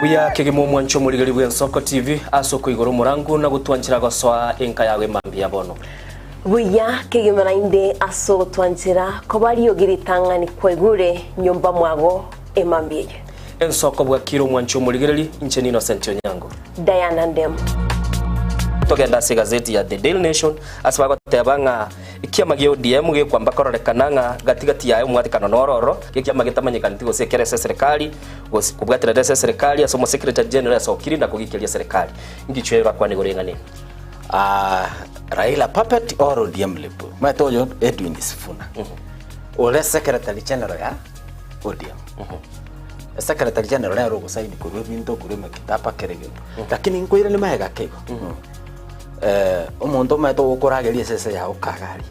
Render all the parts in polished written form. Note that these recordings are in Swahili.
Buya kegemo mwancho muligari bwa Nsoko TV asoko igoro murangu na gutwanchira goswa enka yawe mambi yabono. Buya kegemo nainde aso twanchira kobari yogiritanga ni kwegure nyumba mwago emambi. Nsoko bwa kiro mwancho muligari inche Innocent Onyango. Diana Ndem. Togenda se gazeti ya The Daily Nation asbaga tebanga ikiama gyo DM ge kwamba kororekananga gatigati yayo mwatikano nororo ikiama gitamanyikana tigo sekere serikali kubwatira serikali asomo secretary general asokiri na kugikiria serikali ngichwera kwani gorengane Raila puppet or ODM lepo matoyo Edwin Sifuna ole secretary general ya ODM secretary general ya rogo saini kurwe binto kurwe kitapa keregendo lakini nkoira ni maega kego umuntu mato gukurageria sese ya ukagari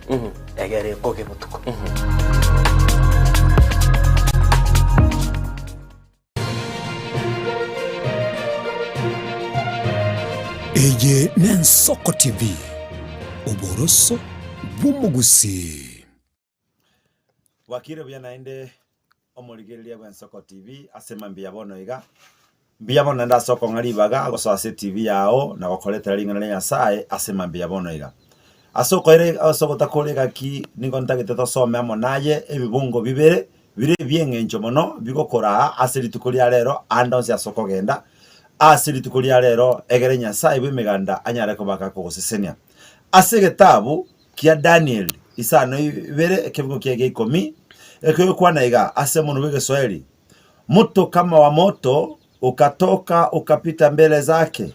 egere koge butuko Eje Nsoko TV uboroso bumugusi wakire bya naende omoligereria bwa Nsoko TV asema mbiyabono iga mbiyabono nda soko ngalibaga agosase TV yao na gokoreta lingana ya sae asema mbiyabono iga asoko ere asoko takolega ki ningo ntagete tosome amo naye ebibungo bibere bire byengencho mono bigokora asiri tukulia lero andonse asoko genda asiri tukulia lero egere nyasaye bwemeganda anyare ko bakakogosesenia asege tabu kia Daniel isano ibere ekebungo kiege 10 ekyo kwana iga asemo nubege Swahili moto kama wa moto ukatoka ukapita mbele zake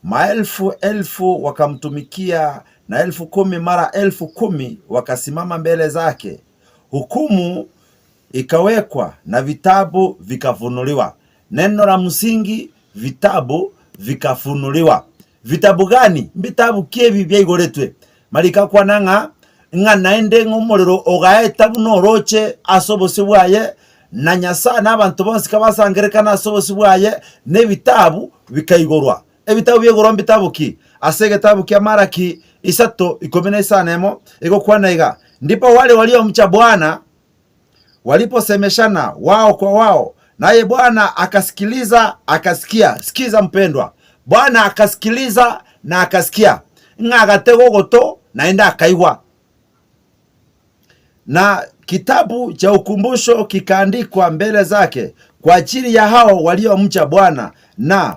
maelfu wakamtumikia na 10,000 mara 10,000 wakasimama mbele zake hukumu ikawekwa na vitabu vikafunuliwa neno la msingi vitabu vikafunuliwa vitabu gani vitabu kiebi bya igoretwe malika kwa nanga naende ngomorero ogaeta buno roche asobose bwaye na nyasa n'abantu bose kabasangerekana asobose bwaye ne bitabu bikaigorwa ebitabu byegorwa bitabu ki asege tabu kia Maraki 3:15 ego kwana iga ndipo wale walio mcha Bwana waliposemeshana wao kwa wao naye Bwana akasikiliza akasikia sikiza mpendwa Bwana akasikiliza na akasikia ngagatego goto naenda akaigwa na kitabu cha ukumbusho kikaandikwa mbele zake kwa ajili ya hao waliomcha Bwana na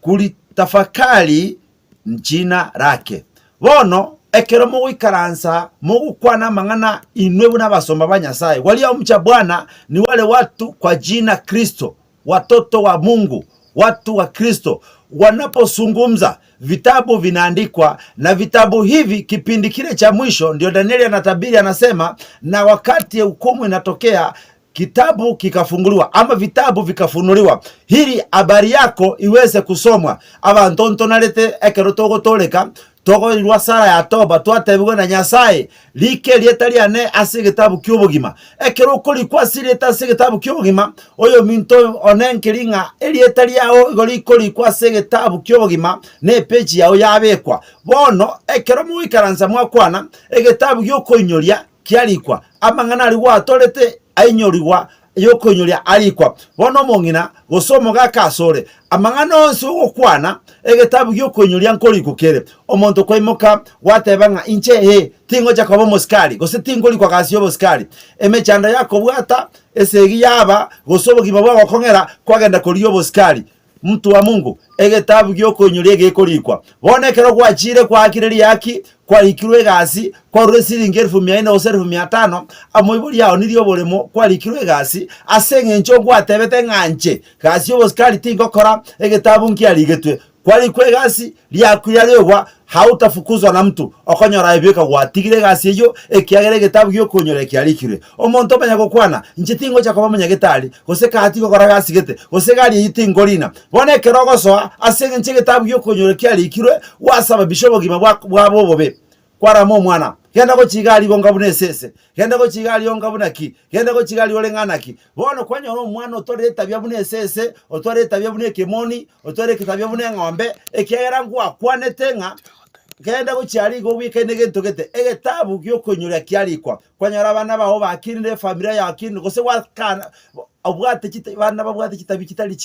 kulitafakari jina lake bono ekero muwikaransa mugukwana mangana inwebu n'abasomba banyasaye waliomcha Bwana ni wale watu kwa jina Kristo watoto wa Mungu watu wa Kristo wanaposungumza vitabu vinaandikwa na vitabu hivi kipindi kile cha mwisho ndio Danieli anatabiri anasema na wakati hukumu inatokea kitabu kikafunguliwa ama vitabu vikafunuliwa hili habari yako iweze kusomwa abantonto nalete ekero togotoleka togo ilwa sara ya toba twatebwe na nyasaye like lietaliane ase gitabu ky'ubugima ekero kuri kwasire ase gitabu ky'ubugima oyo minto onenkiringa elietaliao igori kuri kwase gitabu ky'ubugima ne page yao yabekwa bono ekero muikaranza mwakwana egitabu gyokonyoria kialikwa amangana ali watolete ainyoriwa yokonyoria alikwa bono mongina gosomo gakasore amangana onse ugokwana egetabu gyokonyoria nkori kukere omonto kwaimoka watebanga inche tingo jakobo moskari gose tingo likwa kasio moskari emechanda yako bwata esegi yaba gosobo gibabwa gokongera kwagenda koriyo moskari mtu wa Mungu egetabu gyokonyoria gekorikwa bonekero gwachire kwa akireri yaki kwa ikirwe gasi kwa resiringi 1400 amoiburi yao nilio bolemo kwa ikirwe gasi asenge nchongo atebete nganche gasi oboskali tingokora egetabu nkialigetwe kwa likwe gasi lyakuya lewa hautafukuzwa na mtu okonyora ibeka gwatigire gasi eyo ekiagere getabu gyokonyora kialikire omonto banya gokwana nchitingo cha kwa munyagitali goseka hatiko kora gasi gete goseka ali yitingorina bone kerogoso asenge nche getabu gyokonyora kialikire wasaba bishobo gima bwa bobobe kwara mo mwana genda go chigali gonga bunesese genda go chigali onga bunaki genda go chigali olenganaki bono kwanya no mwana otore tabya bunesese otore tabya buneke moni otore kitabya bune ngombe ekiagera ngwa kwanetenga genda go chiali go wikende gento gete egetabu gyokonyora kialikwa kwanya abana baho bakirinde familia yakini gose wakana abwate bana babwate kitabu kitali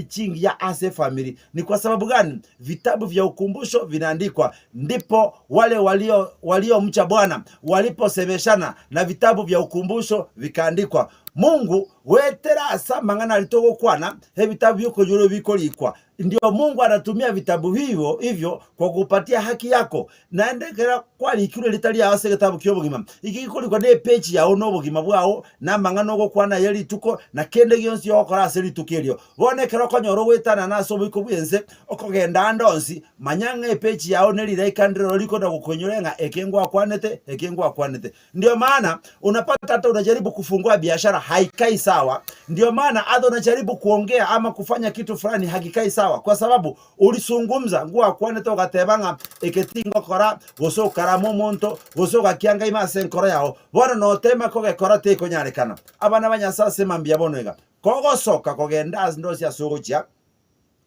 chingia as a family. Ni kwa sababu gani? Vitabu vya ukumbusho vinaandikwa, ndipo wale walio mcha Bwana waliposemeshana na vitabu vya ukumbusho vikaandikwa. Mungu wetera asa mangana alitogo kwana he vitabu yuko yuro vikolikwa. Ndio Mungu anatumia vitabu hivyo kwa kupatia haki yako. Naendekera kwa likiro litali ya ase kitabu kyobugima. Ikikolikwa ne page ya ono bugima bwao na mangano go kwana yeli tuko na kende gyonsi yokora aseli tukelio. Bonekera kwa nyoro wetana naso biko bwense okogenda ndonsi manyanga page ya ono lile ikandiro liko na kukonyolenga ekengwa kwanete. Ndio maana unapata hata unajaribu kufungua biashara haikai sawa. Ndio maana hata unajaribu kuongea ama kufanya kitu fulani hakikai sawa, kwa sababu ulisungumza ngwa kwanete ukatebanga eketingo kora goso karamo monto goso gakianga ima senkora yao bona no tema ko gekora te ko nyarekana abana banyasa sema mbia bonega kogo soka kogenda ndosi asugocha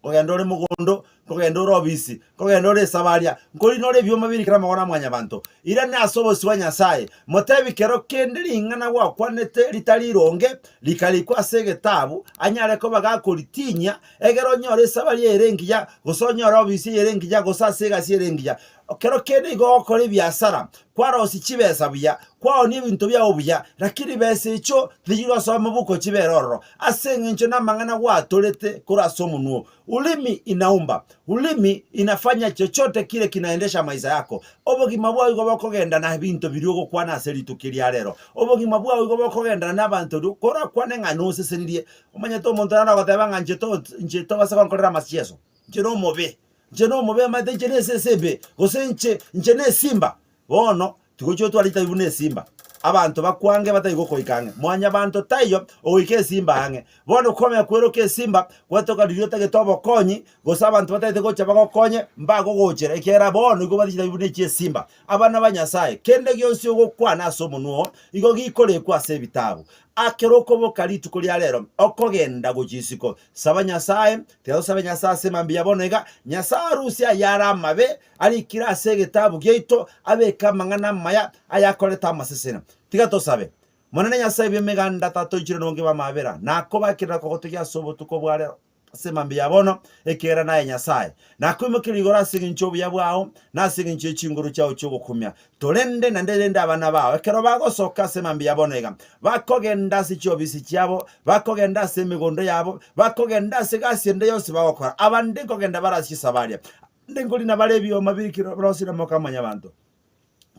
kogenda ore mugondo kogenda ore obisi kogenda ore sabaria nkoli nore byoma biri kra magona mwanya bantu ira ne asobosi wa Nyasaye motebi kero kendiri ngana wa kwanete litali ronge likalikwa segetabu anyare ko bagakoritinya egero nyore sabaria erengiya gosonyora obisi erengiya gosasega sierengiya kero kende gokore biasara kwaro sichibesa buya kwao ni bintu bya obuya lakini bese icho thigiro so mabuko chiberoro asengencho na mangana watolete kuraso munuo. Ulimi inaumba, ulimi inafanya chochote kile kinaendesha maisha yako. Obogima bwawe go bakogenda na bintu biryogo kwana aseri tukiria rero. Obogima bwawe go bakogenda na bantu kora kwane ngano sesendiye umanya to montana gotebanga njeto basaba nkorera masieso njeno mobe mate njene sesebe gosenche njene simba bono tugocho twalita ibune simba abantu bakwange batayigoko ikange mwanya bantu tayo oike simba ange bono kome kwero ke simba kwatoka lyota getobo konyi gosa abantu batayite gocha bagokonye mbago gochera ekera bono igo batita ibune chie simba abana banyasaye kende gyonsi ugo kwana asomo nuo igo gikole kwa se bitabu akeroko bokali tukoli rero okogenda gojisiko saba Nyasaye tero saba Nyasaye semambia bonega Nyasaye Rusia yara mabe ali kira segetabu geito abeka mangana maya ayakoleta amasesena tigato sabe monene Nyasaye bemeganda tato ichiro nonge bamabera nakoba kira kogotogia sobo tukobware semambia bono ekera naye Nyasaye nakwimukira igora sigincho byabwao na sigincho chinguru chao cyo kumya tolende na ndende abana bawo ekero bagosoka semambia bonega bakogenda sicho bisi cyabo bakogenda semigondo yabo bakogenda sigasiende yose bagokora abande kogenda barasisabaria ndengoli na barebyo mabirikiro brosira mokamanya bantu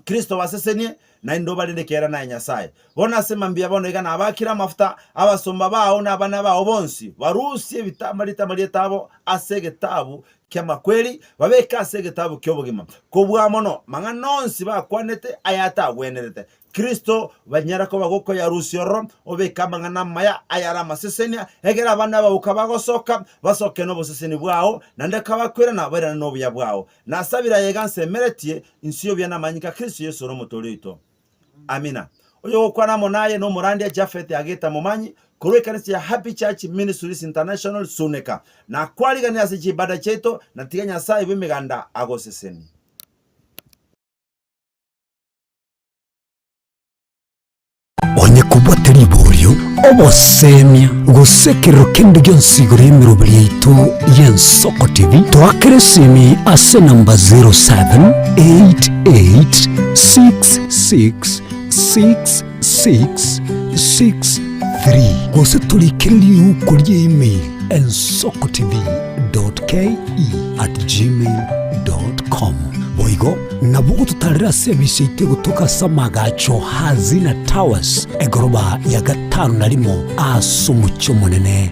Kristo wasesenie na ndo balendekera na Nyasaye bona semambia bonega na abakira mafuta abasomba bawo na abana bawo bonsi barusie bitamali tabo asegetabu kema kweli babeka asegetabu kyobugima kubwa mono manga nonsi bakwanete ayata wenerete Kristo banyara ko bagoko ya rusioro obeka mangana maya ayara masesenia egera abana bawo kabagosoka basoke no boseseni bwao nande kabakwera na bera no bya bwao nasabira yeganse meretie insiyo bya namanyika Kristo Yesu no motolito. Amina. Oyo kwa namo naye no Murandia Jafet ageta mumanyi kuri kanisa ya Happy Church Ministries International Suneka na kwali gani asijibada cheto na tiga Nyasaye bimeganda agoseseni. onye kubwateri buryo obosemia gusekero kende gyonsigoro y'emirubi yaitu y'Ensoko TV twakeresimi ase namba 0788666663 gose tulikiriri ukuri email ensokotv.ke@gmail.com boigo nabugo tutarira service itego tukasamaga Hazina Towers egoroba ya gatanu narimo asumucyo munene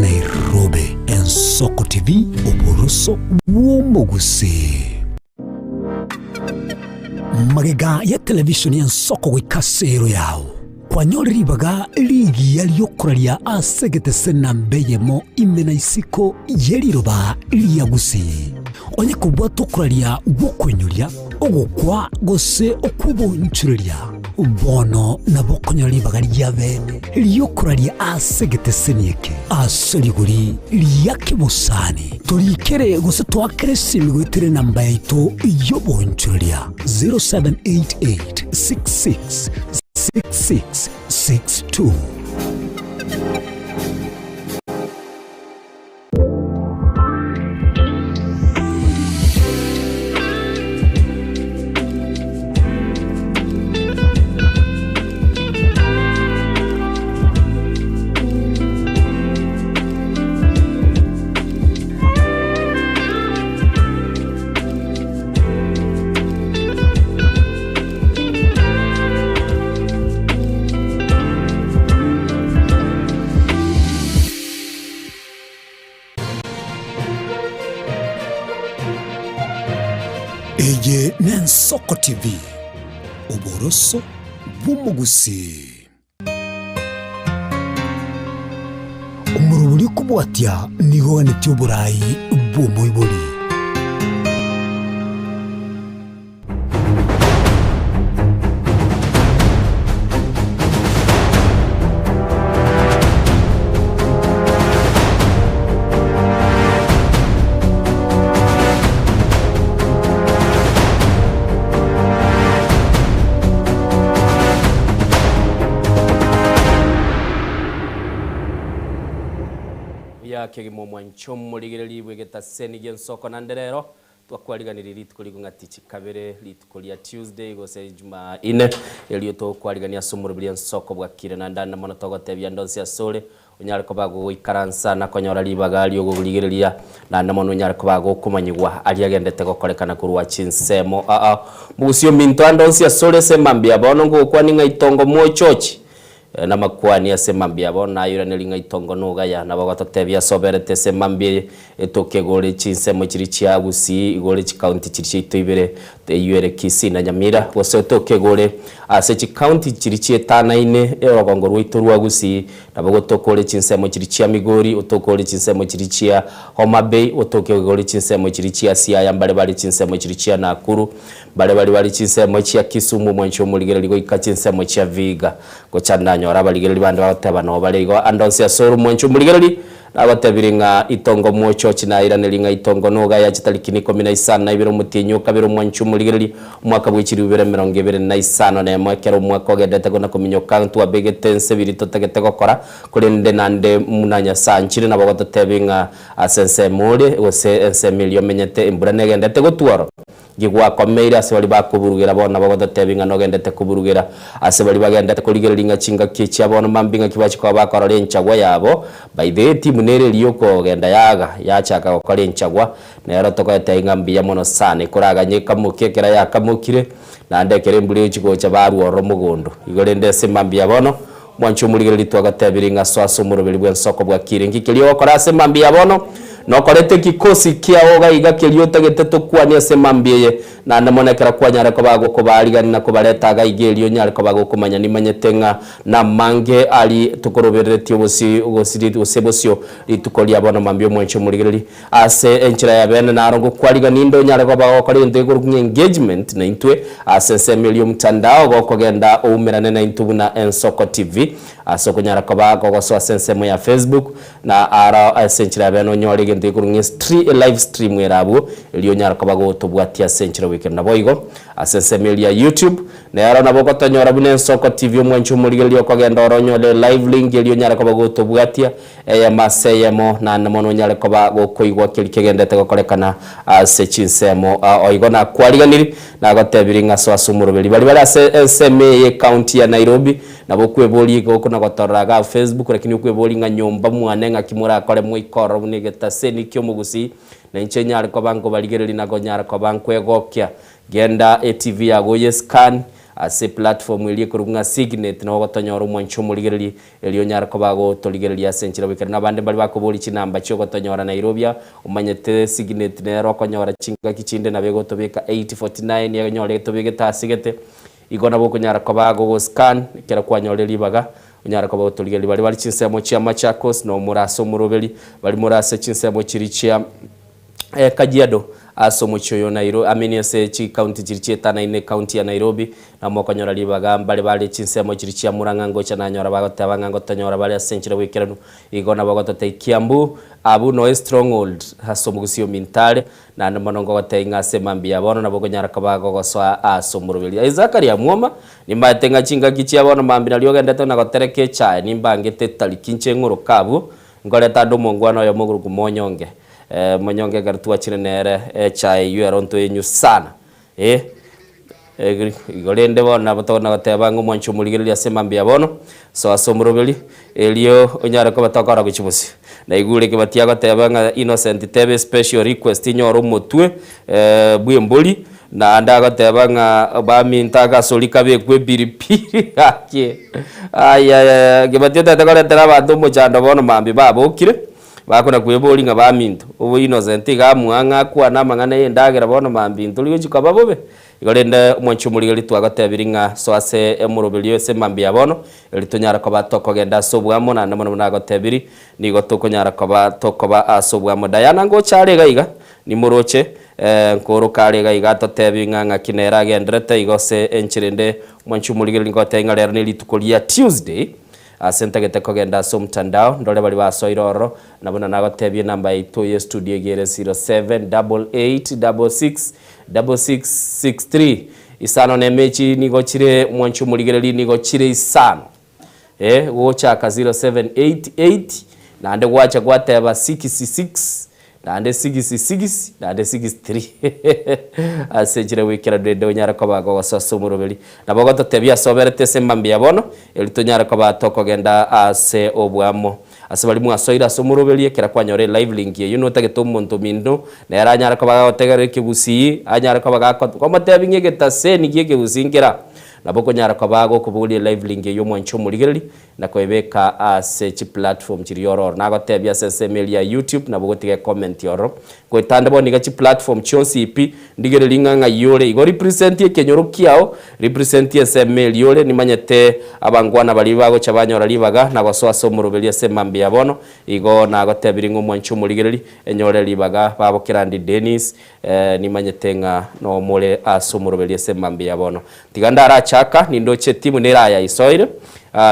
Nairobi. Ensoko TV uburuso bw'umuguse magega ya television y'Ensoko gwikasero yawo kwanyoribaga ligi yaliyokoralia asegete senambeyemo imena isiko yeliroba liyagusi onye kubwa tokuralia bokwenyoria ogokwa gose okubonchuria bono nabokonyoribaga lyabene liyokoralia asegete senieke asoliguri liyakibusani tolikere gose twakeresimi gwitire namba yaito yobonchuria 0788666662 n'Ensoko TV uboroso bw'umugusi umuruburi kubwatia niho wanityo burayi bw'umuyiburi kegimo mwancho muligere libwe geta seni gensoko nanderero twakwaliganira lituko ngati kabere lituko lya Tuesday gose juma ine eliyo to kwaligania sumuru bya soko bwakire nandana mono togotebya ndonsi ya sole unyare ko bago ikaransa nakonyora libagali yo guligerelia nanda mono unyare ko bago kumanyigwa ali agendete gokorekana kuruwa chinsemo mugusio minto ndonsi ya sole semambia bono ngo kwani ngaitongo mochochi na makwani ya semambia bona yura nelinga itongo nuga ya na bagatotebya soberete semambie etoke gole chinsemo chiri chia gusi gole chi county chiri itibere yure kisi na nyamira wose toke gole ase chi county chiri chi etana ine erogongo rwiturwa gusi na bagotokole chinsemo chiri chia Migori otokole chinsemo chiri chia Homa Bay otoke gole chinsemo chiri chia Siaya mbale bali chinsemo chiri chia Nakuru mbale bali chinsemo chia Kisumu mwancho muligere ligo ikachinsemo chia Viga gochana nyora baligere bandi bataba no baligo andonsi ya soru mwancho muligere abatabiringa itongo mocho chinaira nelinga itongo noga ya chitalikini 15 na ibiro mutinyo kabiro mwancho muligere umwaka bwikiri 2025 na mwakero umwaka ogedete gona kuminyoka ntu abegetense birito tegete gokora kurinde nande munanya sanchire nabo batotebinga asense muri ose ense milio menyete imbura negendete gotwaro gigwa komeira ase bali bakuburugira bona bagatotebinga nogendete kuburugira ase bali bagendete kuligerelinga chinga kichi abona mambinga kibachi kwa bakora renchagwa yabo by the team nere liyoko genda yaga yachaka gukora renchagwa nero tokoyete ingambia mono sane kuraganye kamukekera yakamukire nandekere mbuli chiko cha baruoro mugondo igorende semambia bono mwancho muligere litwagatebiringa swaso murubiri bwensoko bwa kiringi kiliyo kora semambia bono nokorete kikosi kia oga igakeliyo tageteto kwani semambie na ndamonekera kwanyara ko bago ko baligani na ko bareta ga igeliyo nyara ko bago kumanya nimanyetenga na mange ali tukorobereti osebosio litukolia bono mambio mwencho muligeri ase enchira ya bene na arongo kwaligani ndo nyara ko bago kali ndo engagement na intwe ase semilio mtandao go kogenda umerane na intubu na Ensoko TV aso kunyara ko bago go so sensemo ya Facebook na ara asenchira ya bene nyori ndekurunye live stream erabu eliyo nyara ko bago tobwatia senchira weekend naboigo asensemelia YouTube na yara nabo kotonyora bune Ensoko TV mwancho muligeli okogenda oronyole live link eliyo nyara ko bago tobwatia ya maseyemo na namono nyara ko bago koigwa kilikigendete gokorekana sechinsemo oigo na kwaliganiri na gotebiringa so asumurubeli bali aseme county ya Nairobi nabo kweboli go na gotoraga Facebook lakini kweboli nga nyomba mwanenga kimura akore mwikoro bunigeta senikyo mugusi na inchenya ariko banko baligere linago nyara ko banko egokya genda ATV yago yescan ase platform ili kurunga signet na gotonyora mwancho muligere eliyo nyara ko bago toligere ya senchira bikere na bande bali bakoboli chinamba cyo gotonyora Nairobi umanyete signet ne roko nyora chinga kichinde na bego tobeka 849 ya nyore tobege tasigete igona boko nyara ko bago scan kera kwanyore libaga unyara ko bago toligere bali chinsemo chia Machakos no muraso murobeli bali murase chinsemo chirichia Kajiado aso muchoyo Nairobi ameni ase chi county chirichieta na ine county ya Nairobi na mokonyora libaga bali chinsemo chirichia Murangango cha nanyora bagotabanga ngotonyora bali asenchira wekerano igona bagotote Kiambu abu no stronghold haso mugusio mintale na monongo gotenga semambia bono na bogonyara kabago goswa aso murubeli Zakaria mwoma nimbatenga chinga kichi abono mambina lyogendete na gotereke cha nimbangete talikinche ngoro kabu ngoleta ndo mongwana yo muguru kumonyonge monyonge gartua chine nere chai yueronto yenyu sana igolende bona batona goteba ngo mwancho muligeri ya semambia bono so asomrobeli elio onyara ko batokora guchibusi na igure ke batia goteba nga Innocent Tebe special request nyoro motwe bwemboli na ndaga teba nga baminta ga solika bekwe piripiri ake aya gebatia tatakora tera bantu mochando bono mambi babokire bakona kweboli nga baminto ubu Innocent ga muanga kwa na mangana yendagira bono mambi ntoliyo chikababobe igorende mwanchu murigeri twagotebiringa so ase emurubiri ese mambia bono elitonyara koba tokogenda sobwamo na namono nagotebiri nigo tokonyara koba tokoba asobwamo Diana ngo chare gaiga ni muroche nkoro kare gaiga totebinga ngakinera agendrete igose enchirende mwanchu murigeri ngotenga lero ni litukolia Tuesday asentagete kogenda so mtandao ndole bali basoiroro nabona nagotebye namba itu ye studio gere 0788666663 isano nemechi nigochire mwanchu murigereri nigochire isano wochaka 0788 nande gwacha gwateba 66 nande 66 nande 63 asejire wikira dede onyara kobago wasoso murubeli nabogo totebya soberete sembambia bono elitonyara koba tokogenda ase obwamo asabali mwasoira somurubeli ekera kwanyore live link ye yuno tageto muntu mindu na yaranyara kobaga otegere kibusi anyara kobaga komotebinge getaseni giye busingera naboko nyara kobago kubuli live link yo mwancho murigereri na koebeka ase chi platform chiri yororo nagotebya sese mail ya YouTube naboko tige comment yoro ko tande boniga chi platform chonsi ipi ndigereri nganga yore igo represent ye kenyoro kiao represent ye se mail yore nimanyete abangwana bali bago chabanyora libaga nagoso asomurubeli ase mambia bono igo nagotebiri ngo mwancho murigereri enyore libaga babo kirandi Dennis nimanyete nga no mole asomurubeli ase mambia bono tigandara chaka nindoche timu neraya isoire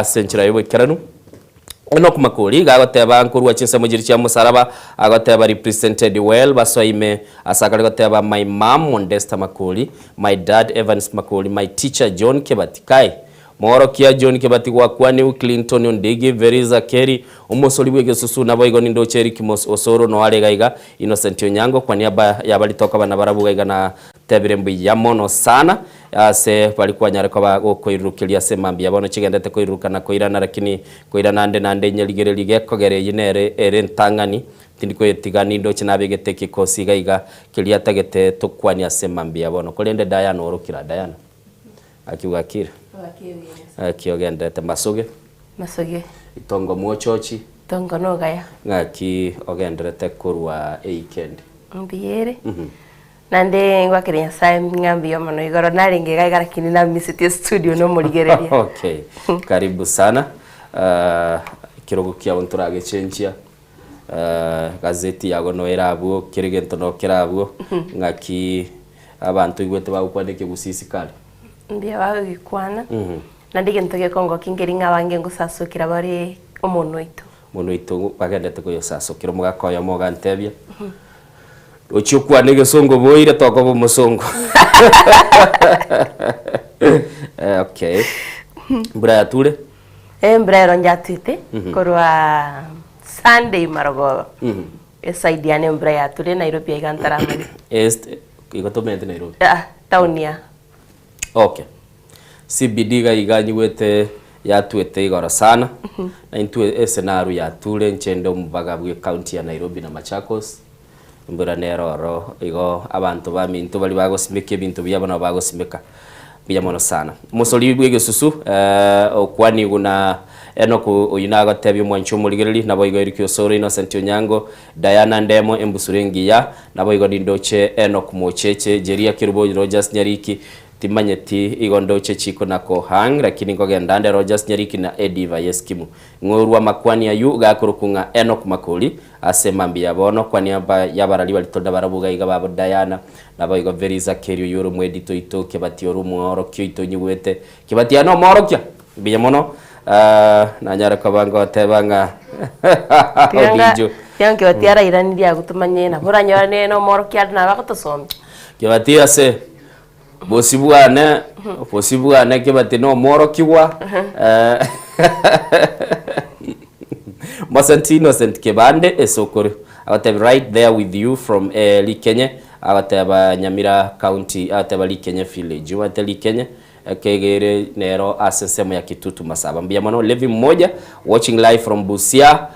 senchira yobo keranu Enoch Makuri gagoteba nkuru wachinsa mujiri cha musaraba agoteba represented well basoime asakali goteba my mom Modesta Makuri, my dad Evans Makuri, my teacher John Kebatikai Moro kia John Kebati kwa kwani Clinton Ondege Veriza Kerry umosoli bwege susu nabo igo nindo cheri kimos osoro no ale gaiga Innocent Onyango kwa niaba ya bali toka bana barabu gaiga na tebirembu ya mono sana ase balikuwa nyare kwa koirukilia semambi abono chigendete koiruka na koirana lakini koirana nande nyeligere lige kogere yinere erentangani tindiko yetigani ndo chinabegete kikosi gaiga kilia tagete tokwani asemambi abono kolende Diana orukira Diana akiwa kira akiogendete masoge itongo muochochi tongo no gaya ngaki ogendrete kurwa weekend mbiyere nande ngwakire nyasaye ngambi yo mano igoro naringe gaigara kinina misiti studio no murigereria okay karibu sana kirogo kia onturage chenchia gazeti yago no erabu kirigento no kirabu ngaki abantu igwete bakwandike busisi kale mbia bagikwana nande gento ge kongo kingeringa bange ngusasukira bari umuntu itu bagendete ko yosasukira mugakoya mogantebya Ochukwa nige songo boire toko bo musongo. Okay. Braya tule? Braya ronja tuite. Korwa Sunday marogo. Esa idiane braya tule Nairobi igantara mani. Este igotomete Nairobi. Taunia. Okay. CBD ga iganyi wete ya tuete igora sana. Na intu escenario ya tule nchendo mbaga bwe county ya Nairobi na Machakos. Mbura neroro igo abantu bamintu bali bagosimeke bintu byabona bagosimeka biyamono sana musoli bwege susu okwani guna Enoch oyinaga tebyo mwancho murigereri nabo igo irikyo sori Innocent Onyango Diana Ndemo embusurengiya nabo igo dindoche Enoch Mocheche Jeria Kirubo Rogers Nyariki timanyeti igo ndoche chiko na kohang lakini ngogenda Rogers Nyariki na Ediva Yeskimu ngorwa makwani ayu gakurukunga Enoch Makuri asemambi yabono kwa niaba yabarali balitonda barabuga iga babo Diana nabo igo Veriza Kerry yoro mwedito ito kebati yoro mworo kyo ito nyigwete kebati ano mworo kya biyamono na nyara kabango tebanga obijo yanke batiara irani dia gutumanye na buranyora neno mworo kya na bakotosombe kebati ase bosibwane kebati no mworo kiwa Masanti Innocent Kebande esokoro awatebe right there with you from Likenye awateba Nyamira County awateba Likenye village awateba Likenye kegere nero asensemo ya Kitutu Masaba mbia mano Levi mmoja watching live from Busia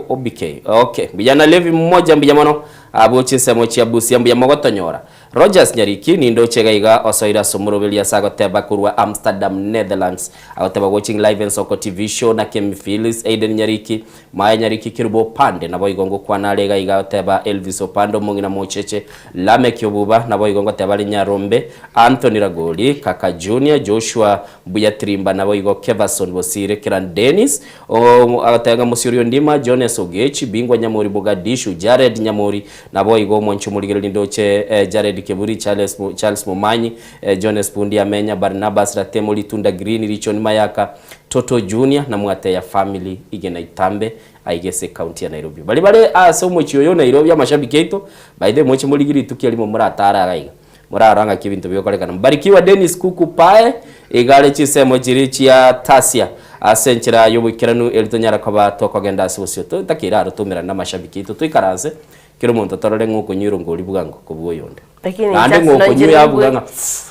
OBK okay bijana Levi mmoja mbia mano aboche semo chia Busia mbia mogotonyora Rogers Nyariki nindo chegaiga osoira somorobelia sagoteba kurwa Amsterdam Netherlands agoteba watching live en Soko TV show na Kemi Phyllis Aiden Nyariki Maya Nyariki Kirubo Pande na boigongo kwana lega igoteba Elvis Opando Mungina Mocheche Lame Kyobuba na boigongo tebali Nyarombe Anthony Ragoli Kaka Junior Joshua Buyatrimba na boigo Kevason Bosire Kiran Dennis agotega Musirio Ndima Jones Ogechi Bingwa Nyamuri Bogadishu Jared Nyamuri na boigo Monchumuligiro Lindoche Jared Keburi Charles Mumanyi Jones Pundi Amenya Barnabas Ratemoli Tunda Green Richon Mayaka Toto Junior na mwate ya family igena Itambe aigese county ya Nairobi bali ase mochiyo Nairobi amashabiki yetu by the mochi muligiri tuki alimo muratara gaiga muraranga kibintu byokolekana Mbarikiwa Dennis Kuku pae igale chisemo chirichi ya Tasia asenchira yobukiranu elitonyara kwa tokogenda asosio takira rutumira na mashabiki yetu tuikaranze kiro muntu torore nguko nyirongoli bugango kubwo yonde lakini ande nguko nyu ya buganga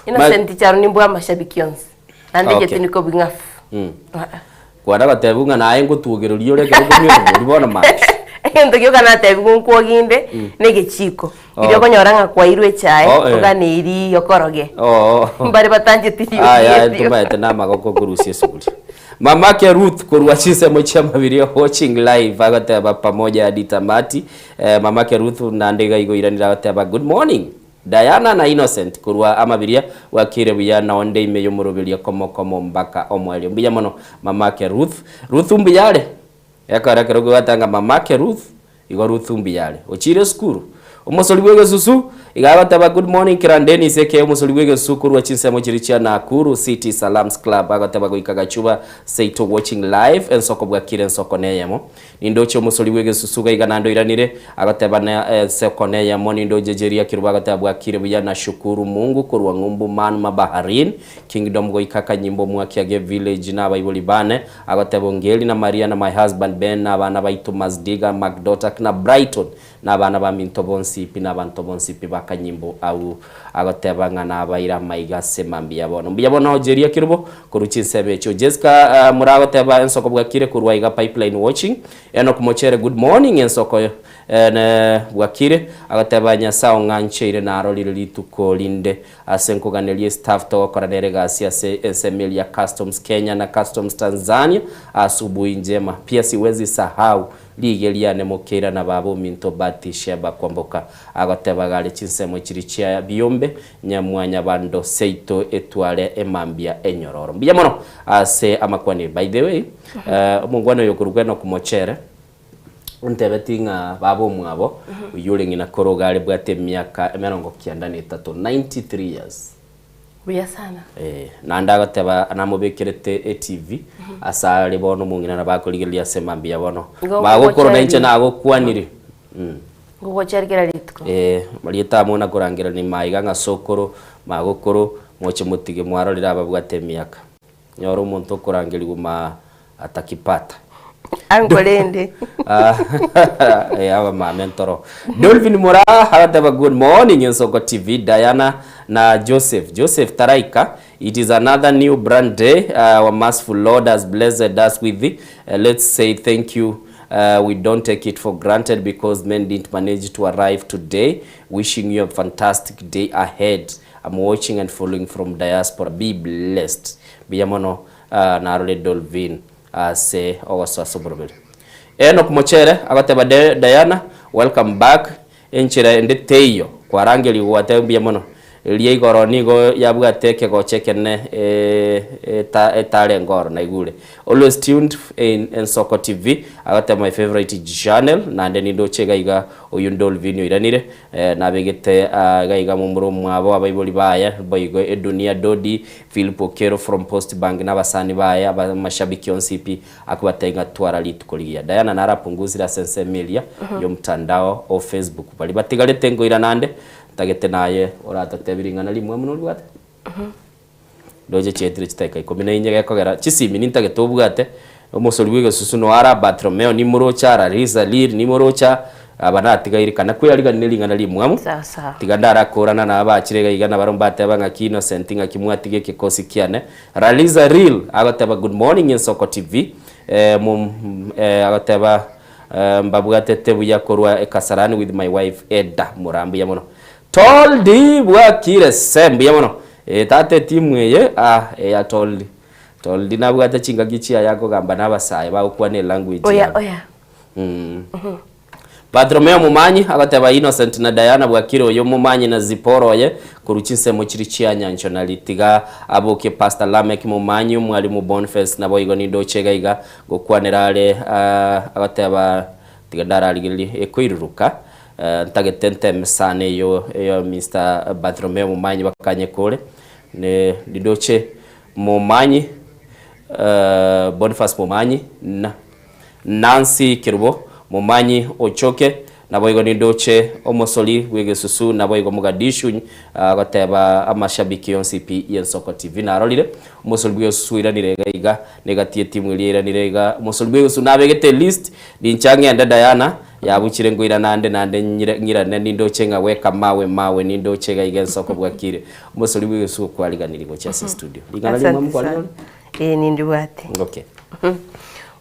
innocent charo nimbo amashabiki yonse ande jeti niko bingafu kwara batebunga naye ngutugererio reke nyirongoli bona ma endo kyo kana tebu kwoginde negechiko ibyo konyoranga kwa irwe chae oganiri yokoroge mbari batanje tiri aya tumaete na magoko kurusie sukuli Mamake Ruth kurwachise mocha mabiri watching live agateba pamoja hadi tamati mamake Ruth na ndega igo iranira agateba good morning Diana na Innocent kurwa amabiria wakire buyana onde imeyo murobelia komo mbaka omwelio mbiya mono mamake Ruth mbiyale yakara kerogo gatanga mamake Ruth igo Ruth mbiyale ochire skuru Umusoli wege susu igabataba good morning Kirandeni seke umusoli wege sukuru wachinse mochirichia na Kuru City Salams Club agataba goikagachuba Seito watching live en soko bwa kire soko neyemo nindocho umusoli wege susu gaiganando iranire agataba na soko neyemo nindo jejeria kiruba agataba bwa kire bya na shukuru Mungu kurwa ngumbu man mabaharin kingdom goikaka nyimbo mwakiage village na bayibolibane agataba ngeli na Maria na my husband Ben na bana baitu Mazdiga Macdotak na Brighton na bana ba Mintobonsi pina bantobonsi pibaka nyimbo au agateba ngana abaira maiga semambia bono mbia bono ojeria kirubo kuruchinsebe cho Jessica muragoteba ensoko bwakire kurwaiga pipeline watching eno kumochere good morning ensoko ne bwakire agateba nyasao ngancheire na arolire lituko linde asenko ganelie staff to koradere gasia Emilia Customs Kenya na Customs Tanzania asubuhi njema pia siwezi sahau ligeliane mokera na babo minto bati sheba kwamboka agateba gale chinsemo chirichia biombe nyamwanya bando Seito etwale emambia enyororo mbia mono ase amakwani by the way mungwano yokurugano kumochere untebetinga babo mwabo uyule ngina korogale bwate miaka emerongo kiandani 93 years Buya sana. Na ndagateba anamubekirete TV asale bono mungina na bakoligelia semambia bono bagokoro na inche nago kwanire Ngo charikira litko malieta mona kurangira ni maiga nga sokoro magokoro moche mutige mwarorira ababwate miaka nyoro muntu kurangiri guma atakipata Angolende. Aba mamentoro. Dolphin Mora hagataba good morning in Soko TV. Diana na Joseph Taraika. It is another new brand day. Our merciful Lord has blessed us with it. Let's say thank you. We don't take it for granted because men didn't manage to arrive today. Wishing you a fantastic day ahead. I'm watching and following from diaspora. Be blessed. Biyamono narole Dolphin. Say owaso asoborobel Enoch Mochere agateba Diana welcome back enchira endeteyo kwa rangeli watembia mono liye goronigo yabwateke gochekene etale ngoro na igule always tuned in Soko TV agateba my favorite channel na ndeni ndo chega iga oyundol video iranire na begete gaiga mumuro mwabo abayiboli baya boyigo edunia dodi Philip Kero from Post Bank na basani baya mashabiki on CP akubatenga twara litukolia Diana narapunguzira sense Emilia yo mtandao o Facebook bali batigalete ngo iranande tagete naye oratatebiringana limwe muno rwate doje chetire chiteka 14 gekogera chisimi nintagete ubwate umusori wige susuno ara Bartolomeo ni murocha Risa Lir ni murocha abanatiga irikana kwiyariga nilingana limwe sawa tigandara korana na abakirega igana barombate abanga Innocent nga kimwatige kikosi kiane Raliza Real agateba good morning in Soko TV agateba mbabwate tebu yakorwa Kasarani with my wife Edda Murambi yamono Toldi bwakire sembi yamono tate timu eye ya Toldi na bwata chinga gichia yako gamba nabasaye bakwane language oya Bartolomeo Mumanyi agateba Innocent na Diana bwakire oyo Mumanyi na Ziporoye kuruchinse mu kirichia nyancho na litiga aboke Pastor Lamek Mumanyi mwalimu Boniface na boyigo ni dochega iga gokwanerale agateba tigadara ligili ekwiruruka ntagetente mesane yo Mr. Bartolomeo Mumanyi bakanye kole ne lidoche Mumanyi Boniface Mumanyi na Nancy Kirubo Mumanyi Ochoke na boyigo ni doche omosoli wegesusu na boyigo Mogadishu agateba amashabiki yonsipi yensoko TV na rolire omosoli wegesusu iranirega iga negatie timu iranirega omosoli wegesusu nabegete list dinchange anda Diana yabuchire ngoira nande nyirane nindoche nga weka mawe nindoche ga iga ensoko bwakire omosoli wegesusu kwaliganiri go Chelsea studio ligana mamkwali nindiwate okay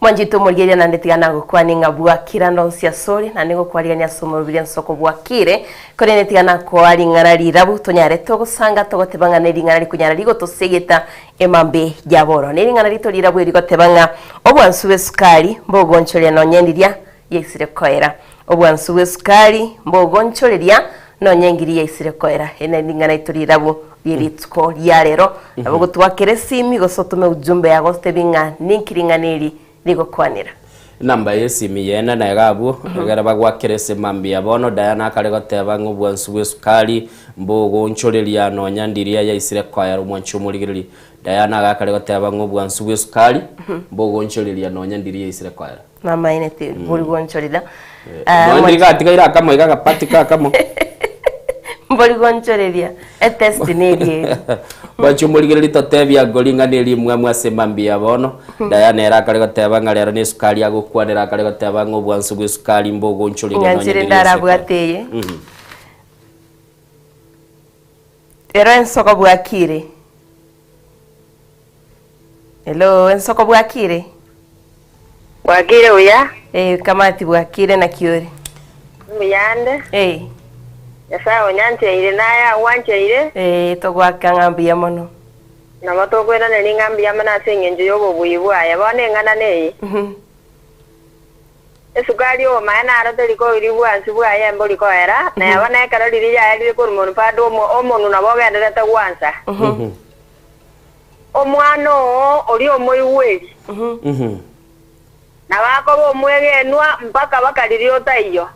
Mwanjito murgeria nande tigana gukwani ngabwakira ndonsia sori na nego kwaligania somo bilia nsoko bwakire kore netigana kwali ngarari rabu tonyare togusanga togotebanga neri ngarari kunyara ligo tosegeta emambe jaboro neri ngarari to lirabu ligo tebanga obwansuwe sukali mbogoncholia no nyendiria yesire koera obwansuwe sukali mbogoncholia no nyengiria yesire koera ene ngana itorirabu biritsko yarero abo twakere simi gosotume ujumbe ya gostebinga ninkiringaniri ligo kwanira namba yesi miyena na gabu gara bagwakire semambi abono Diana akarego tebanga obwansuwe sukali mbogo ncholelia no nyandiria ya isire kwaya rumwanchumuligiri Diana akarego tebanga obwansuwe sukali mbogo ncholelia no nyandiria isire kwaya mama inete buri gonchorida ndiga atigaira kamo igaga patika kamo mboli goncholelia test nerie bachumuligiri totebia golinga neli mwamwa semambi abono Diana era akarego tebanga lero ni sukali agokwanira akarego tebanga obwansuwe sukali mbogo ncholelia no nyandiria ndara bwateye ero ensoko bwakire hello ensoko bwakire Bwakire uya? Kamati bwakire na kiori. Muyande? Yasa onyanche ile naya wanche ile? Togwaka ngambia mono. Na matokwena ne ngambia mana sengenje yobo buyibwa yabone ngana ne. Esukali o maana arate liko iribwa nsibwa ya mboli ko era na yabone kala dirija ya liko rumono pado omonu na boga ndata gwansa. Omwano oli omoyiweli. Na wako bomwegenwa mpaka bakaliriota iyo.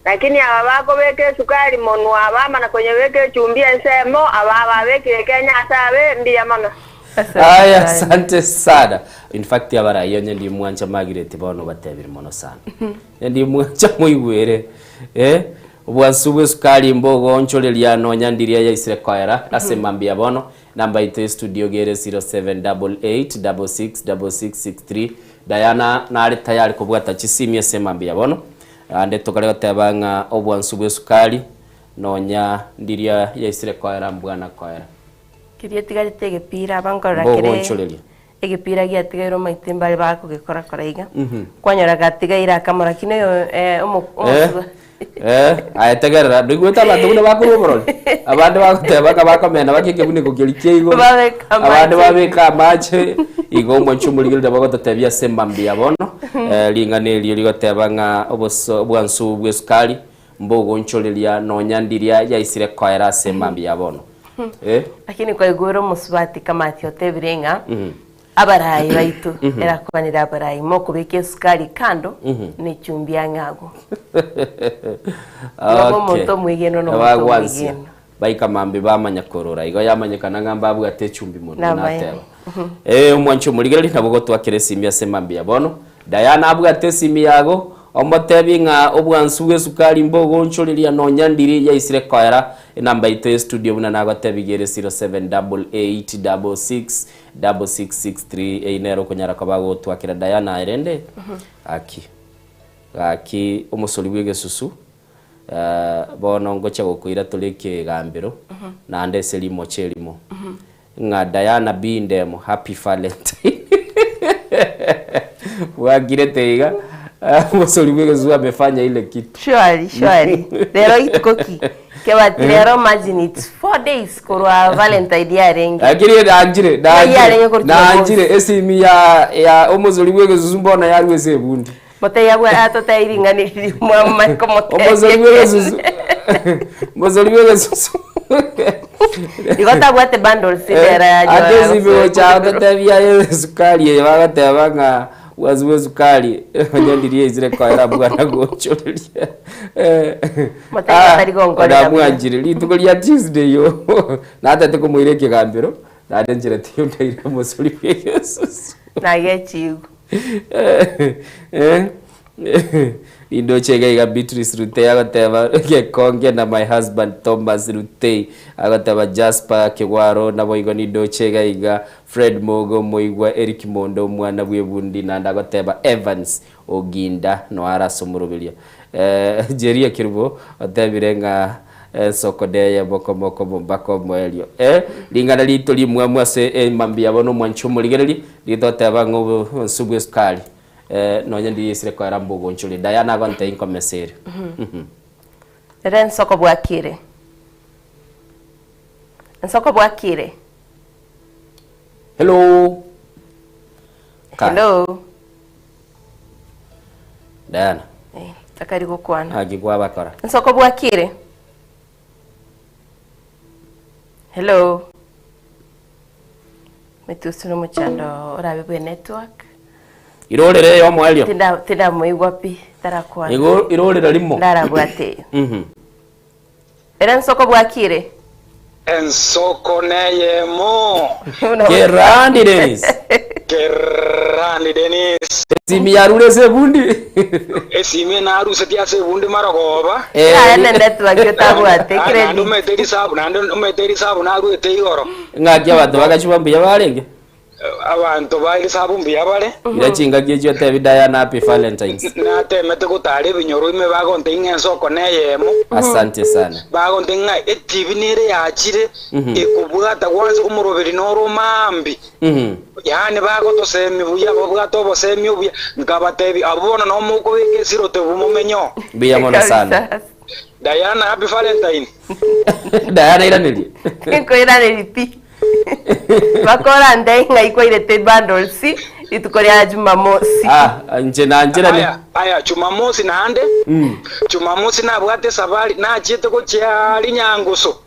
Lakini aba bako beke sukari monwa abama na kwenye beke chumbia nsemo aba beke Kenya sabe mbia mano. Aya asante sana. In fact yabara iyo ndi mwancha Margaret bono batebiri mono sana. Ndi mwancha muigwere obwansuwe sukari mbogo ncholelia no nyandiria ya isire kwaera asemambia bono namba ite studio gere 0788666663 Diana nari tayari kubwata chisimye semambia bono ande tokarega tebanga obwansuwe sukari no nyandiria ya isire kwaera mbwana kwaera kirie tigari tege pira bangora kire mbogo ncholelia egipira giatigairo maitimbali bako gikora koraiga kwanyora gatigaira kamera kino omo ayetegerera ndigueta bantu bune bakuru boroli abandi bakuteba bakomena bakike bune kugerikie igo abandi babika mache igo mwanchumuligirira bagotebia semambia bono linganeli ligotebanga obwansu bwesukali mbogo ncholelia no nyandiria ya isire kwaera semambia bono lakini kwa igoro musubati kamati otebirenga abarayi baitu era kwanira abarayi moko beke sukari kando ne chumbia ngago moto mwigeno no moto mwigeno baika mambe bamanya korora igo yamanyekana ngamba abu ate chumbi muno nateba umwancho muligere nabo twakire simya semambia bono Diana abu ate simya yago omotebinga obwansuwe sukari mbogo ncholelia no nyandiri ya isire kwaera namba ite studio buna nago tebigere 0788666663 einero kunyara kabago twakira Diana irende aki omusoli bwege susu bono ngocha gokuira tuleke gambiro na ande selimo chelimo nga Diana bindemo happy valentine wagire teiga Mosori Wegezu amefanya ile kitu. Shwari. Lero itukoki. Kewa lero imagine it's 4 days korwa Valentine dia rengi. Akiri na njire esimi ya Omosori Wegezu mbona yarwe sebundi. Mote yabu atota iringani mwa komote. Omosori Wegezu. Igota gwate bundles era ya jwa. Agezi biwo cha gatavia sukari ya bagatebanga wazuwe sukari nyandirie izire kwa era bwana gochoreria Mataya tari gongora mwanjire litukoria Tuesday yo na tate ko muire kigambiro na ndenjire tiyo ndaire Omosori Wegezu na yechigu Indo chega iga Beatrice Rutei agateba Gekonge na my husband Thomas Rutei agateba Jasper Kigwaro na boigo nindo chega iga Fred Mogo moigwa Eric Mondo mwana bwebundi na ndagateba Evans Oginda no arasumurubiria Jeria Kirubo otebirenga soko deye moko mbako mwelio lingana lito limwe mwase mambia bono mwanchumu ligereri litoteba ngo subwe skali nonya ndi yesire kwa rambo gonchuli Diana gonte inkomesere Ren soko bwakire Nsoko bwakire Hello Diana takari gukwana agigwa bakora Nsoko bwakire Hello Metusino muchando orabe bwe network Irorere yo mwelio Tinda muigwa pi tarakwana irorere limo ndara bwate Era nsoko bwakire Ensoko neyemo Kerandi Dennis Esimi yarure sebundi Esimi naruse tia sebundi maragoba ene network yotabwate credit umeteri sabu narue teigoro ngaki abantu bagachubambuya barenge abantu bari sabu mbiya bare irachinga giye te Diana happy Valentines natemete gutari binyoro ime bagonte ingensoko neyemo asante sana bagonte nga etivi nire yachire ikubwata kwanza kumuroberi noro mambi yani bagoto semi buya bwato bo semi buya ngabatebi abona no muko weke sirote bumumenyo biya mona sana Diana happy Valentine Diana iraneli Ko iraneli pi Bakora ndai ngai kwa ile te bundles itukoria Jumamosi nje na njira ni aya Jumamosi na ande Jumamosi na bwate sabali na chite ko cyari nyanguso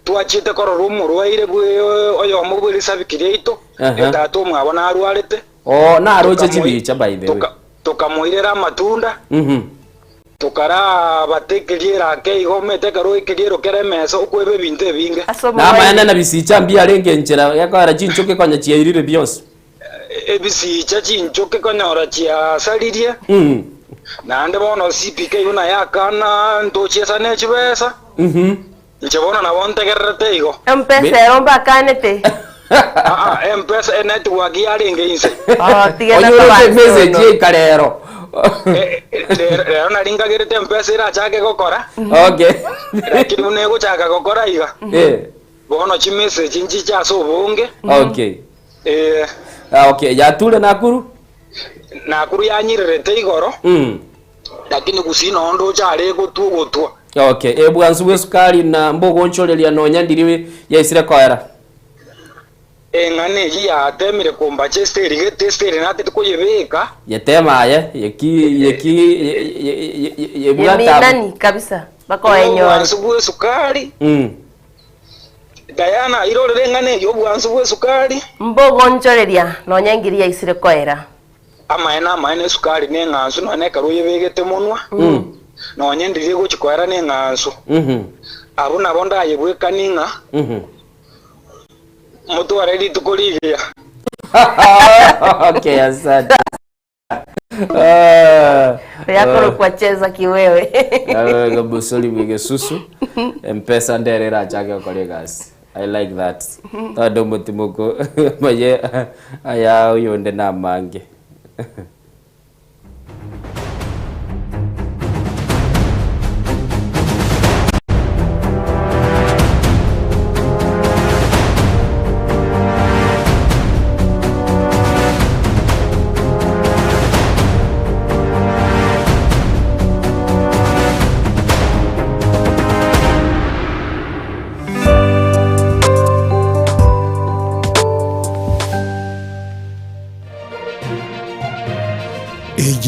tuachite koro rumu rwaire bwe oyo mubuli sabikire ito etatu mwabona arwarete na aroje chibicha by the way tukamuirera matunda tukara batekiriera ke igomete karo ikiriero keremesa ukwebe binte binge na mayana na bisicha mbia renge njera yakara chinchoke kwanya chiairire byose ebisicha chinchoke kwanya chia salirie na ande bono CPK una yakana ndochesa ne chibesa nchebona na bonte gerete igo empesa romba kanete empesa network ya renge inse tigena kwa message ikarero Lero naringa gerete mpesa ira chake gokora okay lakini unego chaka gokora iga bono chi message nchi cha so bunge okay okay ya tule Nakuru ya nyirete igoro lakini kusino ndo chale gotugotwa okay ebwansu bwesukari na mbogo ncholelia nonya ndiriwe yaisire kwara engane ya temire komba chesteri getesteri nate tukuyebeka yetema yeki yebwata nani kabisa bako enyori subu sukari Diana irorere ngane yo bwansu bwe sukari mbogo ncholelia nonya ngiri yaisire kwera amaena sukari nengansu none karuyebegete munwa nonya ndiriye guchikwara nengansu abuna bonda yebweka ninga Mutu already tukoligia. Okay, asante. Yako kucheza kiwewe. Ngabusoli bige susu. Mpesa nderera chake kolegas. I like that. Tado mutimoko maye aya yonde na mange.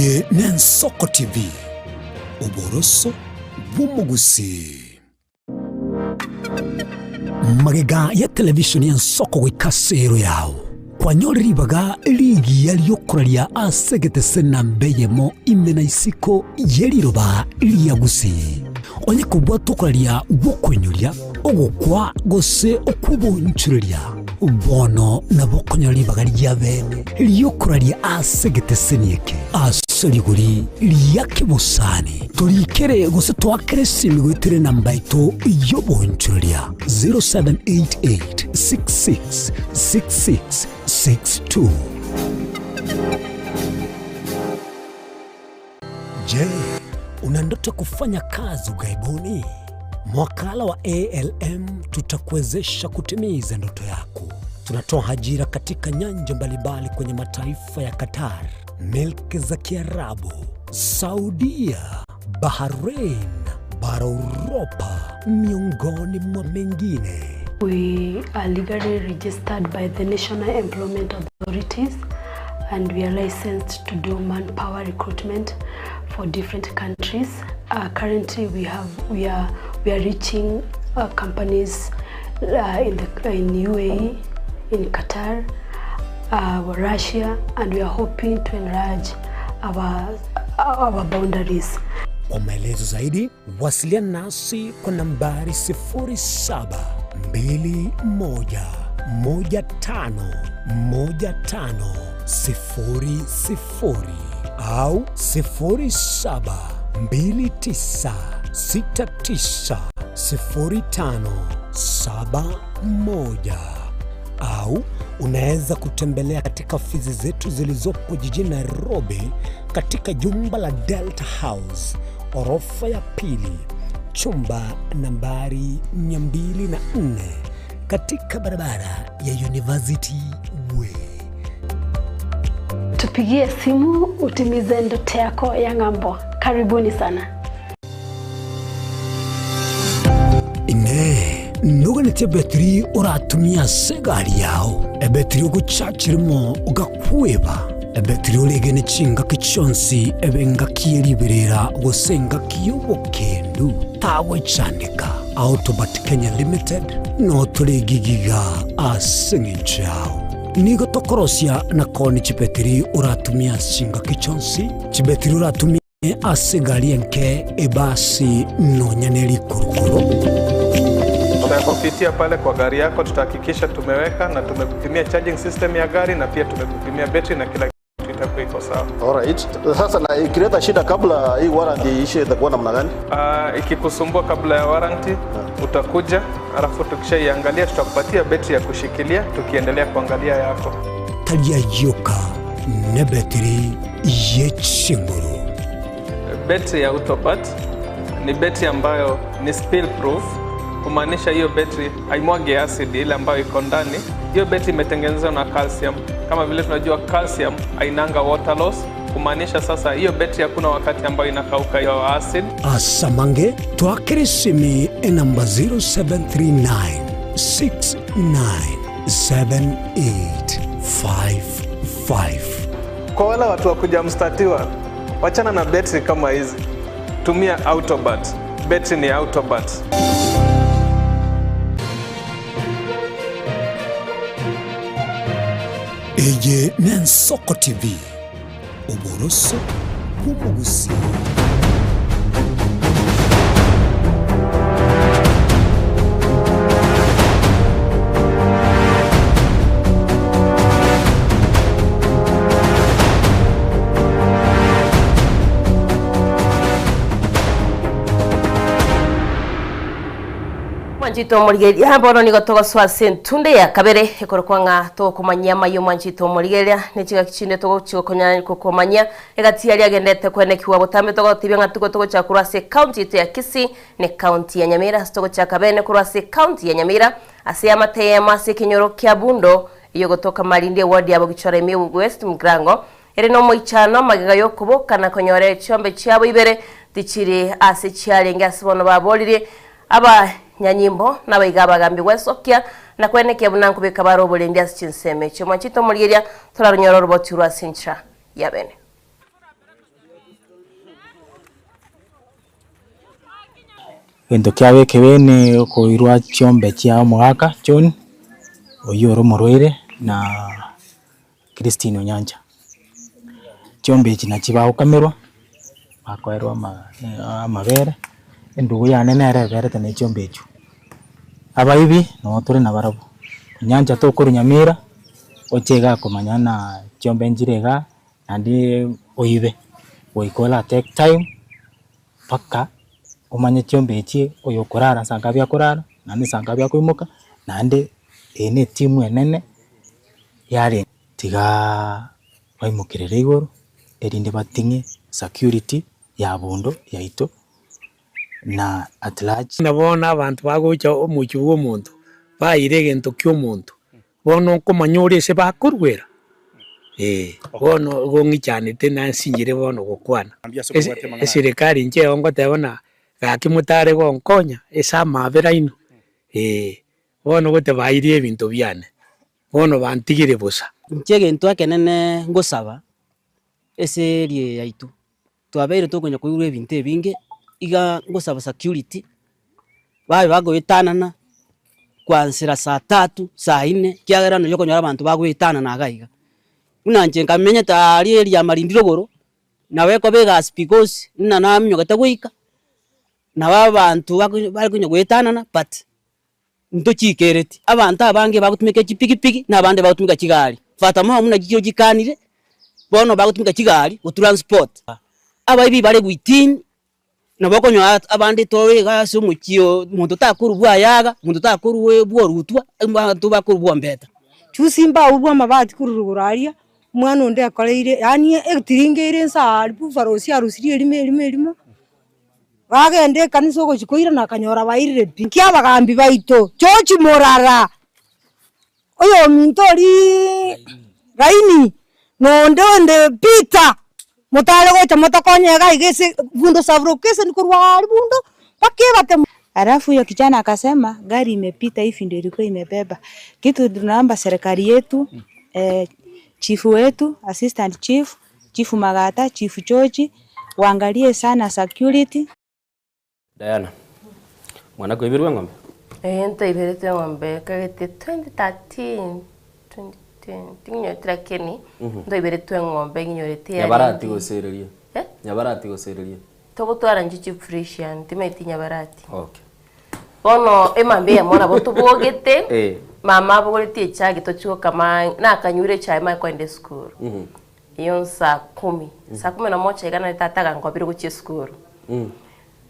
Eje Nensoko TV. Uboroso bumugusi. Magega ya television ya Nsoko wikasero yao. Kwa nyori baga ligi yaliyokuralia asegete sena mbeyemo imena isiko yeliroba liyagusi. Onye kubwa tukuralia wokwenyulia ogokwa gose okubonchulia. Ubono na bokonyoli baga liyabene liyokuralia asegete senieke. Asoliguri liyake busani. Tolikere gose twakere simigwitire namba ito yobonchulia 0788666662. Je, una ndoto kufanya kazi ughaibuni? Mwakala wa ALM tutakuwezesha kutimiza ndoto yako. Tunatoa ajira katika nyanja mbalimbali kwenye mataifa ya Qatar, Milki za Kiarabu, Saudia, Bahrain, bara Europa, miongoni mwa mengine. We are legally registered by the National Employment Authorities and we are licensed to do manpower recruitment for different countries. Currently we are reaching companies in UAE, in Qatar, Russia, and we are hoping to enlarge our boundaries. Kwa maelezo zaidi, wasiliana nasi kwa nambari 0721151500 au 0729690571 au unaweza kutembelea katika ofisi zetu zilizopo jijini Nairobi katika jumba la Delta House, orofa ya pili, chumba nambari 204 katika barabara ya University Way. Tupigie simu utimize ndoto yako ya ng'ambo. Karibuni sana. Nuganite betri uratumia segari yao. Ebetri uguchachirimo ugakweba. Ebetri ulegene chinga kichonsi ebenga kieliberera gusenga kiyobokendu. Tawe chanika. Autobat Kenya Limited no tulegigiga asenginchao. Nigo tokorosia na koni chibetri uratumia chinga kichonsi. Chibetri uratumia asegari enke ebasi no nyaneli kurukuro. Kupitia pale kwa gari yako tutahakikisha tumeweka na tumekupimia charging system ya gari na pia tumekupimia battery na kila kitu itakuwa iko sawa. Alright. Sasa na ikileta shida kabla hii warranty ishe itakuwa namna gani? Ikikusumbua kabla ya warranty utakuja, alafu tukishaiangalia tutakupatia battery ya kushikilia tukiendelea kuangalia yako. Talia yoka na battery yechinguru. Battery ya Autobat ni battery ambayo ni spill proof. Kumaanisha hiyo battery haimwagi acid ile ambayo iko ndani. Hiyo battery imetengenezwa na calcium. Kama vile tunajua calcium hainanga water loss. Kumaanisha sasa hiyo battery hakuna wakati ambayo inakauka hiyo acid. Asamange twakirisimi namba 0739697855. Kwa wale watu wa kujamstatiwa, wachana na battery kama hizi. Tumia Autobat. Battery ni Autobat. Eje Nensoko TV. Uboroso bumugusi. Mwanjito Murigeria bono nigo togoswa sentunde ya kabere ekorokwanga to kumanya mayo Mwanjito Murigeria nechiga kichinde togo chikokonya kokomanya egati yali agendete kwene kiwa botambe togo tibanga tugo cha kurase county ya Kisii ne county ya Nyamira togo cha kabene kurase county ya Nyamira ase amateye mase kinyoro kya Bundo iyo gotoka Malindi ward ya Bogichore Miu West Mgrango ere no moichano magega yokuboka na konyore chombe cyabo ibere tichiri ase cyale ngasibono babolire aba nyanyimbo nabayigabagambi wesokia na kwenekya bunanku bekabaro bulendia chinseme cyo Mwanjito Murigeria turarunyoro roboti rwa Sincha yabene gento kiawe kebene koirwa chiombe chia mwaka John oyoro morwere na Christine Onyanja. Chiombe china chibao kamerwa akoerwa amabere endugu yane nere berete ne chiombe chu abaibi no tore na barabo Onyanja to koru Nyamira ochega komanyana chiombe njirega andi oibe oikola take time paka umanye chiombe chi oyo kurara sanga bya kurara nandi sanga bya kwimuka nandi ene timu enene yari tiga baimukirere igoro erinde batinge security ya bondo yaito na at large nabona abantu bagocha omuchu bw'omuntu bayire gento ky'omuntu bono komanyore se bakorwera bono gongichanete nansingire bono gokwana serikali nche ongo tebona gakimutare gonkonya esa mabera ino bono gote bayire ebinto byane bono bantigire busa nche gento akenene ngosaba ese rie yaitu twabeire tokonya kuyura ebinto ebinge iga ngosaba security babe bagoitanana kwansira saa 3 saa 4 kiagerano yokonyora abantu bagwitana na gaiga unanje nkamenya tari eria marindiro nawe ko begas because nana mnyo gatagwika na babantu bari kunyo gwitanana but ndo chikereti abantu abange bagutumika chipikipiki na abande bagutumika kigali fata mo muna giyo gikanire bono bagutumika kigali go transport abayibi bare gwitin na bakonyo abande tore gase umukio muntu takuru bwayaga muntu takuru we bworutwa abantu bakuru bwombeta chusimba ubwa mabati kururuguraria mwana onde akoreire yani etiringire nsa bufarosi arusiri elimo bagende kanisa go chikoira na kanyora bairire pinki abagambi baito chochi morara oyo mintori raini no onde pita mutale go chamota konyega igese bundo savro kese nikurwa bundo pakebate. Alafu hiyo kijana akasema gari imepita hivi ndio ilikuwa imebeba kitu. Tunaomba serikali yetu chifu wetu, assistant chief, chifu Magata, chifu Chochi waangalie sana security. Diana, mwana ko ibirwe ngombe? Nto ibirwe ngombe kagete 2013 2010 tinyo trakeni ndo ibirwe ngombe nyorete ya Nyabarati gosererie. Nyabarati gosererie. Togotwara njichi Frisian timeti Nyabarati. Okay. Bono emambe ya mwana botu bogete mama bogete chage tochuo kama na kanyure chai mai kwende school. Iyo saa 10 saa 11 igana tataga ngobire guchi school.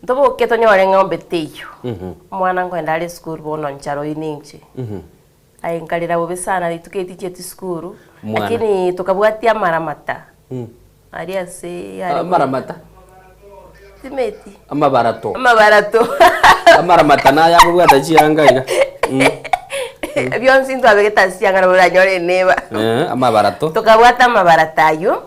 Ndobo keto nyore ngombe teyo. Mwana kwenda ale school bono ncharo ininche. Ai nkalira bobe sana lituketi cheti school lakini tukabwatia maramata. Aria se yari maramata. Timeti. Amabarato. Amaramata na yabo bwata chiyanga. Byonsi ndo abegeta siyanga na nyore neba. Amabarato. Tukabwata amabaratayo.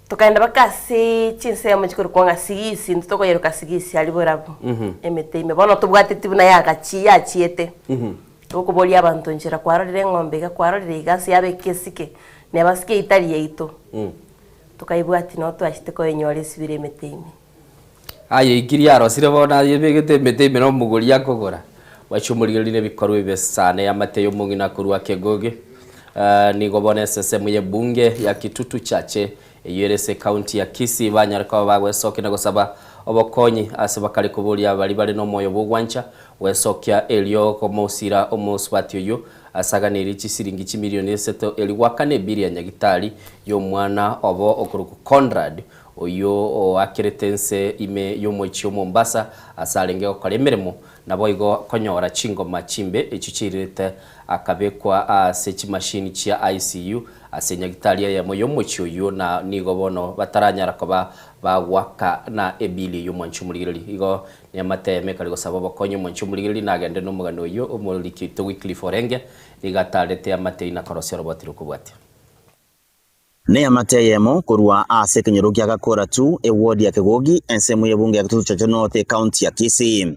Tukaenda bakasi chinse mu chikuru kwanga sigisi ntoko kasigisi ali borabo. Emeteme bono tubwate tibuna yakachi yachiete. Ukuboli abantu njira kwarorire ngombe ga kwarorire igasi yabekesike ne basike itali yeito. Tukaibwati no twashite ko enyore sibire emeteme. Aye ikiriaro sire bona yebegete meteme no muguri yakogora. Wachumurigirine bikorwa ibesane y'amateyo mungina kurwa kegoge. Ni gobone sesemu ye bunge ya Kitutu Chache yerese county ya Kisii banyarika bagwesoke nagosaba obokonyi asabakali kubulia bali no moyo bugwancha wesokya elio komosira omoswati yo asaganira chisiringi chimilioni 7 eliwakane biri ya nyagitali yo mwana obo okuruku Conrad oyo akiretense ime yo mochi Mombasa asalenge okolemeremo nabo igo konyora chingo machimbe echichirite akabekwa sechi machine chia ICU asenya gitalia ya moyo mochi oyo na nigo bono bataranyara koba bagwaka na ebili yo mwanchumurigiri igo ni amateme kali gosaba bakonyo mwanchumurigiri nagende no mugano yo omuliki to weekly forenge igatarete amate ina korosyo robotiro kubwate ne amateyemo kurwa ase kenyoro kya gakora tu eward ya Kegogi ensemu ya bunge ya Kitutu Chache North county ya Kisii.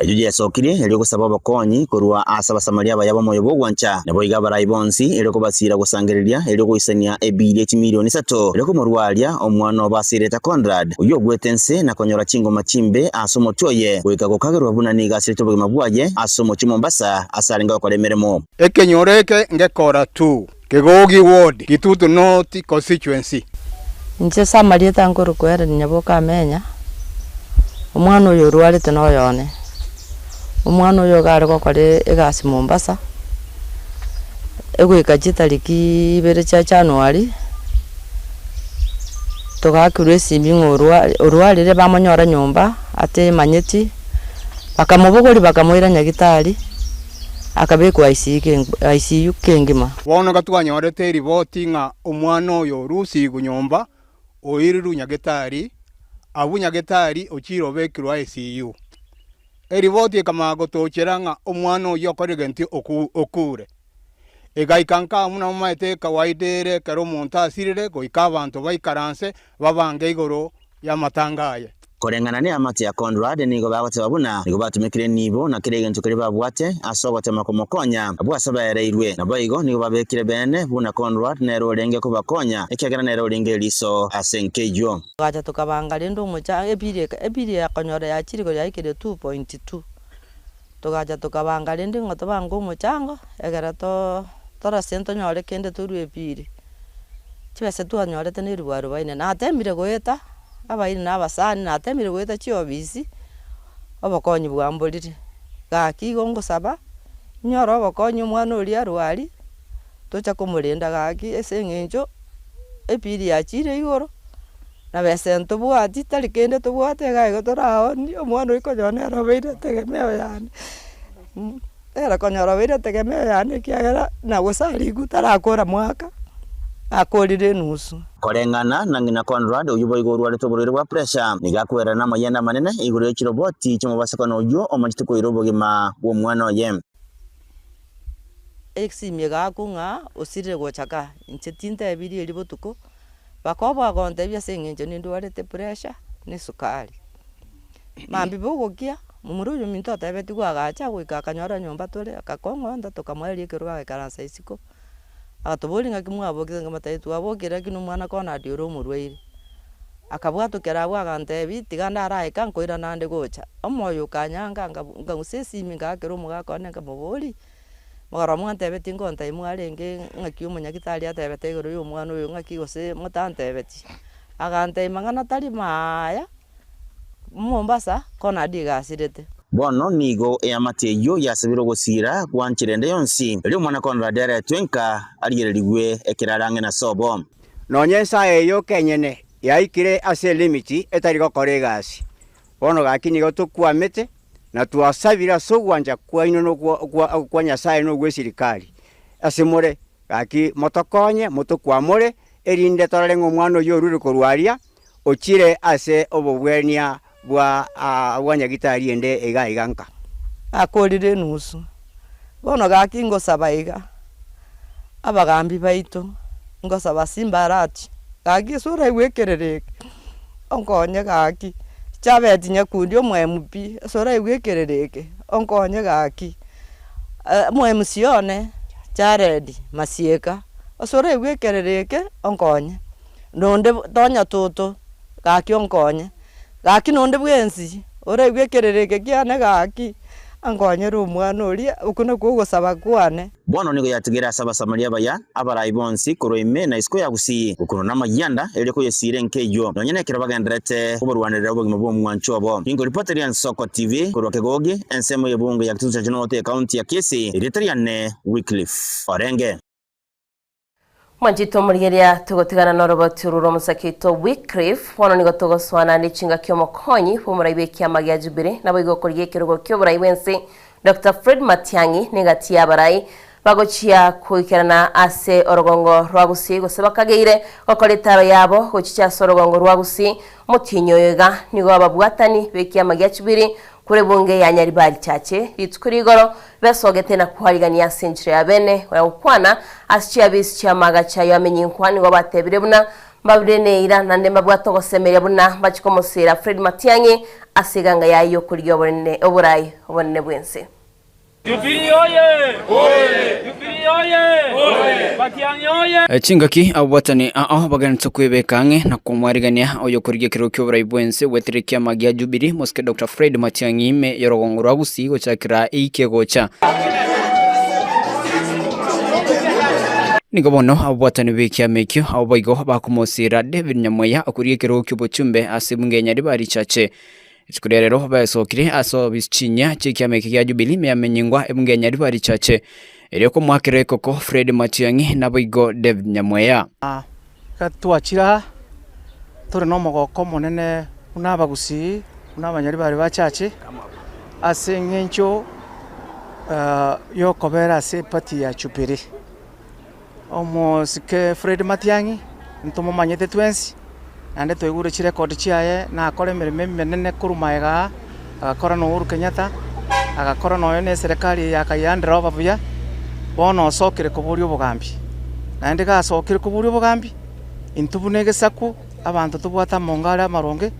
ejuji yasokire elio kusaba abakonyi kurwa asaba samaria bayabo moyo bogwancha nabo igabara ibonsi elio kubasira gusangiriria elio kuisania ebili milioni 3 elio kumurwalia omwana obasireta Conrad uyo gwetense na konyora chingo machimbe asomo toye kuika gukagirwa bunani gasirito bugima bwaye asomo chimombasa asaringa kwa lemeremo ekenyoreke ngekora tu kegogi ward Kitutu North constituency nje samaria tangoro kwera nyaboka amenya omwana uyu rwarite no yone omwana uyu gari gokore egasi Mombasa egwika chitariki 2 cha January tugakirwe simi ngorwarire bamonyora nyumba ate manyeti bakamubuguri bakamwira nyagitari akabekwa ICU kengima wono gatwanyorete riboti nga omwana uyu rusi gunyumba oiriru nyagitari abunyagitari ochiro bekirwa ICU eriboti kama gotochera nga omwana uyu akorigenti okure egaikanka muna maite kawaidere karo montasirire goika abantu baikaranse babange igoro ya matangaye korengana ni amati ya Conrad nigo bagote babuna nigo batumikire nibo na kirege ntukire babwate asogote makomokonya abwasaba yareirwe na baigo nigo babekire bene buna Conrad nero lenge ko bakonya ekagera nero lenge liso asenkejo gacha tukabanga lendo mucha ebiri ya konyora ya chirigo ya ikire 2.2 tugacha tukabanga lendo ngoto bango muchango egera to tora sento nyore kende turu ebiri chibese tu anyore teniri waru baine na atembire goeta abairi n'abasani natemire gweta chiobisi obokonyi bwambolire gaki gongosaba nyoro obokonyi omwana oria rwari tocha kumurinda gaki esengenjo epiri yachire igoro na besento bwati tari kende tubwate gaigo toraoni omwana ikonyone arobeire tegemeo yani era konyora beire tegemeo yani kiagera na gusari gutarakora mwaka akorire nusu korengana na ngina Conrad uyu boigorwa retoborere bwa pressure nigakwera na mayenda manene iguru y'ikiroboti cy'umubasa kono uyu omachite ko irobogima wo mwana oye eximye gakunga osire gochaka inchetinta ebiri eri botuko bakobwa gonte bya sengenjo nindu warete pressure ni sukari mambi bogokia mumuruyo minto atabeti gwagacha gwika kanyora nyumba tore akakongonda tokamweli kirwa karansa isiko atoboli ngakimwa bokiza ngamataitu abokera kinu mwana kona adioro murweire akabwatukera bwagante bitiganda araika nkoira nande gocha omoyo kanyanga ngusesi mingakero mugakone ngamuboli magara mwante beti ngonta imwarenge ngakiyo munyagitari atebete igoro yo mwana uyu ngakigose mutante beti agante mangana tari maya Mombasa kona adigasirete bono nigo eyamateyo yasabiro gusira kwanchirende yonsi eli mwana Conrad ara twenka arigererigwe ekirarange na sobo nonyensa eyo kenyene yaikire ase limiti etari gokore gasi bono gakini gotukwamete na tuasabira sogwanja kwaino no kwa Nyasaye no gwe sirikali asimore gaki motokonye motokwamore erinde torarengo omwana oyo ruri korwaria ochire ase obobwenia bwa wanyagitari ende egaiganka akorire nusu bono gaki ngosaba iga abagambi baito ngosaba simbarati gaki sura igwekerereke onkonye gaki chabeti nyakundi omwemupi sura igwekerereke onkonye gaki mwemusione charedi masieka sura igwekerereke onkonye nonde tonya toto gaki onkonye gaki nonde bwensi ora igwekerereke kiane gaki angonyera omwana oria ukuna kugosaba kwane bono nigo yatigira saba samaria baya abarai bonsi koroime na isko yagusi ukuno na mayanda ele ko yesire nkeyo nonyene kira bagenderete oborwanirira obogima bwo mwancho obo ingo reporter ya Soko TV koroke gogi ensemo yebungu ya Kitutu Chinote county ya Kisii Eritrean Wycliffe Orenge Mwanjito murigeria tugotigana na roboti ruro musakito Wycliffe wono nigo tugoswana n'ichinga kyo mokonyi umuraibe kyama gya Jubilee nabo igokoriye kirugo kyo burayi wense Dr. Fred Matiang'i negati yabarai bagochia kuikerana ase orogongo rwagusi goseba kageire gokoretaro yabo gochicha sorogongo rwagusi mutinyo yega nigo ababwatani bekyama gya Jubilee kure bunge ya Nyaribari chache litukurigoro besogete na kuharigania century ya bene wa ukwana asichia bisi cha magacha yamenyi nkwani ngo batebire buna Mabudene ira nande mabwato gosemeria buna bachiko musira Fred Matiang'i asiganga yayo kuri obone oburai obone bwense. Jubilee oye! Oye! Jubilee oye! Oye! Matiang'i oye! Chingaki abwatani baganitse kwebekang'e na kumwarigania oyo kurigia kiro ky'oburai bwense wetirikia magia Jubilee moske Dr. Fred Matiang'i me yorogongora gusi gochakira ikegocha. Nigo bono abwatani bekia mekyo abayigo bakumosira David Nyamweya akuriye kiro ky'obuchumbe asibunge Nyaribari chache. Chikuri rero basokire aso bischinya chikyameke kya Jubilee meamenyingwa ebunge Nyaribari chache. Eriko mwakire koko Fred Matiang'i nabayigo David Nyamweya. Katwachira tore no mogoko monene unabagusi unabanyaribari bachache asengencho yo kobera se pati ya Jubilee. Omo sike Fred Matiang'i ntomo manyete twensi ande toigure chire kodi chiaye na akore mirime menene kurumaega agakora no Uhuru Kenyatta agakora no yone serikali ya Kayandra obabuya bono sokire kuburi obugambi na ande ga sokire kuburi obugambi intubunege saku abantu tubwata mongara amaronge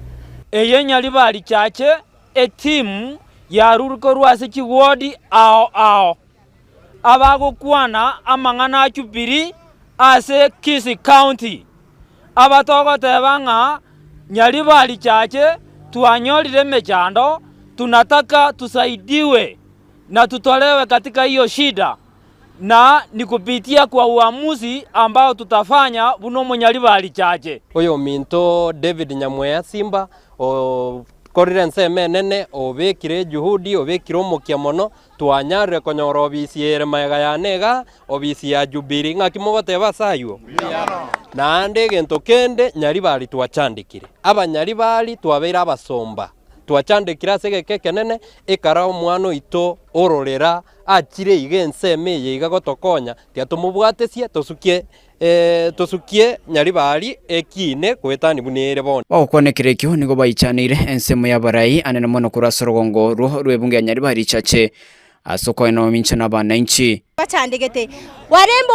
eye Nyaribari chache etimu ya ruruko rwase kiwodi ao abagokwana amang'ana a Jubilee ase Kisii County abatogotebanga Nyaribari chache tuanyorire mechando tunataka tusaidiwe na tutolewe katika hiyo shida na ni kupitia kwa uamuzi ambao tutafanya buno Nyaribari chache oyo minto David Nyamweya Simba o korire nseme nene obekire juhudi obekire omokia mono twanyarire konyora obisi ere maega ya nega obisi ya Jubilee ng'akimogoteba sayo naande gento kende Nyaribari twachandikire abanyaribari twabeire abasomba twachandikira asegeke kenene ekara omwana ito ororera achire ige enseme yiga gotokonya tiatumubwatesie tosukie Nyaribari ekine kwetani bunere bono bagokonekire kyo nigo baichanire ensemo ya barai anene mono kurasorogongo rwebunge ya Nyaribari chache asoko eno mincha na bananchi bachandegete warembo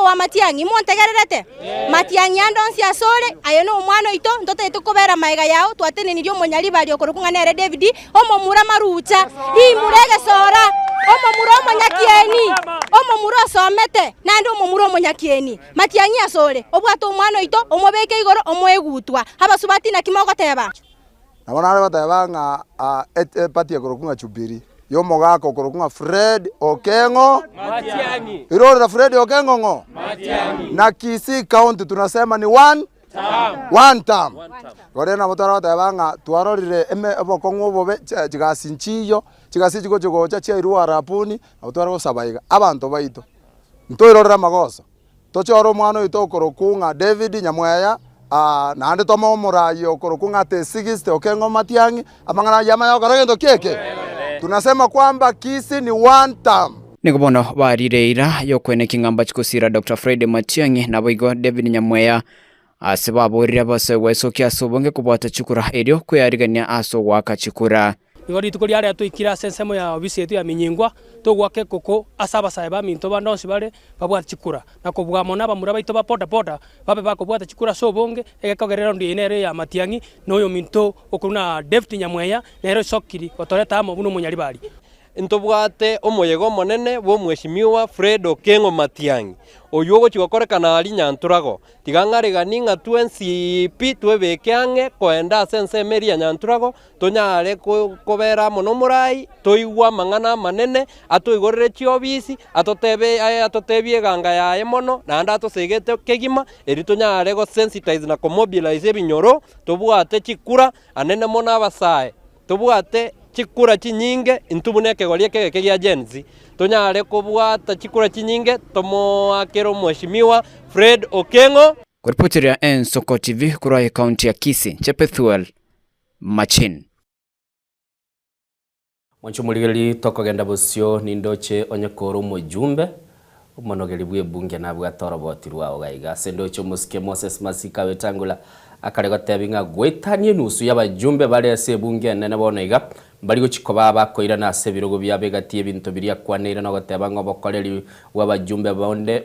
wa Matiang'i montegererete Matiang'i andonsi asore ayo no omwana ito ntote tukobera maega yao twatene nirio Nyaribari okorokunga nere David omomura marucha imurege sora omomura omonyakieni omomura somete nande omomura omonyakieni Matiang'i asore obwato omwana ito omobeke igoro omwegutwa abasubati na kimogoteba nabona batebanga pati okorokunga Jubilee yo mogako okorokunga Fred Okengo Matiang'i irora Fred Okengo ngo Matiang'i na Kisii County tunasema ni one term gorena motara batebanga twarorire ebokong'o bobe chigasinchiyo chigasichiko chigocha chia irwa rapuni abutwara gosabaiga abantu baito ntoirorera magoso tochoro omwana oito okorokunga David Nyamweya nande tomo omurayi okorokunga 60 Okengo Matiang'i amang'ana yama yokoragendo keke tunasema kwamba Kisii ni one term. Nigo bono barireira yokwene kingamba chikusira Dr. Fred Matiang'i naboigo David Nyamweya asebabورire bose wesokia sobonge kubwata chikura erio kwyarigania aso waka chikura igori tukuri ari atwikira sensemo ya obisi yetu ya minyingwa togwake koko asaba saiba minto bandonsi bare babwata chikura na kubwa mona bamura baito ba poda babe bakobwata chikura sobonge egekagerera ndi inere ya Matiang'i noyo minto okuruna David Nyamweya nero sokiri otoreta amo buno Nyaribari ntobwate omoyego monene bo mweshimiwa Fred Okengo Matiang'i oyugo chigokorekana ali Nyanturago tigang'aregani ng'a twensi twebekeang'e koenda sense meria Nyanturago tonyare kobera mono murai toigwa mang'ana manene atoigorere chiobisi atotebie ganga yaye mono naende atosegete kegima eri tonyare go sensitize na mobilize ebinyoro tobwate chikura anene mono abasae tobwate chikura chinyinge intubuneke golie kege kia Genzi tonyare kubwata chikura chinyinge tomoakero mweshimiwa Fred Okengo kuripotira Ensoko TV kurai county ya Kisii Chepethuel Machin Mwanchumuligeli tokogenda busio nindoche onyekoro mujumbe umonogeli bwe bunge nabwa torobotirwa ogaiga sendoche musike Moses Masika wetangula akarego tebinga gwetanie nusu y'abajumbe bare ase bunge nene bono iga bari guchikoba bakoira na ase birogo bya begati ebintu biria kwanira no goteba ngo bokoreri w'abajumbe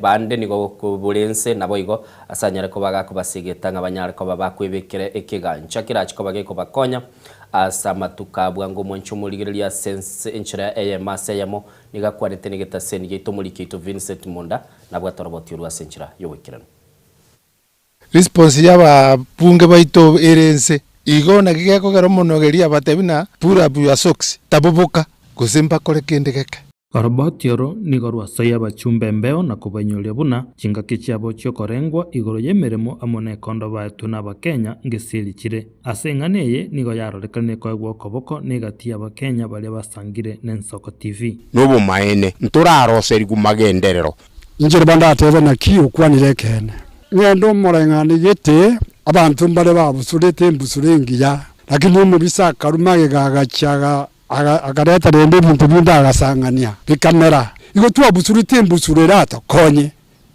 bande nigo kuburense nabo igo asanyare ko bagakubasigeta nk'abanyare ko babakwebekere ekigancha kirachiko bageko bakonya asa matukabwa ngo moncho murigeria sense enchira eyemase yamo nigakwanete nigetaseni gito muri kito Vincent Munda nabwo atoroboti urwa senchira yowekirana response yaba bunge baito erense igo na gigeko gero monogeria batebina pura buya socks taboboka kusimba kore kende keke Orobotioro nigorwa saya bachumbe mbeo na kubanyolia buna chinga kichabo chyo korengwa igoro yemeremo amone kondo batu n'abakenya ngesili chire asenganeye nigo yarorekane ko gwokoboko negatia abakenya bali basangire n'ensoko TV nobo maene nturaroseri gumagenderero injere banda atebe na kiyo kwanire kene ngendo morengani gete abantu mbale babusurete mbusurengiya lakini mu bisaka rumage gagachaga agareta rende bintu binda agasangania bikamera igo tuwa busurete mbusurera atakonye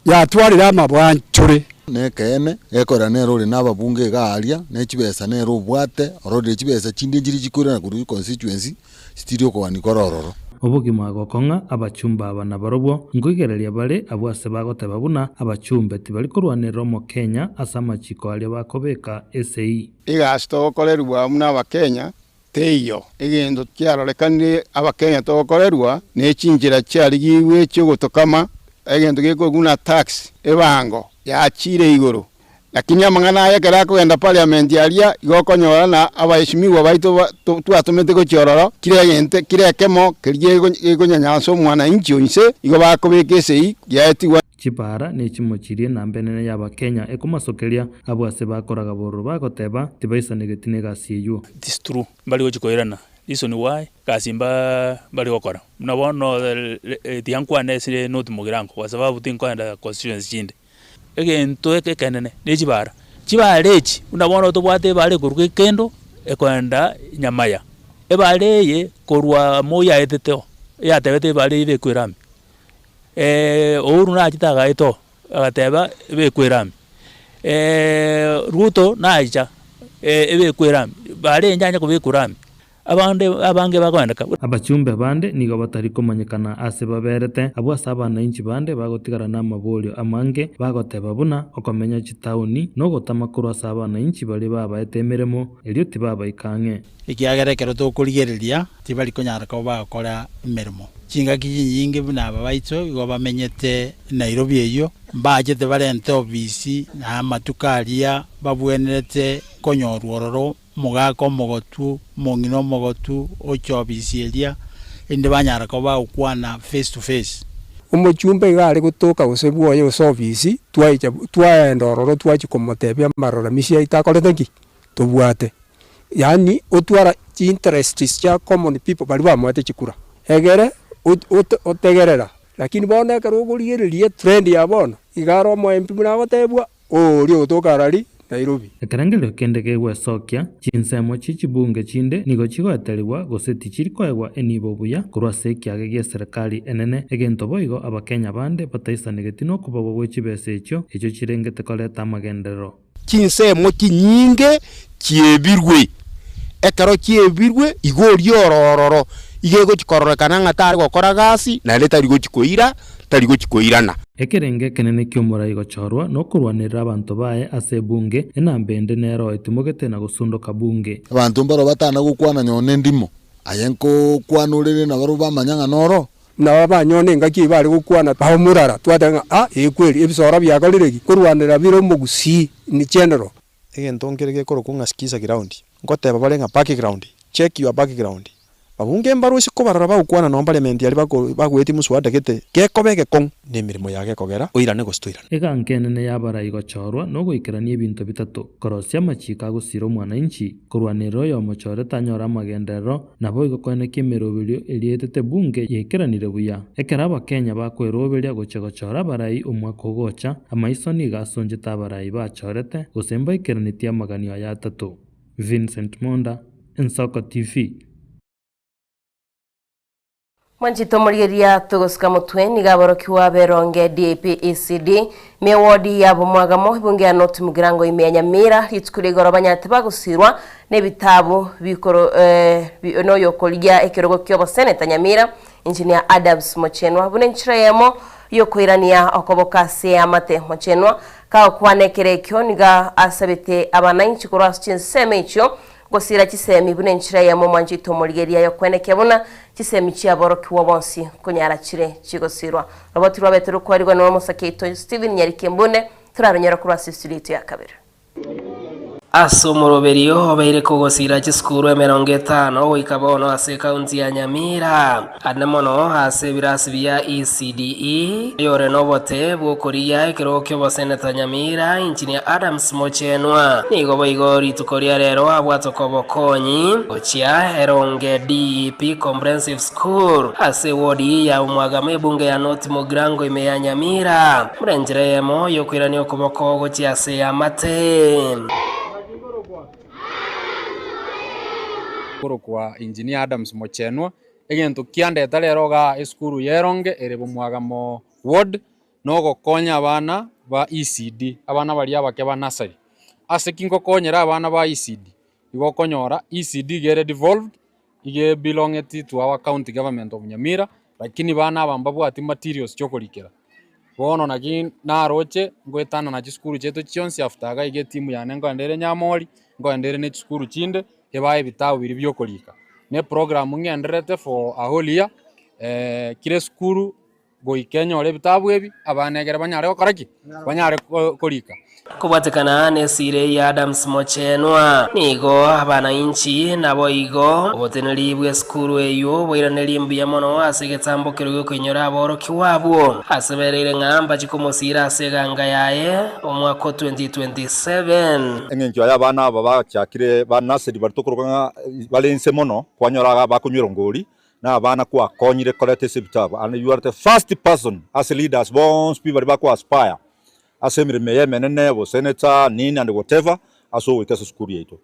yatwarira amabwanchure nekene ekora nero ri nababunge garia nekibesa nero bwate orode kibesa chinde njiri chikura na kuri constituency stirio ko wanikorororo obugima gokonga abachumba abana barobwo nguigereria bale abwase bagoteba buna abachumbe tibali kurwanira mu Kenya asama chiko ali bakobeka SAE igasto gokorerwa muna abakenya teyo egendo kyarolekani abakenya togokorerwa nechinjira cyari giwe cyo gutokama egendo giko guna tax ebango yachire igoro lakini amangana yakera kwenda parliament yalia igokonyora na abaheshimiwa baito twatumete ko chororo kiregente kirekemo kirigonyanya mwana inchi onse igo bakobeke sei yaetiwa chipara ni chimochirie na mbenene ya bakenya ekumasokeria abwase bakoraga boru bagoteba tibaisanegitine gasiyo this true bali gochikoirana reason why kasimba bali gokora mnabono tiankwane sire not mugirango kwa sababu tinkwenda constituency chinde egento ekenene nechibara chibarechi unabona tobwate bale kuruke kendo ekwenda nyamaya ebaleye korwa moya eteteo yatebete bale ibe kwirami ouru na chitaga ito agateba ibe kwirami ruto na aja ibe kwirami bale nyanya kube kwirami abange bakwendeka abachumbe bande nigo batari kumanyikana ase baberete abwasa abana inchi bande bagotigara na mabolio amange bagoteba buna okomenya chitauni no gotamakuru asa abana inchi bali babaete emeremo elio tibaba ikange ikiagerekero tukurigereria tibali konyara ko bakora emeremo chinga kinyingi buna babaito igo bamenyete Nairobi eyo mbajete barente obisi na matukaria babwenerete konyorwororo mugako mogotu mongino mogotu ochobisieria inde banyara ko bakwana face to face umuchumbe gari gutuka gusebwoye usofisi twaendororo twachikomotebia marora misia itakoreteki tubwate yani utwara interests cha common people bali bamwete chikura egere otegerera lakini bona karugurigererie trend ya bona igaro mo MP munagotebwa ori gutukarari Nairobi ekarangelo kendege gwesokia chinsemo chichibunge chinde nigo chigoeteriwa goseti chirikoegwa enibo buya kurwase kiagege serikali enene egento boigo abakenya bande bataisanegeti no kuba gwechibese echo chirengete koleta amagenderero chinsemo chinyinge chiebirwe ekaro chiebirwe igori orororo igego chikororekana ngatari gokora gasi na leta rigo chikoira tarigo chikoirana ekerenge kenene kyomura igochorwa no kurwanira abantu bae ase bunge enambende nero etimogete na gusundoka bunge abantu mbaro batana gukwana nyone ndimo ayenko kwanurire na baru bamanyanga noro na banyone ngaki bari gukwana baho murara twatanga ekweli ebisora byakolireki kurwanira biro mugusi ni general egento ngerege korokunga skiza ground ngoteba balenga background check your background babunge mbaru isi kobarara bagukwana no parliament yali bagweti muswada gete gekobege kon ne mirimo yage kogera oirane gostoirana egankenene yabara igochorwa no goikerania ebintu bitatu korosia machika gusiro mwana inchi kurwanira yo mochore tanyora magenderero nabo igokwene kimerobirio elietete bunge yekeranire buya ekera abakenya bakweroberia gochegachora barai omwaka ogocha amaisoni gasonje tabarai bachorete gosemba ikeranitia maganio ya tatu Vincent Monda, Ensoko TV. Mwanjito murigeria tugusuka mutwe ni gaboroki wa Beronge DPECD mewodi ya bomwagamo bunge ya North Mugirango imenyamira ritukuri gorobanya tebagusirwa nebitabu bikoro no yokolya ekirogo kyobo Senator Nyamira Engineer Adams Mochenwa bunenchira yemo yokwirania okoboka se amate Mochenwa ka kwanekerekyo niga asabete abananchi kurasa chinseme icho gosira kisemi bunenchira yemo mwanjito murigeria yokwenekebona kisemi cyaboroki wabonsi kunyara kire kigosirwa roboti rwabetero kwarirwa no Musaketo Steven Nyarikembone turaronyera kuri assistant ya kabiri Asomoroberio obeire kugosira chiskuru 50 wikabono ase county ya Nyamira anemono ase birasi bya ECDE yore nobote bwokoria ekirokyo bo Senator Nyamira Engineer Adams Mochenwa nigo boigori tukoria rero abwatokobokonyi ochia Eronge DEP Comprehensive School ase wodi ya umwagame bunge ya North Mugirango ime ya Nyamira murenjeremo yokwirania okoboko gochi ase amate kwa Engineer Adams Mochenwa egento kiandeta rero ga esukuru yeronge ere bomwagamo ward no gokonya abana ba ECD abana bari abake ba nursery ase kingo konyera abana ba ECD igo konyora ECD gere devolved ige belonged to our county government of Nyamira lakini bana abamba bwati materials chokorikera bono nagi naroche ngwetana na gisukuru cheto chionsi after ga ige timu yane ngo ndere Nyamori ngo ndere ne gisukuru chinde ebaye bitabu biri byokorika ne program ngenderete for a whole year kire skuru goikenya ole bitabu ebi abanegere banyare okoraki banyare korika kubatekana nesire ya Adams Mochenwa nigo abananchi nabo igo oboteneri bwe skuru eyo boiraneri mbiya mono asegetambo kirego kwenyora aboroki wabo aseberere ngamba chikomosira aseganga yaye omwaka 2027 engenjo ya bana baba chakire bana sedi bartokorwa balense mono kwanyora bakunywira ngori na abana kwa konyire kolete sebitaba and you are the first person as leaders bonds people bako aspire asemire meye menene bo senator nini and whatever aso wikasa skuru yeto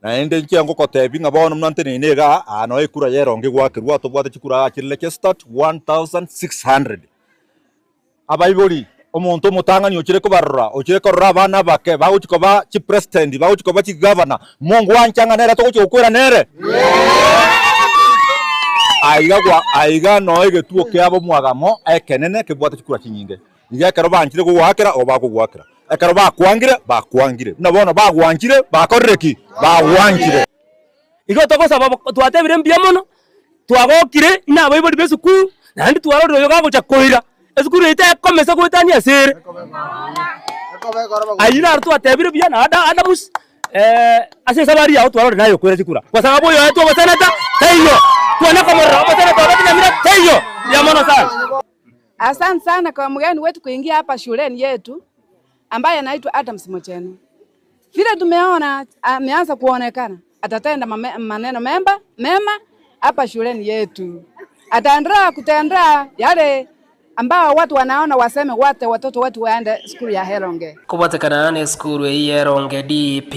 na ende nkiango kotebi ngabona mnante nega ano ekura yeronge gwakirwa to bwate chikura akirele start 1600 abayiboli omuntu mutangani okire kubarura okire korora abana bake bawuchikoba chi president bawuchikoba chi governor mungu wanchanga nera to kuchikwira nere aiga no egetuo kiabo mwagamo ekenene kibwate chikura chinyinge igekero banchire gugwakira obakugwakira ekero bakwangire nabona bagwanchire bakorreki bagwanchire igo tokosaba twatebire mbia mono twagokire inabo ibodi besukuru nandi twarorero yoga gocha koira esukuru ite komesa gwetania sere ayina artu atebire bia na ada bus ase sabari ya twaro nayo koira chikura kwa sababu yo eto Senator tayo tuone kama robo Senator wa Nyamira tayo ya mono sana. Asante sana kwa mgeni wetu kuingia hapa shuleni yetu ambaye anaitwa Adams Mochenwa. Vile tumeona ameanza kuonekana atatenda maneno mema hapa shuleni yetu. Ataendelea kutendea yale ambao watu wanaona waseme wote watoto wetu waende skuru ya Heronge. Kubatekana ne skuru ya Heronge DP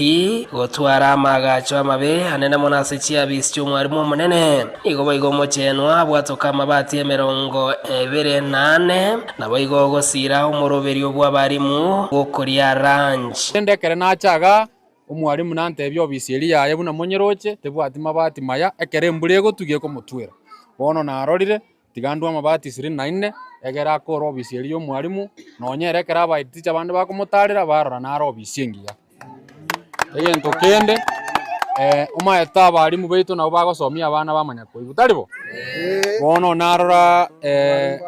gotwara amagacho amabe anene monase chia bisyo mwarimu munene igo baigo Mochenwa bwatoka mabati 28 na baigo gosira umoroberio bw'abarimu gokoria ranch ndekere nachaga umwarimu nante byo bisiri yaye buna monyeroche tebwati mabati maya ekere mburego tugiye ko mutwera bono narorire tigandwa mabati 24 egera ko robisi eliyo mwarimu nonyerekera abaiticha abandi bakumutarira barora na robisi engiya egento kende umaeta abarimu baitu nabo bagosomia abana bamanya koibu taribo bono narora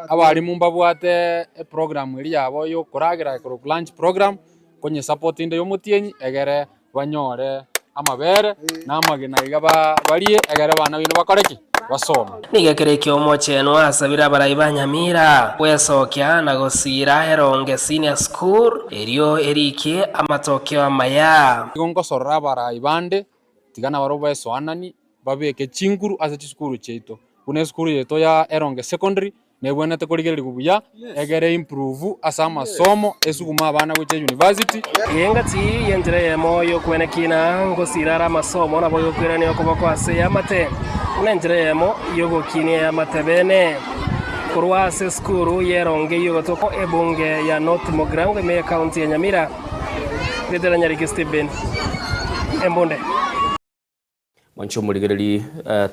abarimu mbabwate program eri yabo yo koragira ko lunch program konye support inde yo mutienyi egere banyore amabere namagina igaba barie egere bana bino bakoreki basoma nigekerekyo Mochenwa asabira barayi ba Nyamira wesokya na gosira Heronge Senior School eriyo erike amatokyo amaya gongo sorra barayi bande tigana baro beso anani babeke chinguru ase chikuru cheito kuna skuru yeto ya Heronge Secondary nebwenete kurigereria buya egere improve asa masomo esuguma abana gwiche university yengati yenjere yemo yo kwenekina ngosirara masomo na boyo kwirani okoboko ase amate nenjere yemo yo gokini amate bene kurwa ase skuru yeronge yo gotoko ebunge ya North Mogrango me county ya Nyamira Pedro Nyariki Stephen Embonde Mwancho muligereri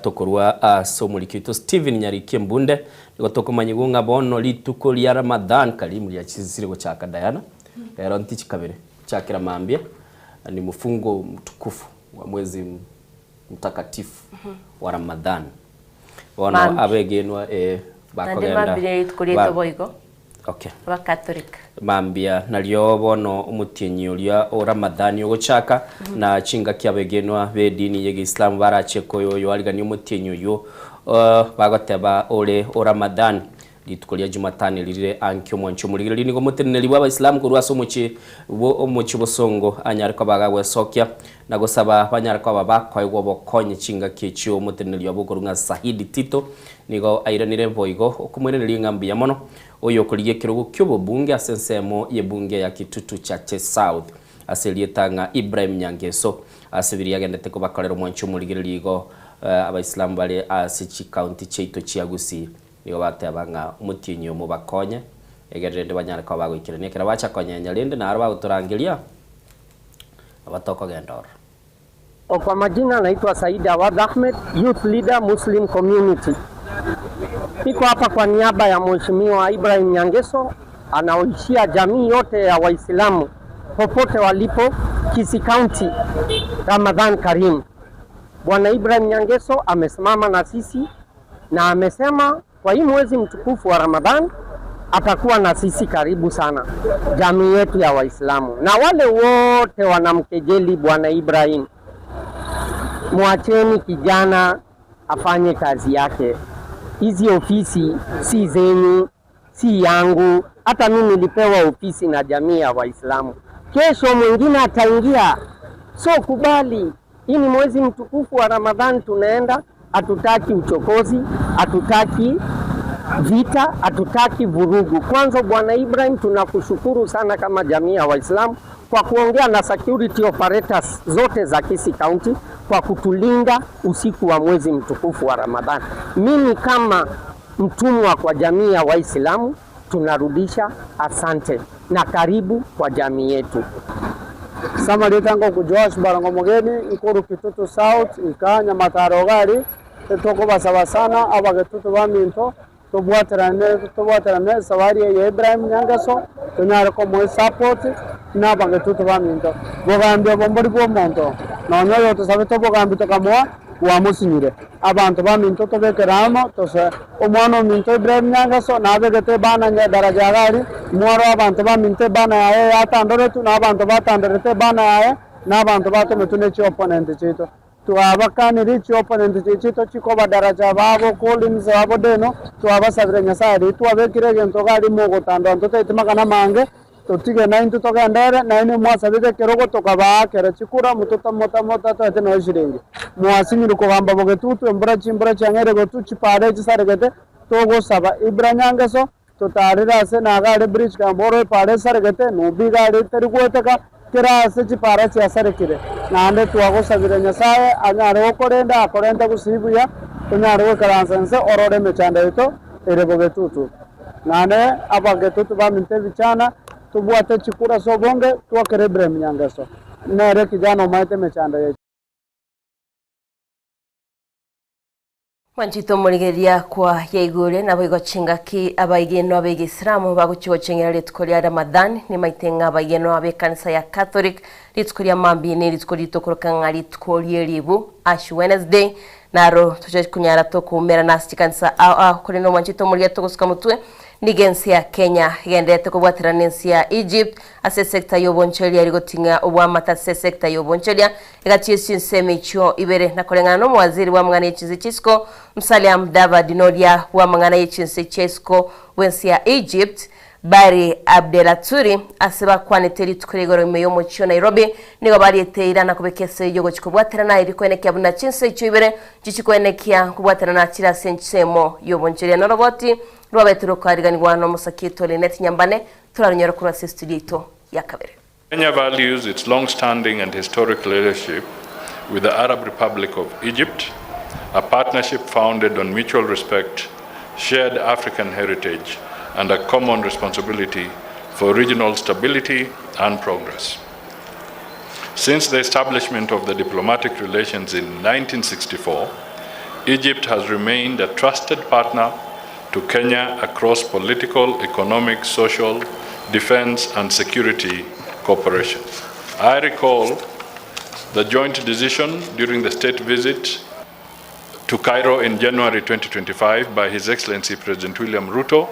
tokorwa asomurikito Steven Nyariki Mbunde nigotoko manyigunga bono lituko lya Ramadan kalimu lya chisirego cha Kadayana rero ntichi kabere chakira mambia ni mfungo mtukufu wa mwezi mtakatifu wa Ramadan wana abegenwa bakogenda okay wa Catholic mambia nalyo bono umutinyi ulya o Ramadan yo gochaka na chinga kyabegenwa be dini ye Islam baracheko yo aligani umutinyi yo bagoteba ole o Ramadan litukolia Jumatani lirire ankyo mwancho muligire lini gomuteneli bwa Islam ko rwaso muchi bosongo anyariko bagagwe sokya na gosaba banyariko baba kwaigwo bokonye chinga kichyo muteneli wabo runga Sahidi Tito nigo airanire boigo okumwenereri ngambi ya mono oyo kuliye kirugo kyobo bunge asensemo ye bunge ya Kitutu Chache South aselietanga Ibrahim Nyangeso asibiri yagendete ko bakorera mwancho muligire ligo abaislam bale asichi county cheito chiagusi niyo batebanga umutinyo mu bakonye egerende banyara ko bagwikirane kera bacha konyenya lende na araba uturangilia abatoko gendora. Kwa majina naitwa Said Awad Ahmed, Youth Leader Muslim Community. Niko hapa kwa niaba ya Mheshimiwa Ibrahim Nyangeso, anaoishia jamii yote ya Waislamu popote walipo Kisii County. Ramadhan Karim. Bwana Ibrahim Nyangeso amesimama na sisi na amesema kwa hii mwezi mtukufu wa Ramadhan atakuwa na sisi karibu sana jamii yetu ya Waislamu. Na wale wote wanamkejeli Bwana Ibrahim, mwacheni kijana afanye kazi yake. Hizi ofisi si zenyu, si yangu. Hata mimi nilipewa ofisi na jamii ya Waislamu. Kesho mwingine ataingia. So kubali. Hii ni mwezi mtukufu wa Ramadhan tunaenda, hatutaki uchokozi, hatutaki vita, hatutaki vurugu. Kwanza Bwana Ibrahim tunakushukuru sana kama jamii ya Waislamu kwa kuongea na security operators zote za Kisii County kwa kutulinda usiku wa mwezi mtukufu wa Ramadhan. Mimi kama mtumwa kwa jamii ya Waislamu tunarudisha asante na karibu kwa jamii yetu. Sama litango kujosh barango mogeni ikuru Kitutu South ikanya matarogari toko basaba sana abagetutu baminto tubwaterane sawari ya Ibrahim Nyangeso tunyara ko mo support na bagetutu baminto bogambye bombori bomonto nonyo yo tusabe to bogambye to kamwa wa musinyire abantu baminto to bekeramo to se omwana minto Ibrahim Nyangeso na begete bana nya daraja gari mwaro abantu baminto bana ya atandore tu na abantu batandorete bana ya na abantu batomutune chi opponent chito tuabakani richi opponent chito chiko badaraja babo Collins babo deno tuabasabire Nyasaye tuabekire gento gari mogo tando ntote itimagana mange totige na into togendere na ine mwasabire kerogo tokaba kere chikura mututa mota to eteno shiringi mwasinyiri ko gamba bogetutu embra changere go tu chipade chisaregete togo saba Ibrahim Nyangeso totarira se nagare bridge kamboro pade saregete nubi gari terigoteka kira se chipara chiasarekire nande tuago sabire Nyasaye anyare okorenda akorenda kusibuya tunyare okaransense orore mechanda ito erebogetutu nane abagetutu baminte bichana tubwate chikura sobonge tuakere Ibrahim Nyangeso nere kijana umaite mechanda yetu. Wanjito muligeria kwa yaigure na boigo chingaki abaigeno abege Islamu baguchigo chengera litukolia Ramadhan ni maitenga abaigeno abe kanisa ya Catholic litukolia mambini litukolia tokoroka litukolia libu Ash Wednesday naro tuje kunyara to kumera nasi kanisa kulino wanjito muligeria tokusuka mutwe nigensi ya Kenya gendete kubwatira nensi ya Egypt ase sekta yobonchelia aligotinga obwamata se sekta yobonchelia igachisi nsemicho ibere nakolengana no waziri wa mngana y'echinzi chisco Musalia Mudavadi nolia wa mngana y'echinzi chisco wensi ya Egypt Bari Abdelaturi aseba kwaneteri tukuregoro meyo mocho Nairobi nigo bari eteira na kubekese yogo chikubwatira na irikwene abuna chinse icho ibere chichikwenekia kubwatira na chira sensemo yobonchelia noroboti rwabetero kwariganirwa no musakito Linet Nyambane turanyora kuri studio ito ya kabere. Kenya values its long-standing and historic relationship with the Arab Republic of Egypt, a partnership founded on mutual respect, shared African heritage, and a common responsibility for regional stability and progress. Since the establishment of the diplomatic relations in 1964, Egypt has remained a trusted partner to Kenya across political, economic, social, defense, and security cooperation. I recall the joint decision during the state visit to Cairo in January 2025 by His Excellency President William Ruto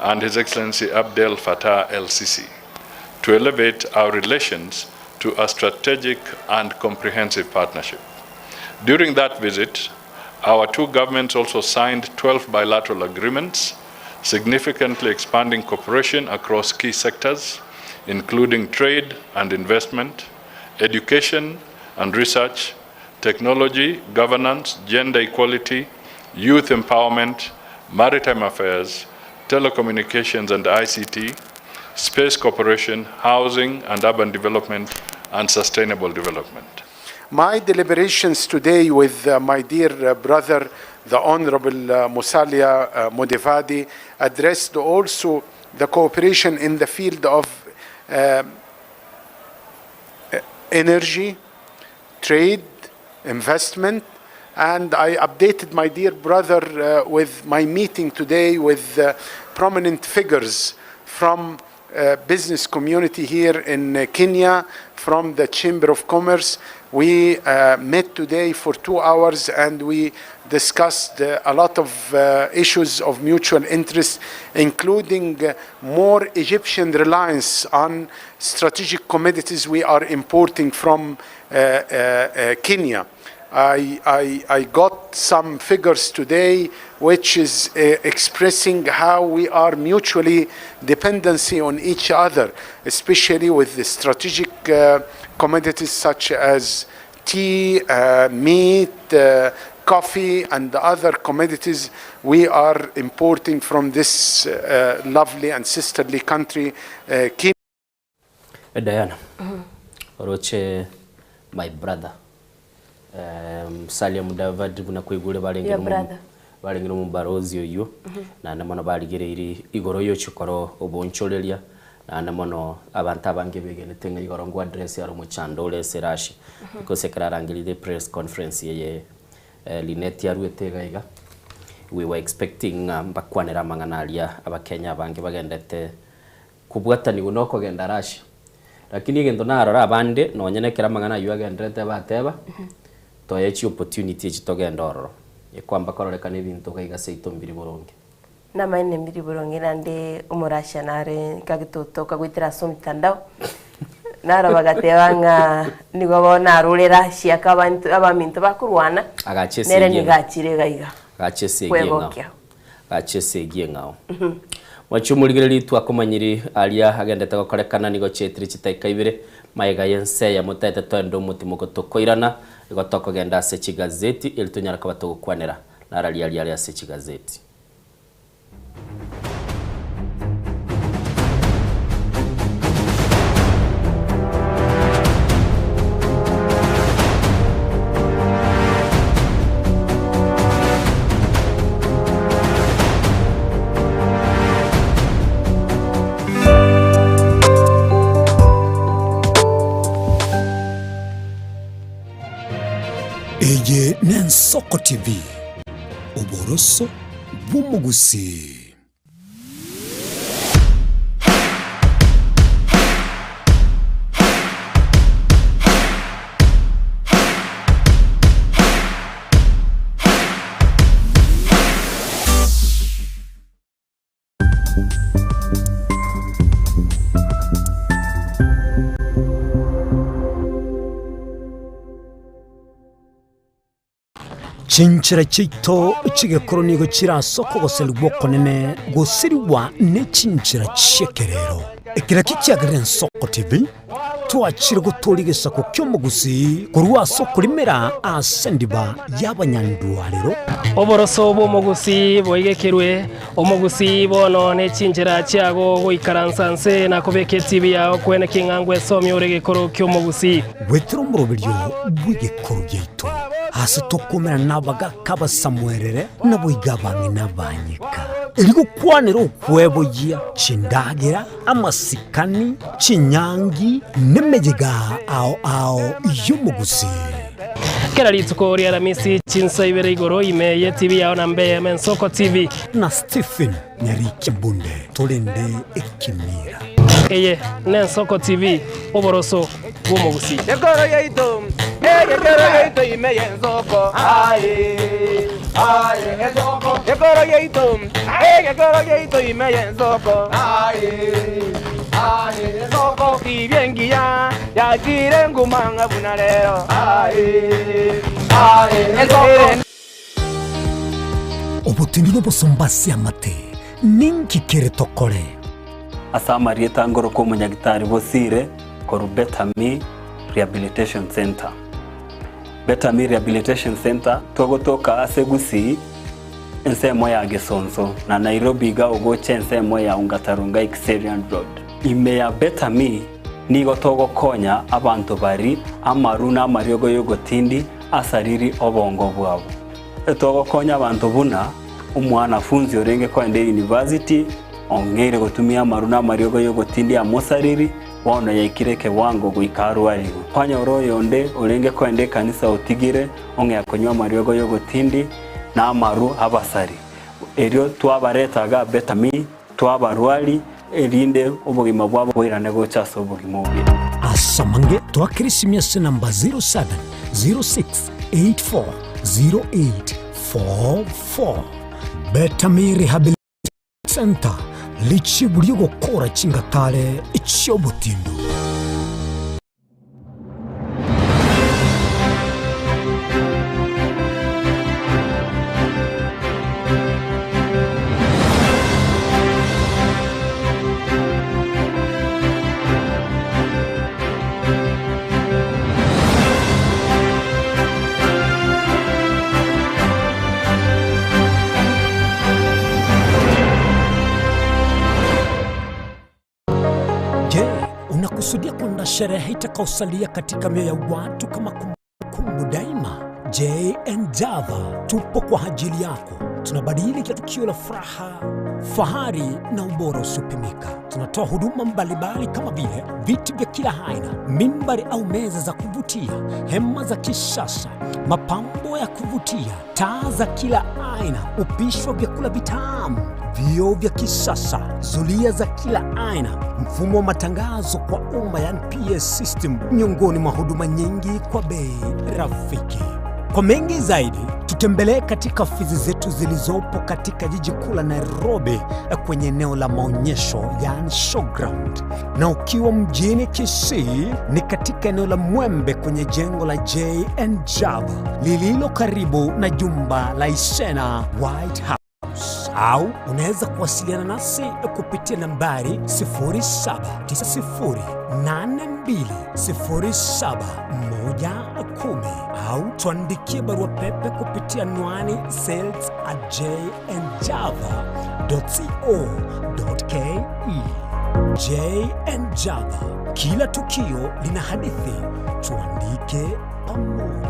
and His Excellency Abdel Fattah el-Sisi to elevate our relations to a strategic and comprehensive partnership. During that visit, our two governments also signed 12 bilateral agreements, significantly expanding cooperation across key sectors, including trade and investment, education and research, technology, governance, gender equality, youth empowerment, maritime affairs, telecommunications and ICT, space cooperation, housing and urban development, and sustainable development. My deliberations today with my dear brother, the Honorable Musalia Mudavadi, addressed also the cooperation in the field of energy, trade, investment, and I updated my dear brother with my meeting today with prominent figures from business community here in Kenya, from the Chamber of Commerce. We met today for 2 hours and we discussed a lot of issues of mutual interest, including more Egyptian reliance on strategic commodities we are importing from Kenya. I got some figures today which is expressing how we are mutually dependency on each other, especially with the strategic commodities such as tea, meat, coffee, and other commodities we are importing from this lovely and sisterly country, Kenya. Diana, Roche, my brother. Salia Mudavadi kuna kuigule balengero mu barozi oyo na namono baligere igoro yo chikoro oboncholelia na namono abantu abange begenete nga igoro ngo address ya mu chandole serashi because ekrarangilide press conference ye Linet ya Rwetega. We were expecting bakwanera manganalia abakenya abange bagendete kubwatani unoko genda rashi lakini gendo narora abande no nyenekera mangana yu agendete bateba toyechi opportunity chitogenda ororo yekwamba kororekana ibintu kaigaseito mbiri boronge na maine mbiri boronge nande umurasha nare kagitoto kagwitira so mitandao nara bagatebanga nigo bona arurera shiaka abantu abaminto bakurwana agachese nere nigachire gaiga gachese ngao Wachumuligiriri twakomanyiri alia agendete gokorekana nigo chetri chitaikaibire maiga yense ya mutete twendo mutimo gotokoirana igotoko genda sechi gazeti ilitunyara kabato kwanera naralia ya sechi gazeti. Eje Nensoko TV Oboroso Bumugusi. Chinchira chito chigekoro nigo chirasoko goseli gwokonene gosiriwa ne chinchira chekerero ekira kichagire Nsoko TV twachire gutori gisako ky'omugusi kurwa soko limera asendiba y'abanyandwariro oboroso bw'omugusi bwoigekerwe omugusi bono n'ekinjira kyago goikaransanse nakobeka etibi yago kwene king'angwa esomi ore gikoro ky'omugusi wetero murobiryo bw'igikoro byaitu hasi tokomera nabaga kabasamwerere naboiga bange nabanyika erigo kwanira okwebogia chindagira amasikani chinyangi nemejega ao y'omugusi kera rituko ria ramisi chinsa ibere igoro imeye TV yao na Mbeya Ensoko TV na Stephen Nyariki Bunde tolende ekimira eye Ensoko TV oboroso bw'omugusi Yegoro yeito imeye Ensoko Ensoko Yegoro yeito imeye Ensoko Ensoko ibyengia yakire ngumanga bunalero obutindiro bosombasi amate ninki kere tokore asamari etangoro ko munyagitari bosire koru Betami Rehabilitation Center. Betami Rehabilitation Center togotoka asegusi ensemo ya Gesonso na Nairobi ga ogoche ensemo ya Ungatarunga Xerian Road. Ime ya Betami nigo togo konya abantu bari amaruna mariogo yogotindi asariri obongo bwabo. Togo konya abantu buna umwana funzi orenge kwende university ongere gotumia maruna mariogo yogotindi amosariri wana yaikireke wango guikarwarigo kwanya oroyo nde orenge kwende kanisa utigire onge yakonywa mariogo yogotindi na amaru abasari erio twabaretaga Betami twabarwali erinde obugima bwabo bwirane gochaso obugima obye asamange twakirisimya se namba 0706840844 Betami Rehabilitation Center lichi buriyo gukora kingatare icyobutindo kusudia kwenda sherehe itakaosalia katika mioyo ya watu kama kumbukumbu daima. J&J tupo kwa ajili yako. Tunabadili kila tukio la furaha, fahari na ubora usipimika. Tunatoa huduma mbalimbali kama vile viti vya kila aina, mimbari au meza za kuvutia, hema za kisasa, mapambo ya kuvutia, taa za kila aina, upishi wa vyakula vitamu, vioo vya kisasa, zulia za kila aina, mfumo wa matangazo kwa umma yani PS system, miongoni mwa huduma nyingi kwa bei rafiki. Kwa mengi zaidi, tutembelee katika ofisi zetu zilizopo katika jiji kuu la Nairobi kwenye eneo la maonyesho yani showground. Na ukiwa mjini Kisii ni katika eneo la Mwembe kwenye jengo la J&J lililo karibu na jumba la Isena White House. Au unaweza kuwasiliana nasi kupitia nambari 0790820710 au tuandikie barua pepe kupitia anwani sales@jjava.co.ke. J&J, kila tukio lina hadithi, tuandike pamoja.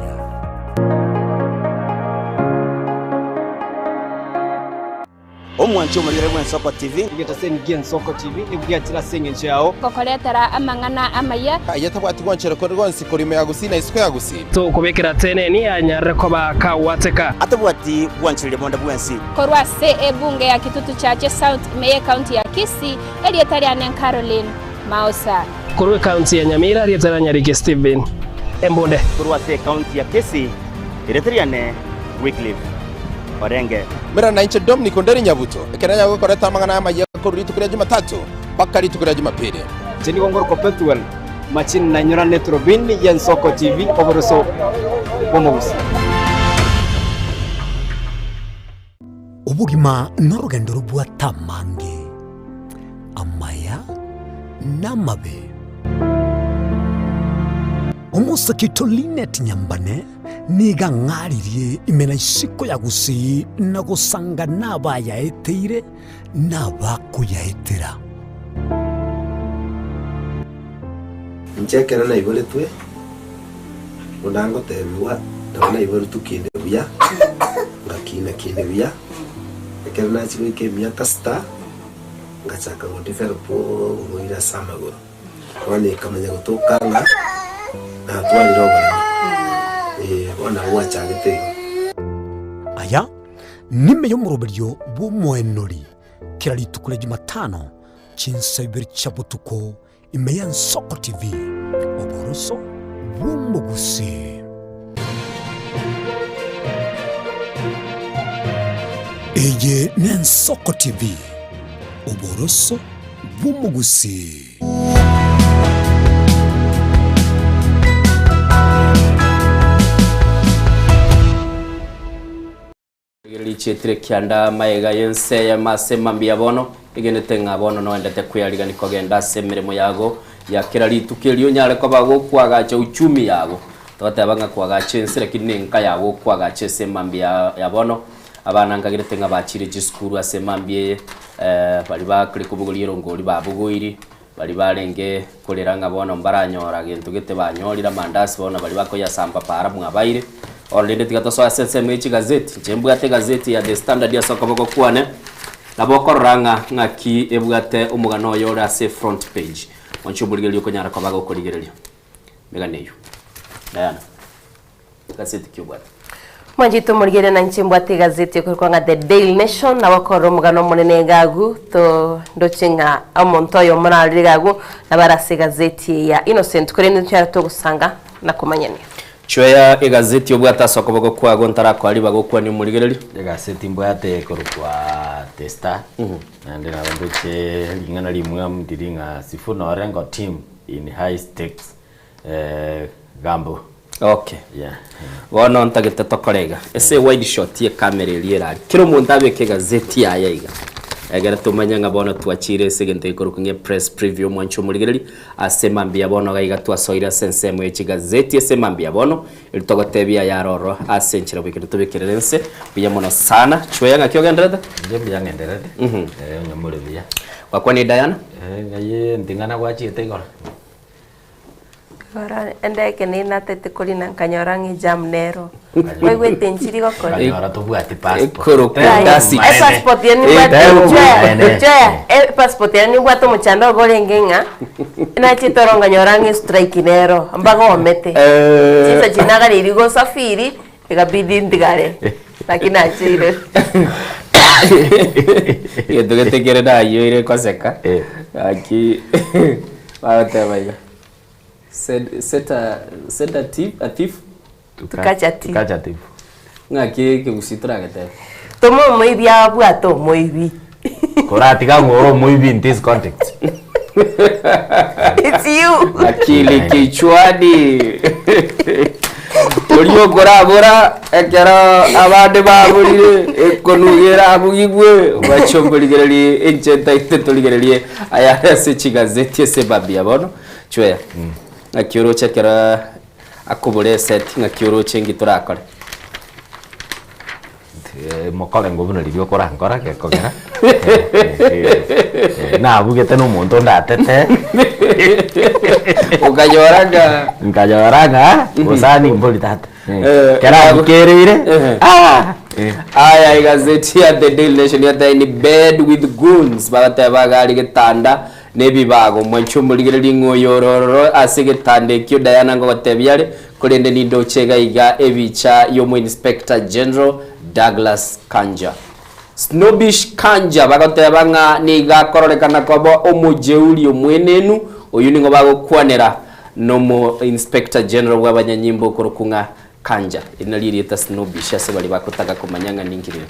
Omwancho muri Ensoko TV ngeta sengi Ensoko TV ibwatira senge chao kokoretera amangana amaya ayatabwati gwanchero ko rwonsi korime yagusina isiko yagusi to kubekera tene ni anyare ko bakawateka atabwati gwanchire bonda bwansi korwa bunge ya Kitutu Chache South Meye County ya Kisii elietari anen Caroline Mausa korwa county ya Nyamira elietari Nyariki Steven Embonde korwa county ya Kisii elietari anen Wycliffe Orenge mera na inche Dominic Onderi Nyabuto ekeranya gukoreta amangana y'amaye ko ritukira Jumatatu bakari tukira Jumapili jeni gongoro ko Petuel machini na nyora netrobini ya Ensoko TV oboroso bomugusi ubugima n'urugendo rubwatamange amaya n'amabe Omusakito Linet Nyambane niga ng'aririe imena isiko ya Gusii na gusanga n'abayaeteire n'abakuyaetera. Nchekera na ibole twe undango tebiwa ndabona ibole tukinde buya ngakina kinde buya ekera na chiro ikemia tasta ngachaka ngodevelopo ngoira samagoro wane kamanya gutokanga na twaliro wana wachagete aya nime yo muroberio bo mwenori kirali tukule Jumatano chinsabiri chabutuko imeya Nsoko TV oboroso bw'umugusi eye ne Nsoko TV oboroso bw'umugusi. Lichitire kianda maega yense ya masema mbiabono igenete ngabono no endete kuyaliga nikogenda semirimo yago yakira litukilio nyale ko bago kwagacha uchumi yago totabanga kwagacha ensere kinenka yago kwagacha semambia yabono abana ngagirete ngabachire jiskuru asemambie bali bakuri kubuguliro ngoli babugoiri bali balenge kolera bono mbaranyora gintu gite banyorira mandasi bona bali bakoya samba para mwabaire orlinde tigatoso asenseme gazeti jembwate gazeti ya The Standard ya soko boko kwane nabokoranga ngaki ebwate umugano yora se front page wanchubuligeli yuko nyara kwa bago koligereli meganeyo Diana gazeti kyubwate Mwanjito murigere na nchimbwate gazeti kwa nga The Daily Nation na wakoro mugano munene gagu to ndochinga amontoyo murali gagu na barase gazeti ya Innocent kuri ncyara to gusanga na kumanyene Chweya egazeti obwata soko boko kwa gontara kwa liba gokwa ni murigereli egazeti mbwate korukwa testa ndira bandoche lingana limwe mdiringa Sifuna Orengo team in high stakes gambo. Okay. Yeah. Wono ntagete tokorega ese wide shot ye camera liera kiro muntabe ke gazeti ya yiga egera tumanyanga bono twachire segente ikorukunye press preview mwancho murigereli asemambia bono gaiga twasoira sense mwe gazeti asemambia bono ilitogotebia yaroro asenchira bikiro tubikirense biyamono sana chweyanga kyogenderede ndebya ngenderede nyamurebya wakwa ni Diana ngaye ndingana gwachite igora Ora endeke ni natete kuri nankanyorangi jamnero. Wewe tenchiri gokora. Kanyora tobwati passport. Korokasi. Passport yani passport yani bwato muchando golengenga. Na chitoronga nyorangi strike nero. Mbago omete. Chisa chinaga lirigo safiri ikabidi ndigare. Lakini achire. Yedogete gereda yoire koseka. Aki baatebaiga. Set a thief tukacha thief ngake ke usitra gete tomo moibi abwato moibi korati ka ngoro moibi in this context it's you akili kichwani Toriyo gora ekera abade baburire ekonugera abugigwe bachombuligerali encheta itoligerali aya se chigazeti se babia bono chwe akioro chekera akubure set ngakioro chengi turakore mokole ngobuna libyo korangora ke kogera na bugete no muntu ndatete ukayoranga usani mboli tata kera bukerire aya gazeti ya The Daily Nation ya in bed with goons bagata bagali getanda nebibago mwancho muligere ngoyororo asigitande kyo Diana ngo batebyare kurende nindo chega iga ebicha yo mu Inspector General Douglas Kanja Snobbish Kanja bagata banga niga kororekana kobo omujeuli omwenenu oyu ningo bagokwanera no mu Inspector General w'abanyanyimbo korokunga Kanja inalirieta Snobbish ase bali bakotaka kumanyanga ningirire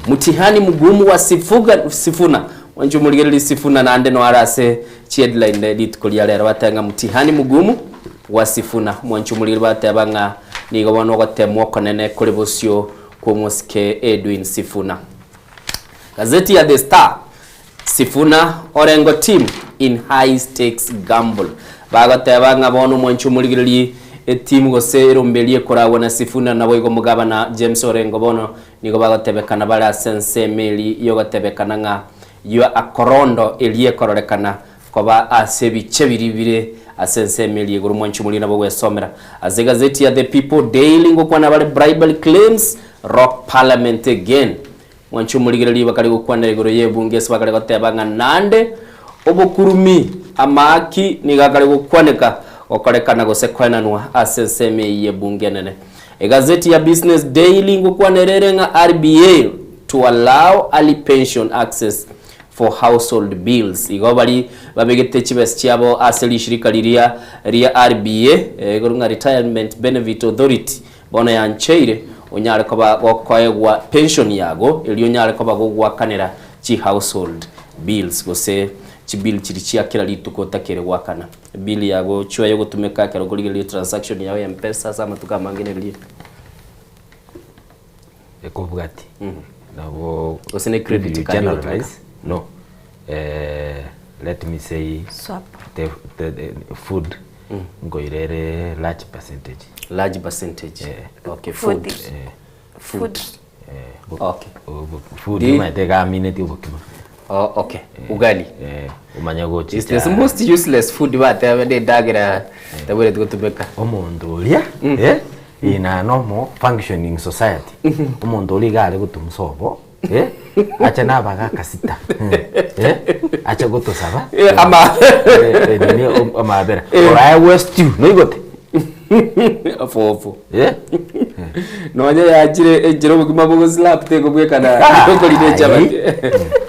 mutihani mugumu wa Sifuna wanju muligere Sifuna nande no arase chi headline edit kolia lero batanga mutihani mugumu wa Sifuna mwanju muligere batabanga nigo bono gotemwa konene kuri bosio ko moske Edwin Sifuna. Gazeti ya The Star Sifuna Orengo team in high stakes gamble bagatebanga bono mwanju muligere etimu gose rombelie korawo na Sifuna na boigo mugabana James Orengo bono nigo bagotebekana bara sense meli yo gotebekana nga yo akorondo elie kororekana koba asebiche biribire asense meli iguru mwanchu mulina bo wesomera as gazeti ya The People Daily ngo kwana bale bribery claims rock parliament again mwanchu muligirali bakali gukwana iguru yebunge sebakali gotebanga nande obukurumi amaki nigakali gukwaneka okorekana gosekwananwa asense meli yebunge nene gazeti ya Business Daily ngo kwana nga RBA to allow early pension access for household bills igobali babegete chibes cyabo aseli shirika liria RBA gorunga Retirement Benefit Authority bona yancheire onyare ko bakoyegwa pension yago eliyo nyare ko bagogwa kanera chi household bills gose chi bill chiri cyakira lituko takere wakana bill yago chwaye gutumeka kero goligeli transaction yawe M-Pesa sama tukamangene liye ekobugati nabo osene credit generalize no let me say swap the food ngoirere large percentage okay food okay food maitega minute ubukima okay ugali umanya gochi it's the most useless food but they dagira tabure tukutubeka omuntu ulia ina normal functioning society umuntu uliga ari gutumusobo acha nabaga kasita acha goto saba ama ni amabera ora west you no igote afofo no nya yagire ejero bugima bwo slap te go bwekana ko lide chabati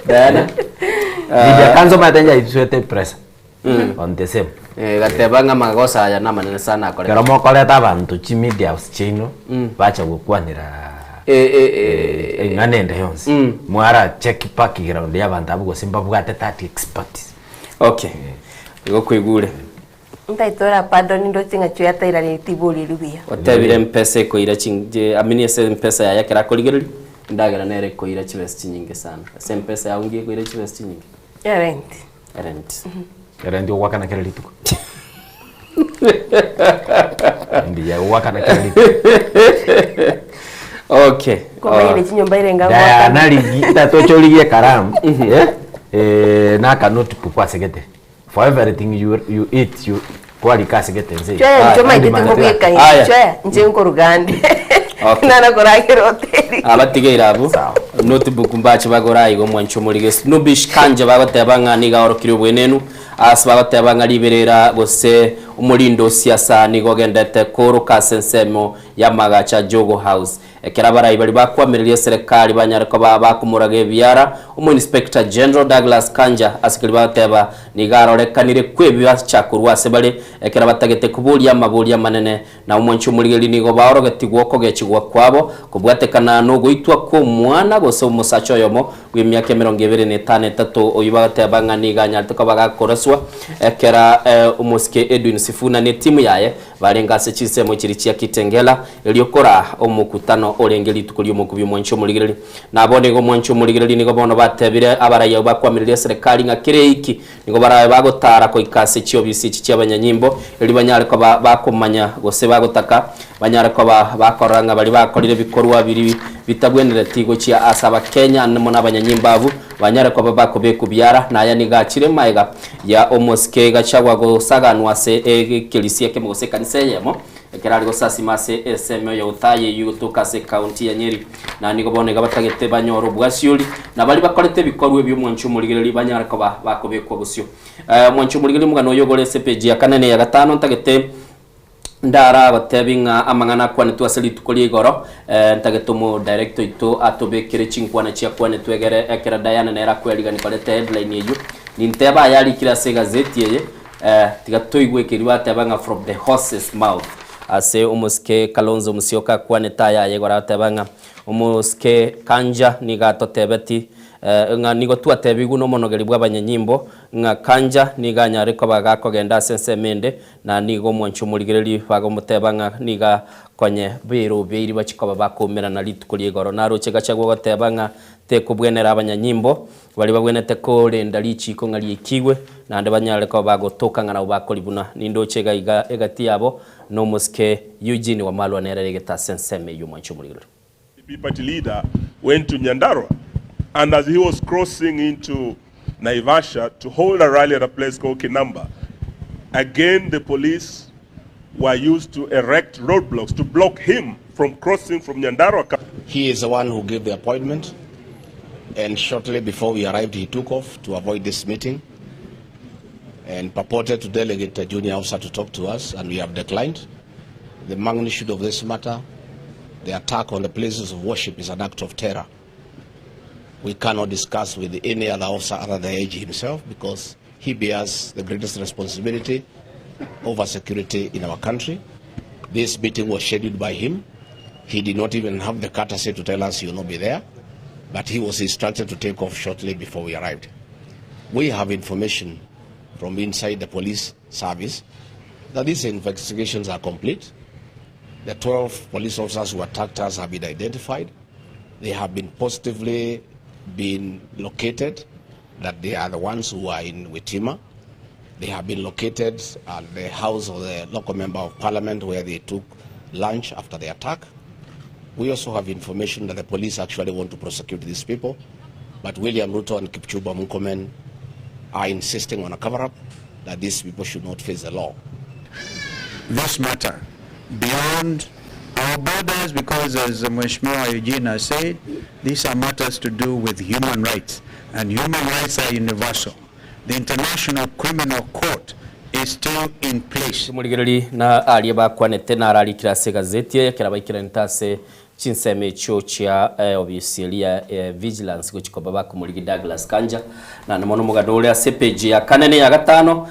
dana dia kanzo matenja itsuete press on the same gatebanga magosa ya namanene sana akore kero mokoleta abantu chi media house chino bacha gukwanira nganende yonse mwara check background y'abantu abugo simba bwate 30 experts okay igo kwigure ndaitora pardon ndo tinga chuya taira ni tibuli lubia otabire M-Pesa ko ira chinje amini ese M-Pesa ya yakera koligeri ndagera nere ko ira chibest nyinge sana ese M-Pesa ya ungie ko ira chibest nyinge rent wakana kera lituko ndiya wakana kera lituko okay kwa ile chinyomba irenga wakana naligi tatocholigie karamu na cannot pupwa segete for everything you eat you kwali kasegete nze choma itete kubika chaya nje nko rugande nana koragero hoteli abatigeira abo notebook mbache bagora igo mwancho muri snubish kanje bagotebanga niga orokire bwenenu asbagatebanga liberera gose umulindo siasa nigogendete kuruka sensemo ya magacha Jogo House ekirabara ibali bakwamiririye serikali banyarako bakumurage byara Inspector General Douglas Kanja asikiri bateba nigarorekanire kwebiba cyakurwa sebale ekirabatagete kubulia mabulia manene na umwancho muri nigo baorogetigwo kogekigwa kwabo kubwatekana no guitwa ko mwana gose umusacho yomo gw'imyaka 25 oyibagatebanga niganya tuko bagakoraswa ekera umuske Edwin Sifuna ne timu yaye barengase chisemo kiri cia Kitengela eliokora omukutano orengeli tukuri omukubyo mwancho muligireli nabone go mwancho muligireli nigo bono batebire abaraya bakwamirire serikali nga kireiki nigo baraye bagotara ko ikase cyo bisi cy'abanyanyimbo eli banyare ko bakomanya gose bagotaka banyare ko bakoranga bari bakorire bikorwa biri bitabwenere tigo cia asaba Kenya nemo n'abanyanyimbavu banyare ko bakobe kubyara naya nigakire maiga ya omoske gachagwa go saganwa se kelisia kemose kaniseyemo ekirari go sasimase SM yo utaye yutuka se county ya Nyeri na nigo bonega batagete banyoro bwasiuli na bali bakorete bikorwe byo mwancho muligireli banyare ko bakobe ko busyo mwancho muligireli mugano yogole sepeji ya kanene ya gatano ntagete ndara batebinga amangana kwane twaseli tukoli igoro ntagetumo director ito atobekere chinkwana cia kwane twegere ekera Diana nera kweliga nikolete headline yeju ninteba yali kila se gazeti yeye tigatoigwe kiriwa tabanga from the horse's mouth ase umuske Kalonzo Musyoka kwane taya yegora tabanga umuske Kanja niga totebeti nga nigo twatebigu no monogeri bwa abanyanyimbo nga Kanja niga nyare ko bagakogenda sensemende na nigo mwanchu murigereri bagomuteba nga niga konye biro biri bachikoba bakomera na litukuri igoro naro chegachagwa goteba nga tekubwenera abanyanyimbo bali babwenete ko renda lichiko ngari ikigwe nande banyare ko bagotoka ngana bakolibuna nindo chega iga egati yabo no muske Eugene wa Malwa nerere geta senseme yumwanchu murigereri. The party leader went to Nyandarua, and as he was crossing into Naivasha to hold a rally at a place called Kinamba, again the police were used to erect roadblocks to block him from crossing from Nyandarua. He is the one who gave the appointment, and shortly before we arrived he took off to avoid this meeting and purported to delegate a junior officer to talk to us, and we have declined. The magnitude of this matter, the attack on the places of worship, is an act of terror. We cannot discuss with any other officer other than the AG himself, because he bears the greatest responsibility over security in our country. This meeting was scheduled by him. He did not even have the courtesy to tell us he will not be there, but he was instructed to take off shortly before we arrived. We have information from inside the police service that these investigations are complete. The 12 police officers who attacked us have been identified. They have been positively been located, that they are the ones who are in Witima. They have been located at the house of the local member of parliament where they took lunch after the attack. We also have information that the police actually want to prosecute these people, but William Ruto and Kipchumba Murkomen are insisting on a cover-up that these people should not face the law. This matter beyond our borders, because as Mheshimiwa Eugene has said, these are matters to do with human rights, and human rights are universal. The International Criminal Court is still in place. Murigereri na ali bakwanete na arali kirase gazeti yakirabaikira ntase chinseme cho chia obviously vigilance guchikoba bakumurigi Douglas Kanja na namono mugadole asepeji ya kanene ya gatano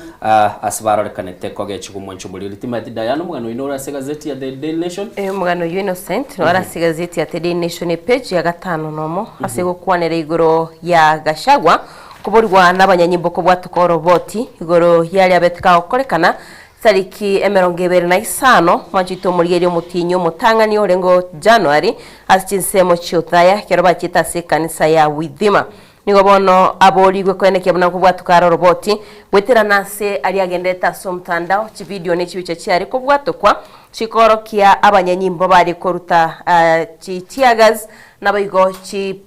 asbaro rekanete koge chikumoncho muri Timothy Dayano mugano inora segazeti ya The Daily Nation mugano Innocent ora segazeti ya The Daily Nation page ya gatano nomo asego kwanere igoro ya Gashagwa kuburwa n'abanyanyimbo ko bwatukoro boti igoro yali abetka okorekana tariki 25 mwajito murieri mutinyo mutangani orengo January asinsemo chotaya kero bakita se kanisa ya Widima nigo bono aborigwe kweneke buna kubwatukara roboti wetera nase ali agendeta somtandao chi video ne chibice cyari kubwatukwa chikoro kia abanyanyimbo bari koruta chi tiagas nabayigo chi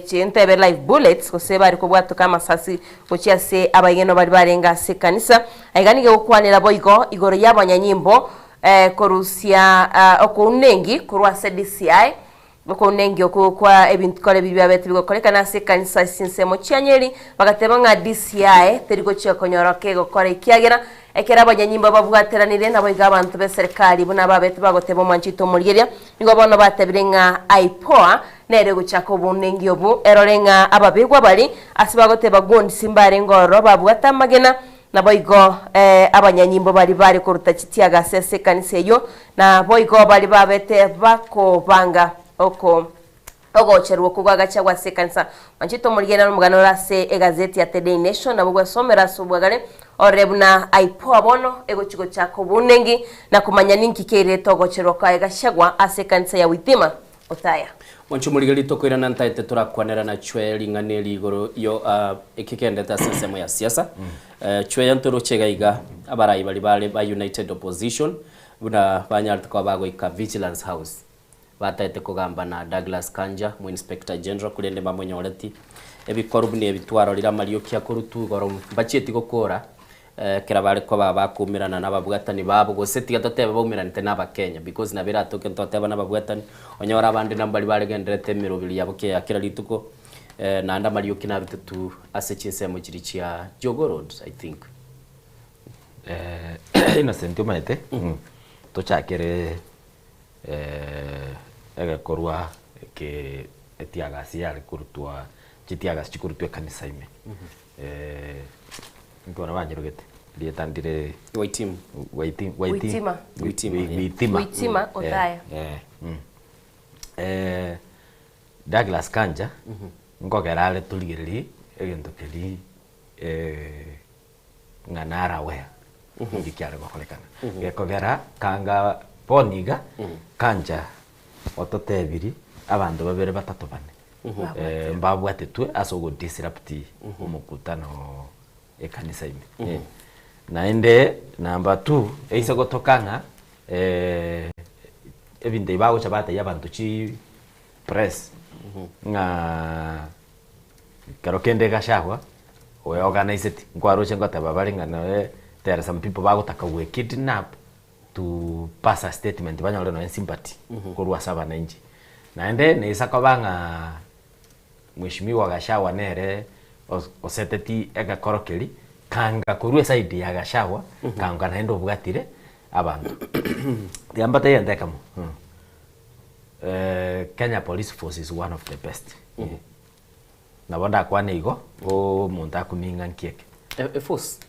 chintebe live bullets kose bari kubwatuka masasi kucia se abayeno bari barenga se kanisa aiganige ukwanira boigo igoro y'abanyanyimbo korusia okunengi kurwa CDCI okunengi okukwa ebintu kole bibya betu bigokolekana se kanisa sinsemo cyanyeri bagateba nga DCI terigo cyakonyoroke gokora ikiagera ekera abanyanyimbo bavugateranire nabo igabantu be serikali buna babetu bagoteba manchito murigeria nigo bono batebirenga IPOA nere guchako bunengi obu erorenga ababigwa bali asibagoteba gondi simbare ngoro babwata magena nabo igo abanyanyimbo bali kuruta chitiaga sese kanisa yo na boigo bali babete bako banga oko ogocherwo kugwaga cyagwa se kanisa manchito murigeria n'umugano rase egazeti ya The Daily Nation nabo gwasomera subwagare orebuna IPOA bono ego chigo chako bunengi na kumanya ninki kere togocherwo kwa Gashagwa ase kanisa ya Witima otaya Mwancho murigereri tokoira nantaite turakwanera na chwe linganeli igoro yo ikikende ta sesemo ya siasa chwe yantoro chegaiga abarayi bali ba United Opposition buna banyartu kwa bago ika Vigilance House bataite kugamba na Douglas Kanja mu Inspector General kurende bamonyoreti ebikorubni ebitwaro lira Mariokia kurutu goro bacheti gokora kirabare ko bakumirana n'ababwatani babo gose tigatoteba baumiranite n'abakenya because na biratoke ntoteba n'ababwatani onyora abandi nambali baregenderete mirobili yabuke akira lituko na anda Mariokia na bitatu asechinse mu kirichi ya Jogo Road I think Innocent umaite tochakere korwa ke etiaga siari kurutwa chitiaga chikurutwe kanisa ime ngona banjirogete lietandire Witima odaya Douglas Kanja ngogera ale tuligiriri egento keri nganara we ngikyare gokorekana gekogera kanga poniga kanja ototebiri abandu babere batatu bane mbabwatetwe asogo disrupt umukutano ekanisa ime naende number 2 eise gotokanga ebinde ibago chabata yabantu chi press nga karokende gashagwa we organize it nkwaroche ngotaba balingana there are some people bagotaka we kidnap to pass a statement banyole no sympathy kurwa saba na inji naende neisa kobanga mwishimiwa gashawa nere oseteti ega korokeli kanga kurwe side ya gashawa kanga naendo bwatire abantu yambate yandeka mo Kenya Police Force is one of the best nabonda kwane igo o muntu akuninga nkieke force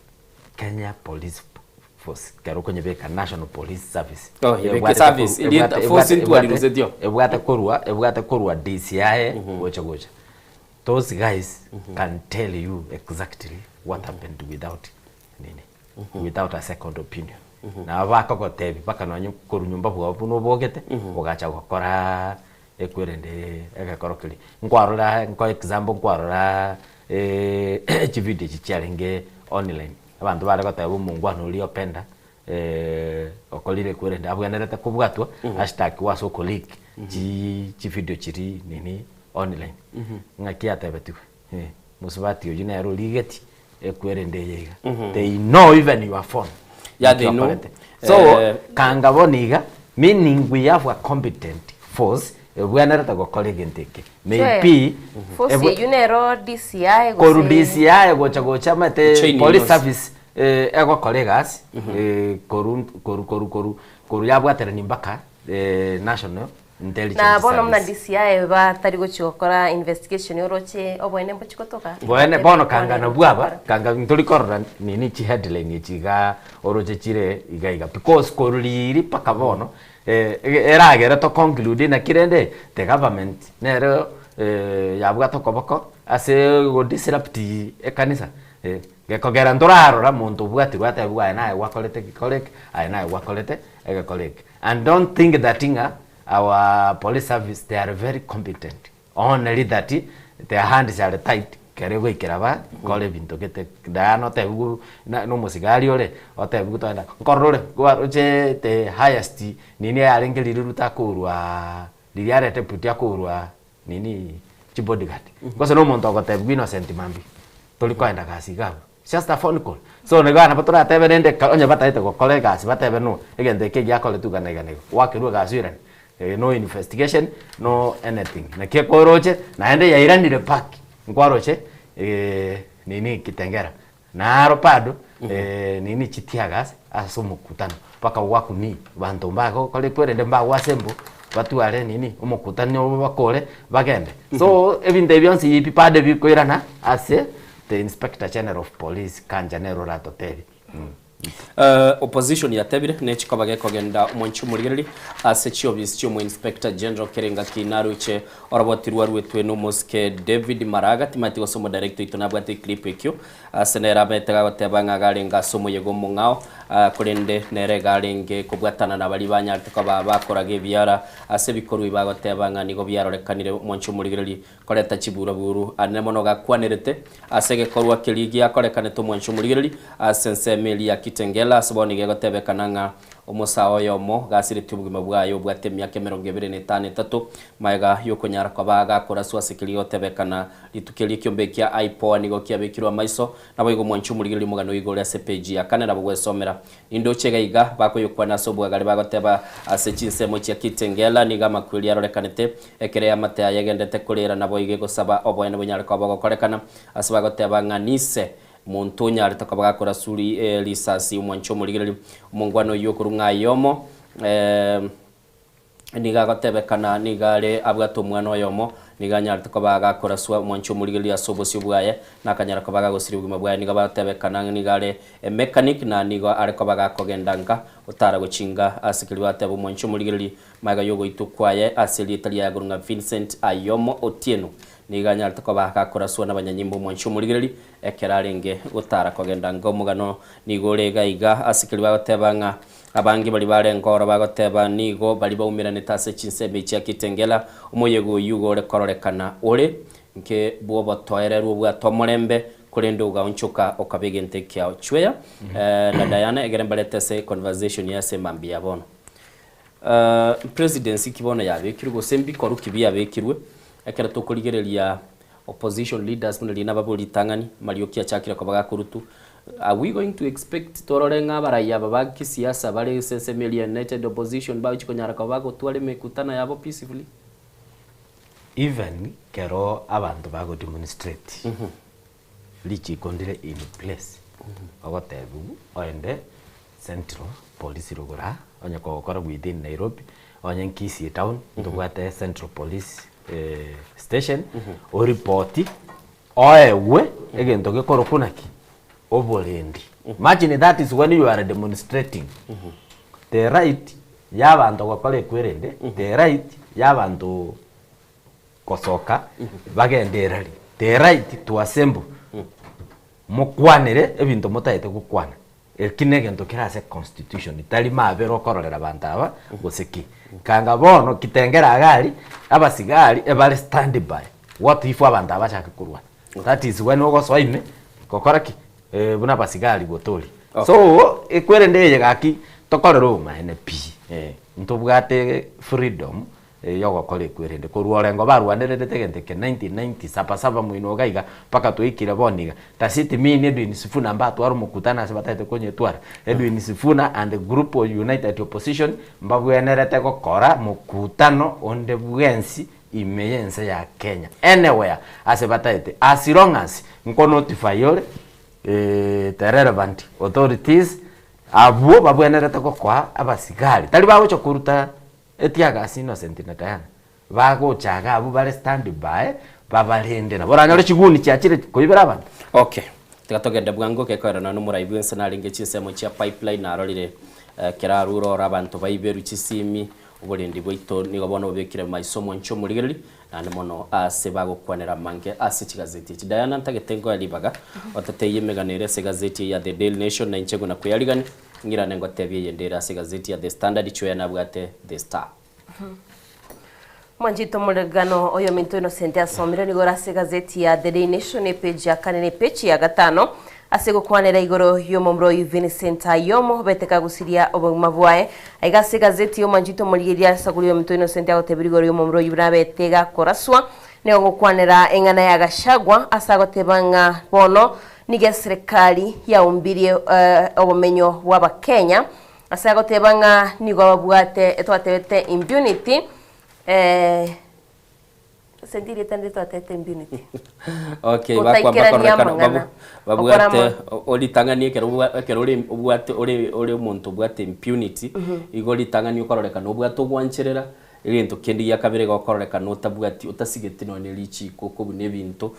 Kenya Police Force kero kwenye beka National Police Service yebeka service ili force into aliruzetio ebwate korwa DCI gocha those guys can tell you exactly what happened without a second opinion na baka gotebi baka no korunyumba bwa buno bogete bogacha gukora ekwerende egakorokeli nkwarora nko example nkwarora video chicharenge online abantu bare gotebi mungwano uri openda okolire kwerende abwenerete kubwatwa hashtag waso colleague chi video chiri nini online ngakia tabetu musubati ojina yaro ligeti ekwerende yega they know even your phone they know so kanga boniga meaning we have a competent force bwenerete go colleague nteke maybe force yunero DCI go DCI gocha mate police service ego colleagues koru yabwatera nimbaka national intelligence na bono mna DCI batari gochokora investigation yoroche obwene mbochikotoka bwene bono kanga na bwaba kanga ntolikorra nini chi headline chiga oroche chire igaiga because koruri paka bono eragera to conclude na kirende the government nero yabwa to koboko ase go disrupt ekanisa gekogera ndorarora muntu bwati gwate bwa nae wakolete gikolek ai nae wakolete egekolek and don't think that our police service they are very competent only that their hands are tight kerego ikiraba kole bintu gete dano te no musigari ole ote bugutanda nkorore gwaroche the highest nini arengeli ruta kurwa liliare te putia kurwa nini chibodyguard koso no muntu ogote innocent mambi tolikwenda kasi gabo just a phone call so negana patora tebe nende onye bataite go kolega asi batebe no egende ke yakole tuganega wakiru gasire no investigation no anything na ke koroche naende yairanire park ngwaroche nini kitengera na aropado nini chitiagas asomukutano paka wakuni bantu mbako kole kwerende mba wasembo batuare nini umukutano bakore bagende so ebinde byonsi yipipade bikoirana ase the Inspector General of Police Kanja Nero Ratoteri opposition ya tebire nechikobage kogenda mwanchu murigeri ase chiobis chimo Inspector General Kerenga Kinaruche orabotirwa rwetwe no Moske David Maraga timati wasomo director itonabwate clip ekyo asenera betega gotebanga galenga somo yego mungao kurende nere galenge kubwatana na bali banyarte ko bakorage byara ase bikorwa ibagotebanga nigo byarorekanire mwanchu murigeri koreta chibura buru anemono gakwanerete asege korwa keligi akorekane to mwanchu murigeri asense meli ya Kitengela saboni gegotebekananga omusao yomo gasire tubugima bwayo bwate myaka 25 maiga yokonyara kwa baga kora swasikili yotebekana litukeli kyombe kya ipo nigo kyabekirwa maiso nabo igo mwanchu murigeli mugano igole CPG akane nabo gwesomera indo chegaiga bako yokwana sobwa gale bagoteba asechinsemo kya Kitengela niga makwili yarorekanete ekere amate yagendete kulera nabo igego saba obwene bunyara kwa bago korekana asabagoteba nganise muntu nyari takabaga kora suri lisasi umwancho murigeli umungwano yokurunga yomo niga gatebekana nigale abwato mwana yomo niga nyari takabaga kora swa umwancho murigeli asobosi bwaye nakanyara kabaga gosiri bwima bwaye niga batebekana nigale mechanic na niga arekabaga kogendanga utara guchinga asikiri watebo mwancho murigeri maga yogo itukwaye asili italia ya gurunga Vincent Ayomo Otieno niganya altako bakakora suona banyanyimbo mwancho murigeri ekerarenge gutara kogenda ngomugano nigorega iga asikiri batebanga abangi bali barengora bagoteba nigo bali baumirane tase chinsebe chia kitengela umuyego yugo rekororekana ore nke buobo toererwo bwa tomorembe kurende ugaunchuka okabegente kya chweya na Diana egerembaletese conversation ya semambi yabono presidency kibono yabekirwe sembi koru kibi yabekirwe ekera tokurigereria opposition leaders munali nababuli tangani mariokia chakira ko bagakurutu. Are we going to expect tororenga baraya babaki siasa bale SSML United opposition ba chikonyara ko bago twale mekutana yabo peacefully even kero abantu bago demonstrate lichi kondire in place ogotebu oende Central Police rogora onya ko kora within Nairobi onya Kisii town ndugwate Central Police station o report oewe egento gekoro kunaki oborendi. Imagine that is when you are demonstrating the right y'abantu gukora kwerende, the right y'abantu kosoka bagenderari, the right to assemble mukwanire ebintu mutayete gukwana ekinegento kirase constitution itali mabero kororera bantaba gusiki kanga bono kitengera agari abasigari ebale stand by what if abantu abashaka kurwa. That is when ogo swaime kokoraki buna basigari botoli. So ekwerende yegaki tokorero ma NP ntubwate freedom yogo kole kwerende kuruorengo barwanderete tegenteke 1990 sapa mwino gaiga paka tuikira boniga tasiti mini Edwin Sifuna mbatu aru mukutana sabatete konye twara Edwin Sifuna and the group of United Opposition mbabwenerete gukora mukutano onde bwensi imeyense ya Kenya anywhere asebatete as long as nko notify yole the relevant authorities abo babwenerete gukwa abasigari tali bawo chokuruta etiaga innocent na Diana bago chaga abo bale stand by babalende na boranyore chiguni cyakire koibera abantu. Okay tikatogende bwango kekorana no muraibu ensanari ngechisemo chia pipeline arorire keraruro rabantu baiberu chisimi uburendi bwito nigo bono bekire maisomo ncho murigeri nane mono ase bagokwanera mange ase chigazeti Diana ntagetengo yalibaga otateye meganere se gazeti ya The Daily Nation na inchego na kuyarigani ngira nengo tebye yendera ase gazeti ya The Standard chwe na bwate The Star. Mwanjito muregano oyo minto Innocent asomire ni gora ase gazeti ya The Daily Nation page ya kane page ya gatano asego kwanera igoro yomomro Vincent Ayomo beteka gusiria oboguma bwae aiga ase gazeti yo Mwanjito muligiria sagurio minto Innocent agotebirigoro yomomro yibratega koraswa nego kwanera engana ya Gashagwa asagotebanga bono nige serikali ya umbirie obumenyo waba Kenya asagotebanga nigo babwate etwatebete impunity sendiri tande twatete impunity. Okay bakwa babwate oli tangani kero ubwate ore muntu bwate impunity igoli tangani ukororeka no bwato gwancherera ibintu kendi yakabere gokororeka no tabwati utasigete none lichi koko bune bintu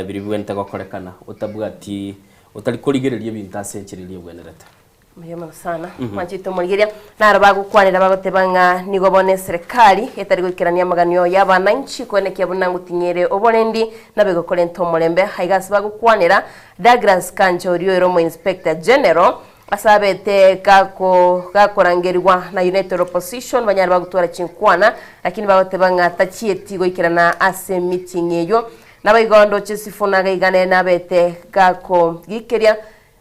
biri bwente gokorekana utabwati utali kurigereria bintu asenchererie bwenereta. Muyema sana Mwanjito muligiria nara bagukwanira bagotebanga nigo bone serikali etari gukirania maganyo y'abananchi kwenekia bunangu tinyere oborendi nabegokore ntomorembe haigasi bagukwanira Douglas Kanjorio Romo Inspector General asabete gakorangerwa na United Opposition banyari bagutora chinkwana lakini bagotebanga tachieti gukirana ase meeting eyo nabayigondo chisifuna gaigane nabete gako gikeria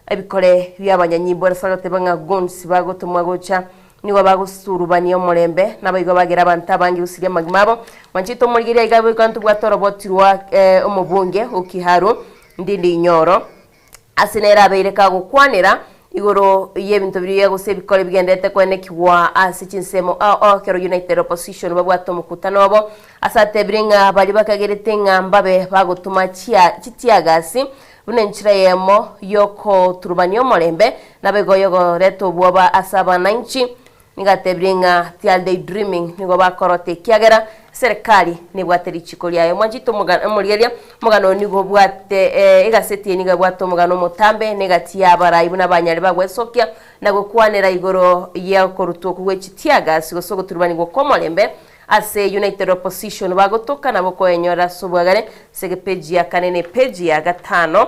ebikore byabanyanyimbo rasagotebanga gonsi bagotumwa gocha niwa bagusurubaniyo murembe nabayigo bagira abantu abangi usiria magimabo Mwanjito muligiria igabo kantu bwatoro botirwa omubunge ukiharo ndindi nyoro asinera abeireka gukwanira igoro yebintu biriye gose bikore bigendete kwenekiwa asichinsemo kero United Opposition babwato mukutano bo asatebringa bali bakagerete ngambabe bagutuma chitiagasi bunenchira yemo yoko turbanyo morembe nabegoyogo reto bwoba asaba nanchi nigatebringa tial day dreaming nigo bakorote kiagera serikali ni bwateri chikoria yo Mwanjito murigeria mugano nigo bwate igaseti niga bwato mugano mutambe negatia abarayi na banyari bagwesokia na gukwanira igoro ya koruto kugwechitiaga sigosogo turubani go komolembe ase United Opposition bagotoka nabo koenyora subwagare sege page ya kanene page ya gatano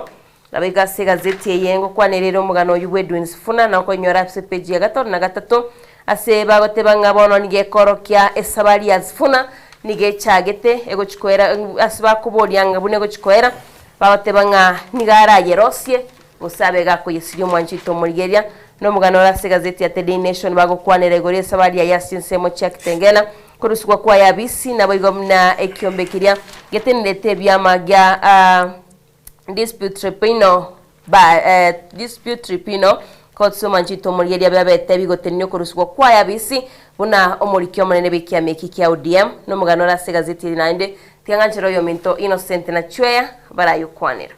nabiga se gazeti yengo kwanerero mugano y'Edwin Sifuna na koenyora se page ya gatano na gatatu ase bagotebanga bono nige korokia esabali ya Sifuna nige chagete ego chikwera asiba kubolyanga bunego chikwera bagotebanga nigara yerosie usabega kuyisiyo Mwanjito murigeria no mugano rase gazeti ya The Daily Nation bagokwanira igori esabali ya Yasin Semo Kitengela kuruswa kwa yabisi na boigomna ekiombekiria getenete byama gya dispute tribunal dispute tribunal kotso Mwanjito murigeria babete bigotenyo kuruswa kwa yabisi buna omurikyo munene bikia meki kya ODM no mugano rase gazeti nande tianganjiro yo minto Innocent na Chweya barayukwanira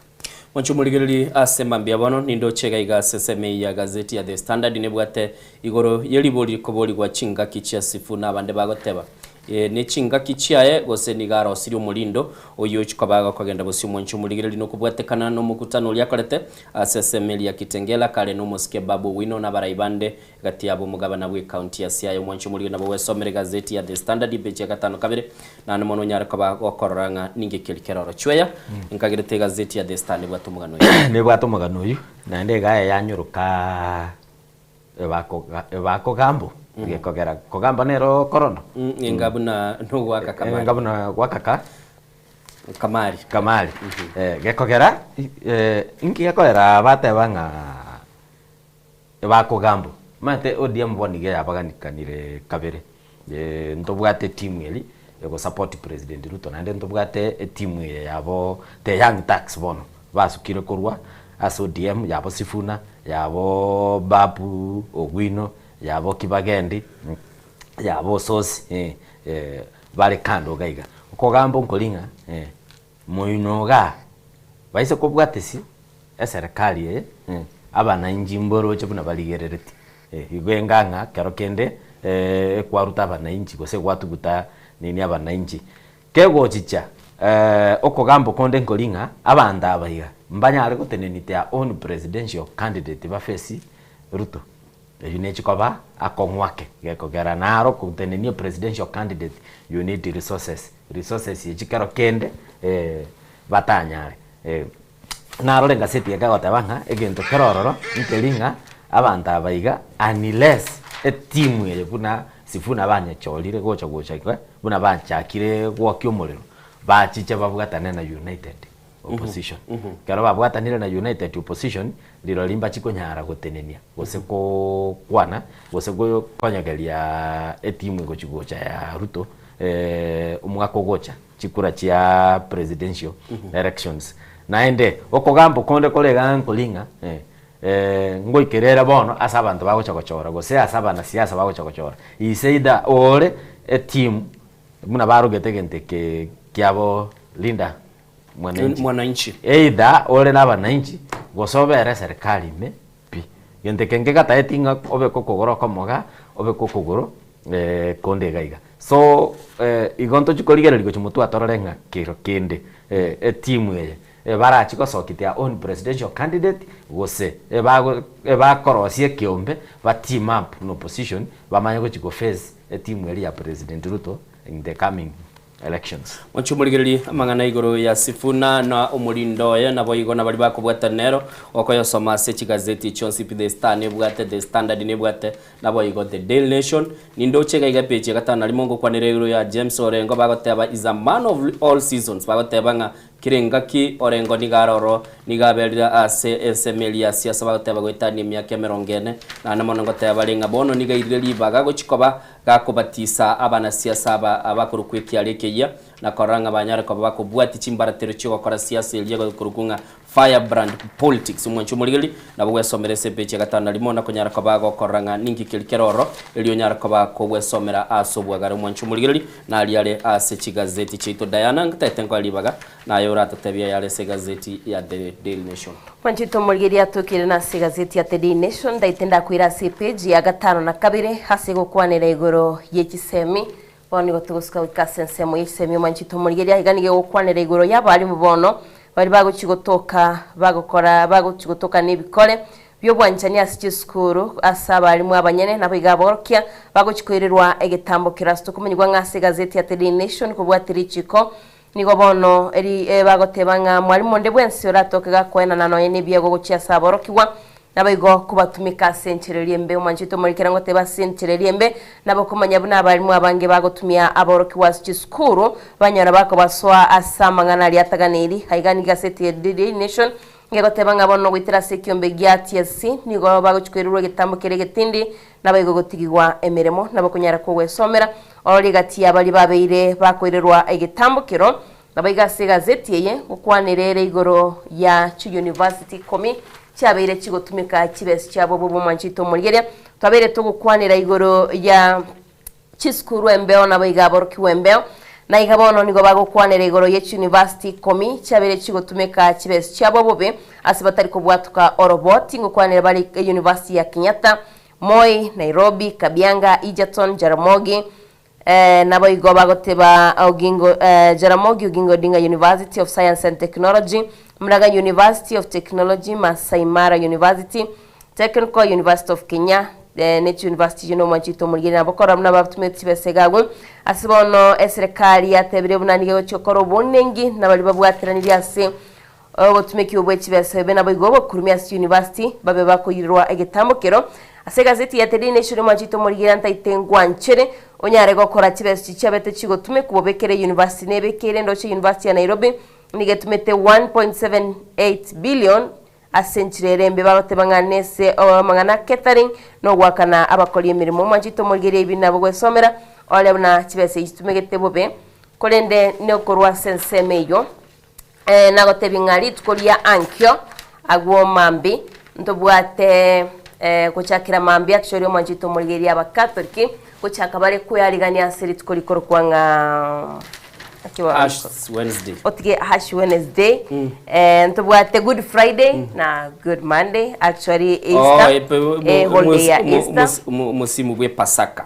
Mwanchumurigiriri asema mbiabono nindo chega iga seseme ya gazeti ya The Standard nebwate igoro yelibori kobori gwa chinga kichia Sifuna abande bagoteba ne chinga kichiae gose nigaro siri umulindo oyo chikabaga kwagenda bosi Mwanchumurigiriri no kubwatekana no mukutano lyakorete aseseme ya Kitengela kale no Mosike Babu Wino na baraibande gati yabo mugabana we county ya Siaya Mwanchumurigiriri nabo wesomere gazeti ya The Standard page ya 5 kabere na nomono nyara kaba gokororanga ninge kelikeroro Chweya nkagirete gazeti ya The Standard bwatumugano ne bwatumugano yu na ndega yanyuruka ebako gambo gekogera kogamba nero korono ngabuna ntugwaka kamari ngabuna gwakaka kamari gekogera inki yakora batebanga ebako gambo mate ODM bonige yabagaниkanire kabere ntobwate team yeli ego support president Ruto na ntobwate team yabo the young tax bono basukire korwa as ODM yabo Sifuna yabo Babu Owino yabo Kibagendi yabo Sosi bale kando gaiga kogambo nkolinga moinoga baise kubwatesi eserikali abana injimboro chebuna baligerereti igwenganga kero kende kwaruta abana inji gose gwatuguta nini abana inji kego chicha okogambo konde nkolinga abanda abaiga mbanya ari gutenenite ya own presidential candidate bafesi Ruto you need chikoba akongwake gekogera naro kutenenia presidential candidate you need resources yechikaro kende batanyare naro lenga seti yagagotabanga egento kerororo ntelinga abanta abaiga unless a team ye buna Sifuna banya cholire gocha ikwe buna banchakire gwakyo muliro bachiche babugatana na United opposition kero babwatanire na United opposition liro limba chikonyara gotenenia gose ko kwana gose go konyageria etimu ngo chigocha ya Ruto umwako gocha chikura chia presidential elections naende okogambo konde kolega nkolinga ngo ikerera bono asa abantu bagocha gochora gose asa bana siasa bagocha gochora iseida ore etimu muna barugete gente ke kiabo linda mwananchi either ole na bananchi gosobera serikali me pi gente kenge kata etinga obe kokogoro komoga obe kokogoro konde gaiga so igonto chikoligereri gochi mutu atororenga kiro kende etimu ye bara chiko sokitia own presidential candidate gose eba korosie kiombe ba team up no position ba manyo chiko face etimu ya President Ruto in the coming elections. Mwanchumurigiriri amangana igoro ya Sifuna na umulindo ye nabo igona bali bakubwatanero okoyo soma se chigazeti chonsi The Standard nebwate The Standard nebwate nabo igo The Daily Nation nindo chega iga page gatana limongo kwanire igoro ya James Orengo bagoteba is a man of all seasons bagoteba nga kirengaki Orengo nigaroro nigaberira ase SML ya siasa bagoteba goitani myaka 40 na namono goteba linga bono nigairiri baga gochikoba gakubatisa abana siasa abakurukwekia lekeya na koranga banyare ko bako bwati chimbaratero cyo gukora siasa iliye kurukunga firebrand politics mwancho murigeli na bwe somera sepeche gatana limo na kunyara ko bago koranga ningi kilikeroro iliyo nyara ko bako bwe somera asobwa gare mwancho murigeli na aliale ase gazeti chito Diana ngtetengo alibaga na yora tatabia yale se gazeti ya The Daily Nation mwanchito murigeli atukire na se gazeti ya The Daily Nation ndaitenda kuira se page ya 5 na 2 hase gukwanira igoro yekisemi boni gotuguska wikasensemo yekisemi mwanchito murigeli ahiganige gukwanira igoro yabali mubono bari baguchigotoka baguchigotoka n'ibikore byo bwanjani asije skuru asaba alimu abanyene nabo igaborokia baguchikwirirwa egetambo kirasto kumenywa ngase gazeti ya The Daily Nation kubwatirichiko nigo bono eri bagotebanga mwalimu ndebwensi oratoka kwena nano yene biego guchia saborokiwa nabayigo kubatumika senchereriembe mwanchito murikira ngo teba senchereriembe nabo kumanya buna abarimu abange bagotumia aboroki waschi skuru banyara bako baswa asamangana ali ataganiri haigani gazeti ya The Daily Nation ngego tebanga bono gwitira sekiombe gya TSC nigo bagochikwerurwe gitambo keregetindi nabayigo gotigirwa emiremo nabo kunyara ko wesomera ori gati abali babeire bakoirerwa igitambo kero nabayiga se gazeti ye ukwanirere igoro ya Chu University komi cyabeire kigotumika kibesi cyabo bo mwanchito murigere twabere tugukwanira igoro ya chiskuru embeo nabayiga boroki wembeo na igabono nigo bagukwanira igoro ye University komi cyabere kigotumika kibesi cyabo bobe asibatari ko bwatuka oroboti ngukwanira bari University ya Kenyatta Moi Nairobi Kabianga Egerton Jaramogi nabo igo bagoteba Ogingo Jaramogi Ogingo Odinga University of Science and Technology Muraga University of Technology Masai Mara University Technical University of Kenya Nature University mwanchito murigere nabokora muna batumetse besegagwe asibono eserikali yatebire bunanige cyokoro bonengi nabali babwateranira ase obutumeki obwechi besebe nabo igo kurumya University babe bakoyirwa egetambokero ase gazeti ya The Daily Nation mwanchito murigere ntaitengwa nchere onyare gokora kibesi cyabete kigotume kubobekere University nebekere ndoche University ya Nairobi nigetumete 1.78 billion asenchirerembe barotebanganese mangana catering no gwakana abakori emirimo mwanchito murigere ibinabo gwesomera ole buna kibese yitumegete bobe kolende nekorwa sensemeyo nagotebingari tukolia ankyo agwo mambi ntobwate kuchakira mambi actually mwanchito murigere abakatoliki kuchaka bare kuyarigania seri tukolikoro kwanga Ash Wednesday otige Ash Wednesday ntobwate Good Friday na Good Monday actually Easter holiday ya Easter musimu bwe Pasaka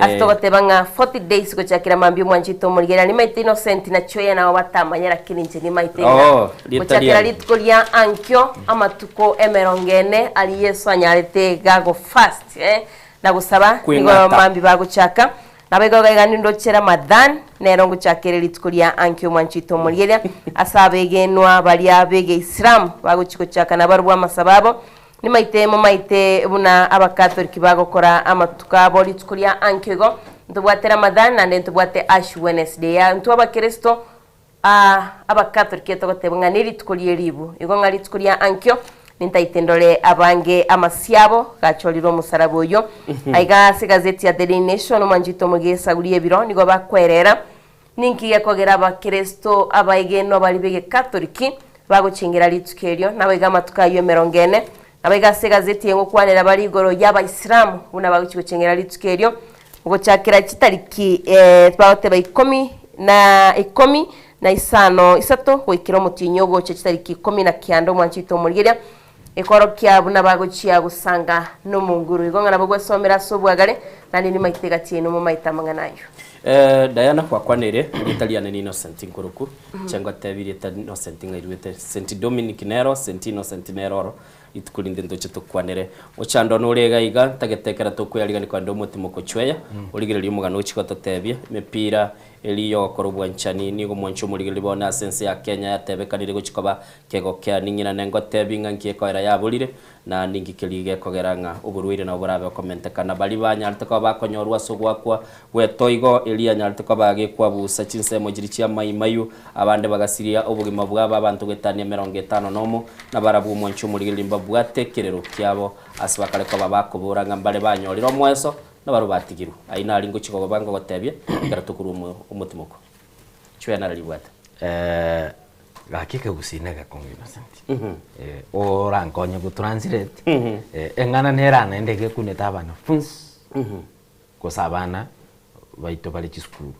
astogotebanga 40 days kuchakira mambi mwanchito murigera ni maite innocent na choya na watamanyara kirinje ni maite kuchakira litkolia ankyo amatuko emerongene ali Yesu anyarete gago fast na gusaba ngo mambi baguchaka nabego gani ndochera madan nero nguchakere litkolia ankyo mwanchito murigera asabegenwa bali abege Islam baguchikochaka na barwa masababo ni maite buna abakatoliki bagokora amatuka boli tukuria ankego ntubwate Ramadan na ntubwate Ash Wednesday ya ntu abakristo abakatoliki togotebanga niri tukurie ribu igo ngari tukuria ankyo nintaitendole abange amasiabo gacholiro musarabo yo aiga se gazeti ya The Daily Nation mwanjito mugesa gulie biro nigo bakwerera ninki yakogera abakristo abaigeno bali bege katoliki baguchingira litukerio nabega matuka yo merongene abega se gazeti yengo kwanera bali goro yaba Islam una baguchingera litukerio ugo chakira kitariki twaote ba 10 na isano isato kwikiro mutinyogo kitariki 10 na kiando mwanchito murigera ekoro kyabuna baguchiya gusanga no munguru igonga nabwo somera sobwagare nani ni maitega tieno mu maitamanga nayo Diana kwa kwanere Italian ni Innocent Nkuruku cyangwa tabiri ta Innocent ngairwete Saint Dominic Nero Saint Innocent Nero itukulinde ndoche tukwanere ochando norega iga tagetekera tukuyariga ni kwando mutimo kochweya urigire limugano uchikoto tebye mepira eliyo korobwa nchani nigo mwancho murigire libona sense ya Kenya yatebekanire guchikoba kego kya ningina nengo tebinga nkiyekoera yabulire na ningikilige kogeranga uburwire na uburabe komentekana bali banyarteko bakonyorwa sogwakwa wetoigo eliya nyarteko bagekwa busa chinsemo jirichi amayimayu abande bagasiria ubugima bwaba abantu getania 50 nomo na barabu mwancho murigire bwatekerero kyabo asibakale ko babakuburanga mbale banyoriro mweso nabaru batigiru aina alingo chiko bango gotebye karatukuru umutimoko chwena libwata gakike gusinega kongina senti ora nkonye ku translate engana nerana endege kuneta abana funs kusabana baito bali school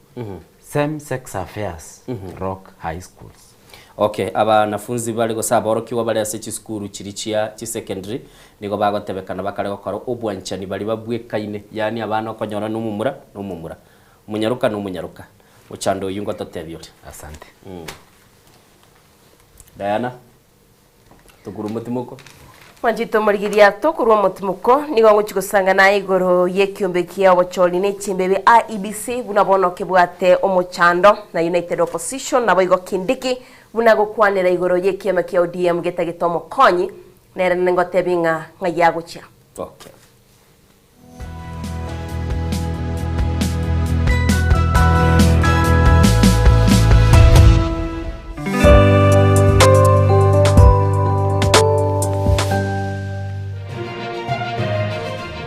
same sex affairs Rock High Schools. Okay, abanafunzi bali gosaba orokiwa bali ase chiskuru chirichia chi secondary nigo bagotebekana bakare gokora obwanchani bali babwekaine yani abana okonyora n'umumura munyaruka n'umunyaruka uchando yungo totebyo. Asante. Diana tuguru mutimuko Wanjito murigiria tokurwa mutimuko nigo nguchigusanga na igoro yekiombe kia obocholi ne chimbebe IEBC bunabonoke bwate omochando na United Opposition nabo igo Kindiki bunago kwanira igoro yekioma kia ODM getagitomo konyi nere ngotebinga ngayagucha. Okay.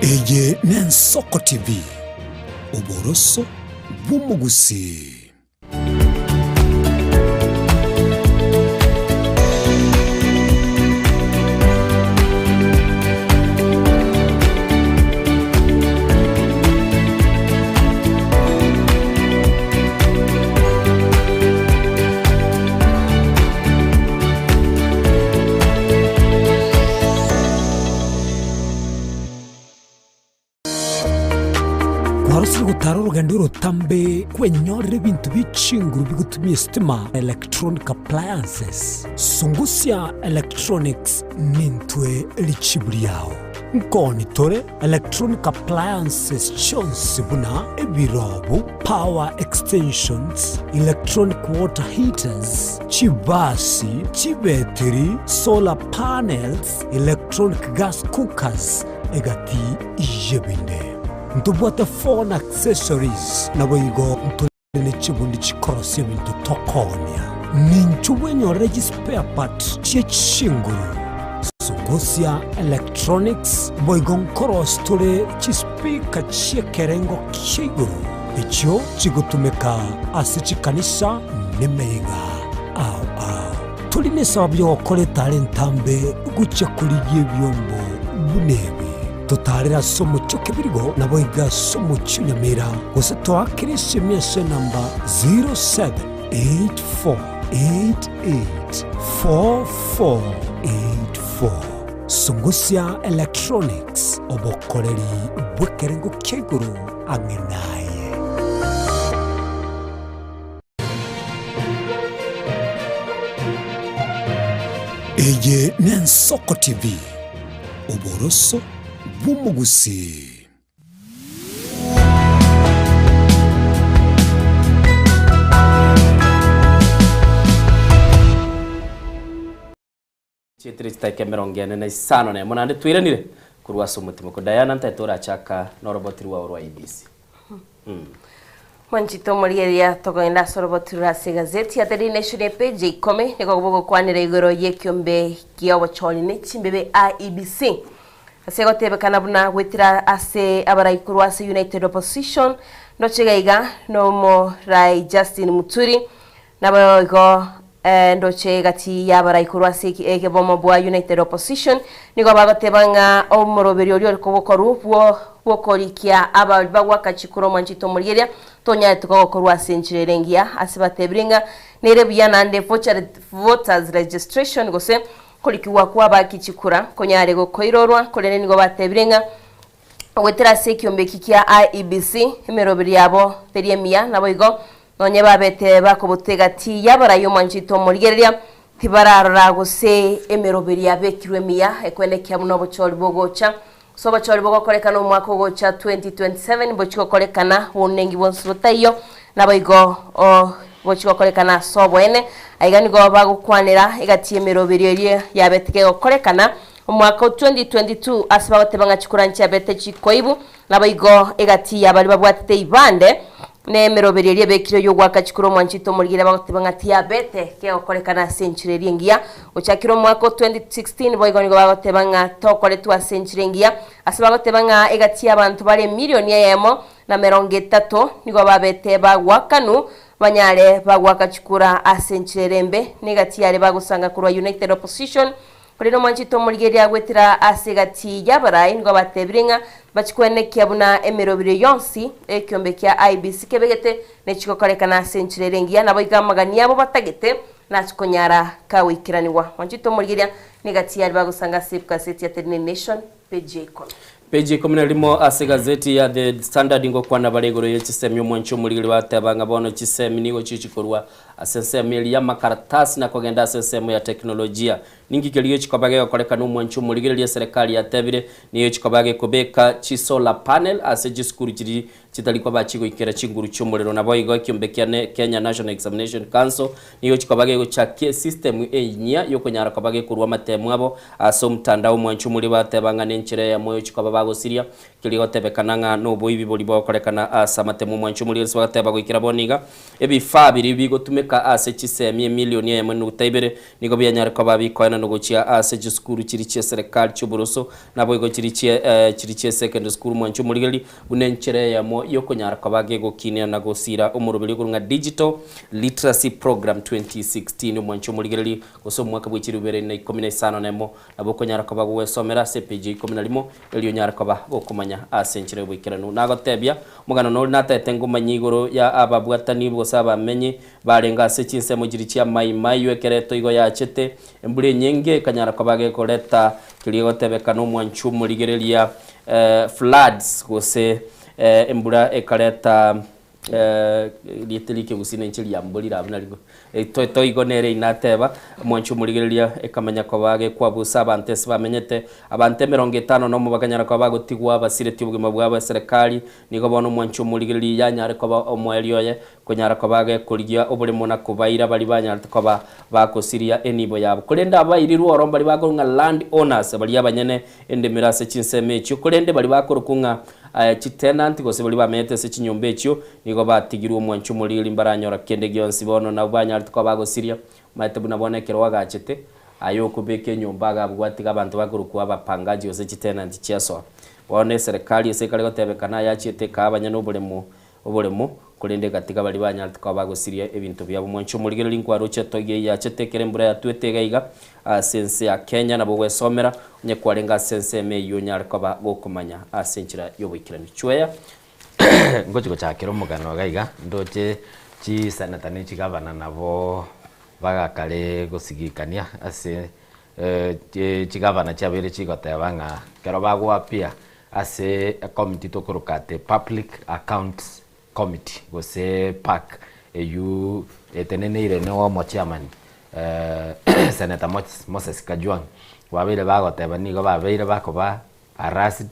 Eye Nensoko TV Uboroso Bumugusi. Warusiri gutara urugendo rutambe kwenyorere bintu bicinguru bigutumye stima electronic appliances Sungusya Electronics nintwe lichiburi yao nkoni tore electronic appliances chonsi buna ebirobu power extensions electronic water heaters chibasi chibeteri solar panels electronic gas cookers egati ijebinde Ntubuate phone accessories na boigo ntulene chibundi chikorosi bintu tokonia ninchuwenyo spare part chechinguru Sungusya Electronics boigo nkoros tule chispika chekerengo kiguru icho chigutumeka asichikanisha nemeiga tuline sabyo okole talentambe gucha kuligie byombo bunebi tutarira somo chokebirigo na boiga somo chunyamera gose twakirishye myese namba 0784884484 Sungusya Electronics obokoreri bwekerengo keguru angenaye. Eye Nensoko TV Uboroso Bumugusi. Chitrista kemerongene na isano na munande twiranire kurwa somutima ko Diana ntatora chaka norobotiri wa urwa IBC. Wanjito murigeria togoenda sorobotura se gazeti ya Daily Nation page ikome niko kubogo kwanira igoro yekiombe kia obocholi ne chimbebe IEBC. Asego tebekana buna gwitira ase abaraikuru ase United Opposition no chegaiga no mo Rai Justin Muturi nabogo ndoche gati yabaraikuru ase ekebomo bwa United Opposition niko bagotebanga omoroberi oli kobokoru bwokorikia abagwa kachikuro Mwanjito murigeria tonya tukokorwa senchirengia asibatebringa nerebuya nande voters registration gose kolikiwa kwa bakichikura konyare gokoirorwa kolene nigo batebrenga wetera sekiombe kikia IEBC emerobiri yabo teriemia naboigo nonye babete bakobutegati yabarayo Mwanjito murigeria tibararora gose emerobiri yabekirwe mia ekwenekya muno bocholi bogocha so bocholi bogokorekana omwaka ogocha 2027 bochiko korekana wonengi bonsotayo naboigo bochiko korekana sobwene aigani go bagukwanira igatie merobiri eri yabetike gokorekana omwaka 2022 asibagote bangachikura ncha bete chikoibu naboigo igati yabali babwatete ibande ne merobiri eri bekiro yo gwaka chikuro Mwanjito murigeria bagote bangati yabete ke gokorekana century ringia ochakiro mwaka 2016 boigo nigo bagote banga tokore twa century ringia asibagote banga igati abantu bari milioni yemo na 30 nigo babete bagwakanu banyare bagwaka chikura asencherembe negatiare bagusanga kurwa United Opposition kurino mwanchito murigeria gwetira asegati yabarai ngo batebirenga bachikwene kiabuna emerobire yonsi ekyombe kya IBC kebegete nechikokorekana asencherengia nabo igamagani yabo batagete nachikonyara kawikiraniwa mwanchito murigeria negatiare bagusanga sip cassette ya The Nation page komina limo ase gazeti ya The Standard ngo kwana baregoro yechisemi omwancho murigiri batabanga bono chisemi nigo chichikorwa asesemi ya makaratasi na kugenda asesemi ya teknolojia ningi keliyo chikobage yokoreka no mwancho murigiri ya serikali ya tebire niyo chikobage kubeka chisola panel ase jiskuru chiri chitalikwa bachigo ikera chinguru chumuriro nabo igo kyombekiane Kenya National Examination Council niyo chikobage gochake system enyia yokonyara kobage kurwa matemu abo aso mtandao mwancho muri batabanga nenchire ya moyo chikobaba bagosiria kiligotebekananga no boibi boli bokorekana asa matemu mwancho muri bateba goikira boniga ebifaa biri bigotumeka ase chisemi milioni ya manu taibere nigo byanyara ko babikoana no gochia ase jiskuru chiri che serikali chuburuso nabo igo chiri che secondary school mwancho muri bunenchere ya mo yokonyara ko bage gokinia na gosira umurubiri kurunga digital literacy program 2016 mwancho muri goso mwaka bwechiri bere na 15 nemo nabo konyara ko bagwe somera CPG 11 eliyo nyara ko bakumanya asenchire bwikirano nagotebia mugano no natete ngumanyigoro ya ababwatani bosaba menye barenga se chinse mujiri chia mai wekereto igo ya chete embure nyenge kanyara ko bage koleta kiliotebeka no mwanchu murigerelia floods gose embura ekaleta lietelike gusine nchili ya mbuli rabna ligo to igonere inateba mwanchu murigerelia ekamanya ko bage kwa busaba antese bamenyete abante 50 no mubaganyara ko bagotigwa basireti ubwima bwa serikali nigo bono mwanchu murigerelia nyare ko omwelioye kunyara ko bage kurigia obule mona kubaira bali banyara ko bakosiria enibo yabo kulenda abairiru oromba bali bagonga land owners bali abanyene endemirase chinseme cyo kulende bali bakorukunga chitenant gose bali bamete se chinyombe ekyo nigo batigirwa mwanchu murigeri mbaranyora kende gyonsi bono na banyara ko bagosiria matebu nabone kero wagachete ayo kubeke nyomba gabwatiga abantu bakuruku abapangaji ose chitenant chiaso bone serikali ese kale gotebekana yachete ka abanyene obulemo kulende katika bali banyara ko bagosiria ebintu byabo mwanchu murigeri linkwaro chetoge yachetekere mbura ya twetega sense ya Kenya na bogwe somera nye kwarenga sense me yonyara ko bagokumanya asenchira yobikirani chweya ngochiko chakero mugano gaiga ndoche chi senata ni chigavana nabo bagakale gosigikania ase chigavana chabere chigotebanga kero bagwa pia ase a committee tokorokate public accounts committee gose PAC eyu eteneneire no mo chairman Senator Moses Kajwang wabire bagoteba nigo babire bakoba arrested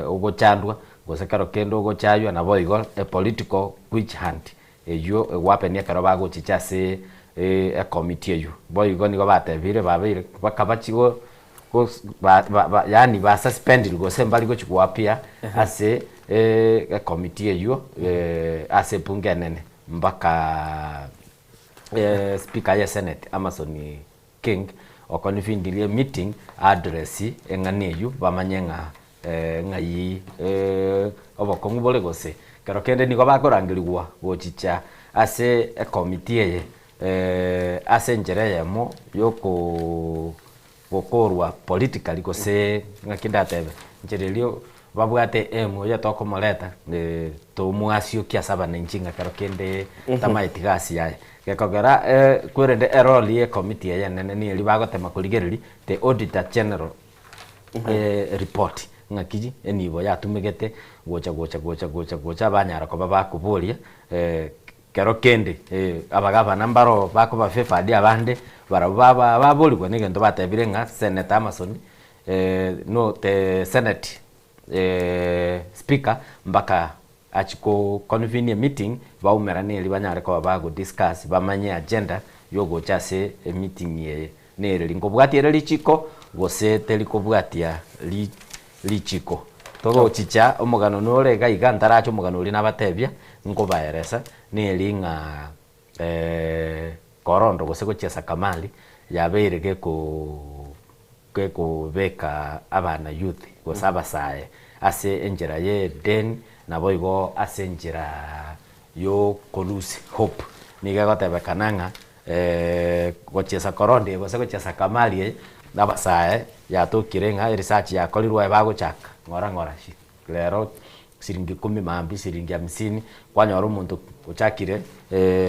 ugo chandwa gose karo kendo ugo chaywa na boigo a political witch hunt eyo wapenia karo bago chichase a committee eyo boigo nigo batebire babire bakabachigo yani ba suspended gose mbali go chikwapia ase a committee eyo ase pungenene mbaka speaker ya Senate Amason King okonifindirie meeting address enganeyu bamanyenga ngai obokongu bole gose kero kende niko bakorangirwa gochicha ase a committee ase njere yamo yoko gokorwa politically gose ngakinda tebe njerelio babwate emo ya tokomoleta to muasio kiasaba na nchinga kero kende tamayitigasi yae gekogera kwirende eroli e committee ya nene ni libagotema kurigereri the auditor general report ngakiji enibo yatumegete gocha banyara ko bakuburia kero kende abagaba nambaro bakoba fefa dia bande barababa babuligwa nigendo batebire nga Senator Amason no the Senate speaker mbaka achiko convene meeting baumerane libanyare ko bago discuss bamanye agenda yogo chase meeting ye nere lingobwatira lichiko gose telikobwatia lichiko togo chicha omugano nore gaiga ndaracho omugano uri nabatebya ngobaeresa nelinga korondo gose gochesa kamali yabeire ko beka abana youth gosaba sae ase enjera ye den na boigo ase enjera yo kolose hope niga gotebekananga gochesa koronde gose gochesa kamali nabasae yatukire ng'a research yakorirwe bagochaka ng'ora shi lero siringi 10 mambi siringi 50 kwanyora umuntu uchakire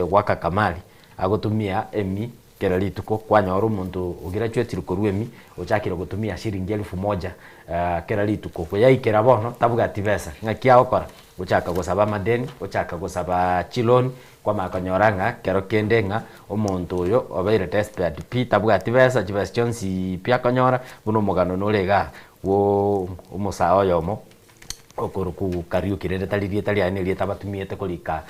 gwaka kamali agotumia emi kera rituko kwanyora umuntu ugira chwetiri korwemi uchakire gutumia shiringi 1000 kera rituko kuyayikera bono tabuga tibesa ngakia okora uchaka gusaba madeni uchaka gusaba chiloni kwa makanyoranga kero kendenga umuntu uyo obeire desperate pita bwati besa chibes chonsi pia kanyora buno mugano norega wo umusa oyomo okuruku kariu kirende talirie taliane lieta batumiete kolika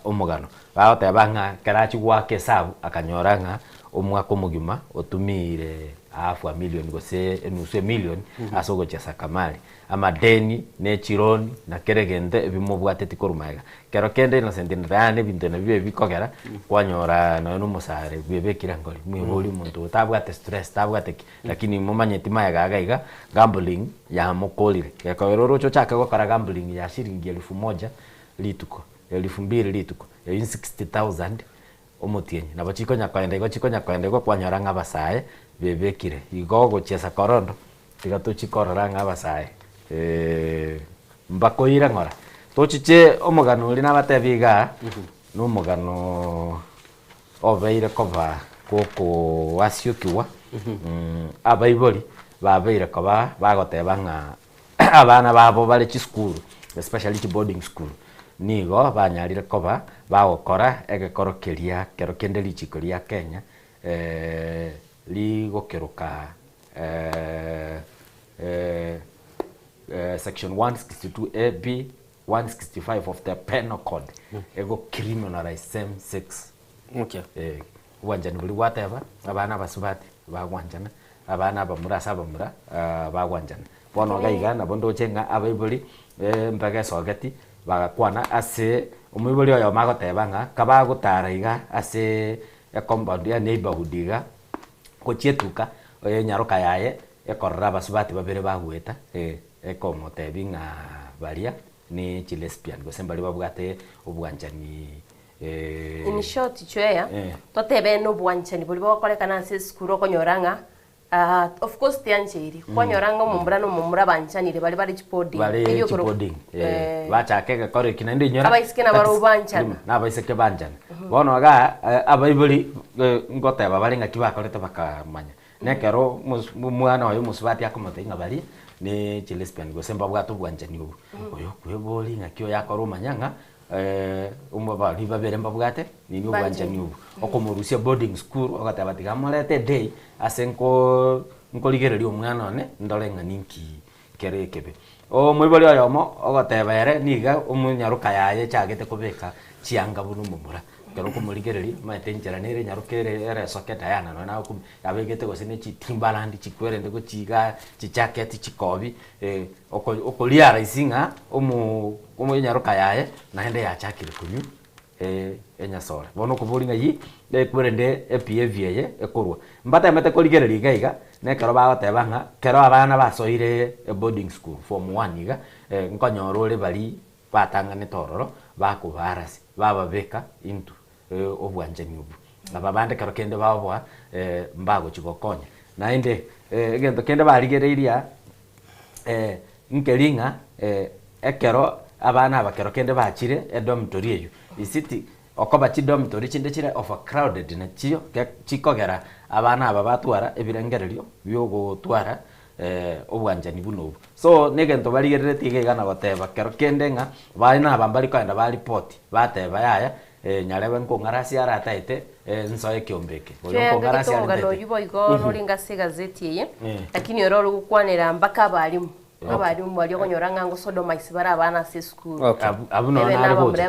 umugano baote banga karachi gwake sabu akanyoranga umwaka mugima otumire afu a million gose nusu million asogo chesa kamali amadeni ne chironi na keregende bimubwateti korumaga kero kende no sendinane bintu na bibe bikogera kwanyora no musare bibe kirangoli mwibuli muntu tabwate stress tabwate lakini mumanyeti mayaga gaiga gambling ya mukolire yakororo cho chaka gukora gambling ya shiringi 1000 lituko 2000 lituko 60000 omutienyi nabo chiko nyakwende go kwanyora ngabasae bebekire igogo chesa korondo tigato chikorora ngabasae mbakoira ngora tochiche omugano uri nabatebiga no mugano obeire koba koko wasyukiwa abaiboli babeire koba bagoteba nga abana babo bali chi school especially chi boarding school nigo banyarire koba bagokora egekorokeria kero kende lichikoria Kenya ligokeruka section 162AB 165 of the penal code ego criminalize same sex wanjani buli whatever abana basubati bagwanjana abana bamura bagwanjana bono gaiga na bondo chenga abaibuli mpage sogati bagakwana ase umibuli oyo magotebanga kabagutara ase compound ya neighborhood iga kochietuka nyaroka yaye ekorra basubati babere bagweta ekomotebi nga baria ni chilesbian gosembali babwate obwanjani in short chweya totebe no bwanchani buli bakorekana ase skuro konyoranga of course tianchiri konyoranga mumbura banchanire bali chipodi iyo chipodi bachake kore kinande nyora abaisikena baro banchana nabaiseke banjana bono ga abaibuli ngoteba bali ngakibakorete bakamanya nekero mwana oyo musubati akomote ngabali ni chilesbian gosemba bwato bwanjani ubu oyo kweboli ngakyo yakoro manyanga umba riba beremba bwate ni bwanjani ubu okomurusia boarding school ogatabatiga molete day asenko nkoligererio omwana one ndolenga ninki kerekebe o mwiboli oyomo ogatebere niga omunyaruka yaye chagete kubeka chianga bunu mumura kero kumurigereria matenjera nere nyarukere ere soketa yana no na abegete gosene chitimbalandi chikwerende go chiga chichaketi chikobi okoliara isinga nyaruka yaye naende yachakire kunyu enyasore bono kuburinga yi ekwerende epievie ekorwa mbata mete koligereria gaiga nekero bagotebanga kero abana basoire boarding school form 1 iga nkonyorore bali batangane tororo bakubarasi bababeka into obwanjani ubu ababande karo kende babwa mbago chigokonya naende egento kende barigereiria nkeringa ekero abana abakero kende bachire dormitory eyo isiti okoba chi dormitory chinde chire overcrowded na chiyo chikogera abana aba batwara ebirengererio byogo twara obwanjani buno so negento barigerere tigegana goteba kero kende nga baina abambali kwenda ba report bateba yaya nyarebe nkongarasi arataite nsoye kiombeke oyo nkongarasi arataite oyo boigo rolinga se gazeti ye lakini oro gukwanira mbaka abalimu abalimu bali konyoranga ngo sodomize bara abana se school abuno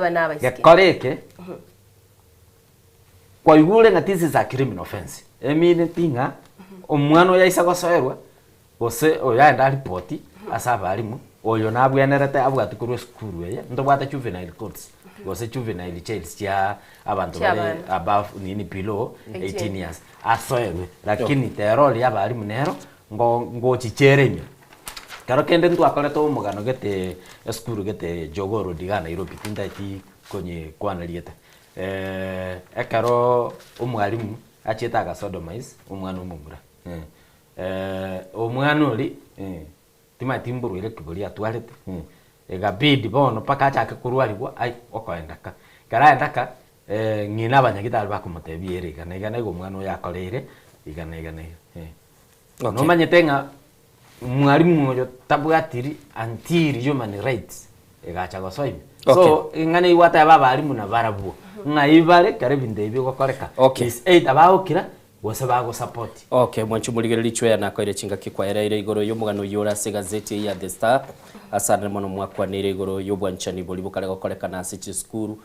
na koreke kwa igule ngatisi za criminal offense emine tinga omwana yaisa gosoerwa gose oyaenda report asaba alimu oyo nabwenerete abwatukurwe school ye ndobwata juvenile courts gose juvenile child ya abantu bali above nini below 18 years asoerwe lakini teroli abali munero ngo chichere nyo karo kende ntu akoreto umugano gete eskuru gete Jogoo diga Nairobi tindati konye kwanariete ekaro umwalimu achetaga sodomize umwana umumura umwana uri tima timburu ile kiburi atwarete egabidi bono paka achake kurwarigwa ai okoendaka karaendaka ngina abanyagitari bakumutebire igana igo umwana uyakorere igana no manyetenga mwalimu oyo tabwatiri anti human rights egacha gosoime so ngane iwata baba alimu na barabu ngaibare kare binde ibyo gokoreka is 8 abaokira wose bago support mwanchu muligere lichwe ya nakoire chinga kikwa era igoro y'umugano yora se gazeti ya The Star asana mono mwakwa nire igoro y'obwanchani boli bukale gokoreka na city school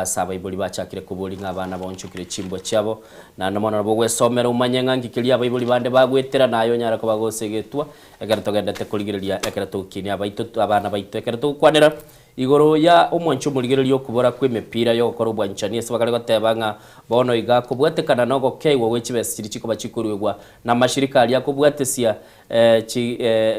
saba iboli bachakire kubuli ng'abana bonchukire chimbo cyabo na namona bo gwesomera umanyenga ngikilia abayiboli bande bagwetera nayo nyara ko bagosegetwa egera togendete kuligirelia egera tukinia abaito abana baito egera tukwanera igoro ya umwanchu muligirelia okubora kwemepira yo gukora ubwanchani ese bakale gotebanga bono iga kubwetekana nogo keiwo wechibesiri chiko bachikurwegwa na mashirika ali yakubwetesia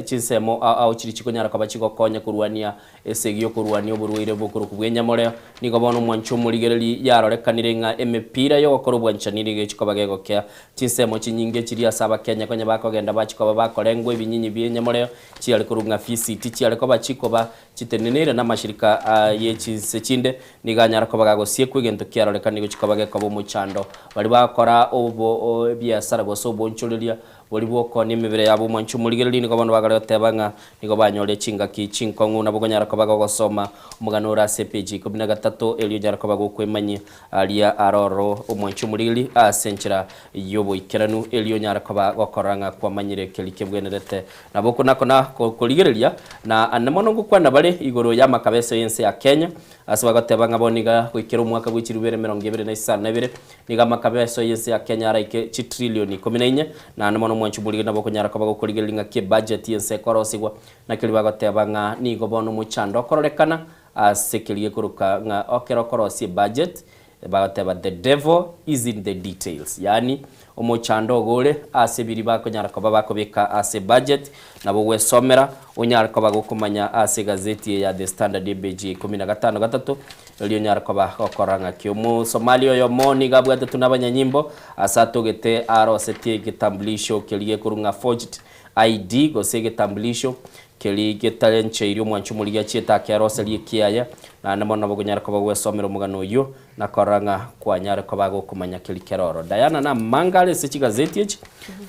chisemo au chiri chiko nyara ko bachikokonya kurwania esegio kurwania oburwire bukuru kubwenyamore nigo bono umwanchu muligereli yarorekanire nga emepira yo gukora ubwanchani rige chiko bagegokea chisemo chinyinge chiri asaba Kenya konya bakogenda bachiko bakorengwe binyinyi byenyamore chiali kurunga FCT chiali ko bachiko ba chitenenere na mashirika yechinde niganyara ko bagagosie kwigento kiarorekanire chiko bageko bo muchando bali bakora obo biasara goso boncholeria boli bwoko ni mibere yabo mwanchu muligereli nigo bono bagale tebanga nigo banyole chinga kichinkongu na bogonyara ko bagogosoma umuganura CPG 13 elio nyara ko bagokwemanye alia aroro umwanchu muligereli asenchira yobo ikeranu elio nyara ko bagokoranga kwa manyire kelike bwenerete naboko nako na kuligerelia na anamono gukwana bale igoro ya makabeso yense ya Kenya asaba gotebanga boniga kwikira umwaka gw'ikirubere 2022 niga makabeso yense ya Kenya araike chitrilioni 14 na anamono mwanchu muligereli naboko nyara ko bagokoligelinga ke budget yense korosigwa na kili bagotebanga nigo bono muchando kororekana asekelie kuruka nga okero korosi budget bagoteba the devil is in the details yani umuchando gore asebiri bakonyara ko babakobeka ase budget nabo wesomera unyara ko bagokumanya ase gazeti ya The Standard DBG 15 elio nyara ko bakoranga kyomo Somalia yo moni gabwate tunabanya nyimbo asatogete arosetie kitambulisho kelie kurunga forged ID gosege tambulisho keli getalenche irio mwanchu muliga chieta kyaroseli kiaya na namona bagonyara ko bagwesomera umugano yo na koranga kwa nyara ko bagokumanya keli keroro Diana na mangale se gazeti echi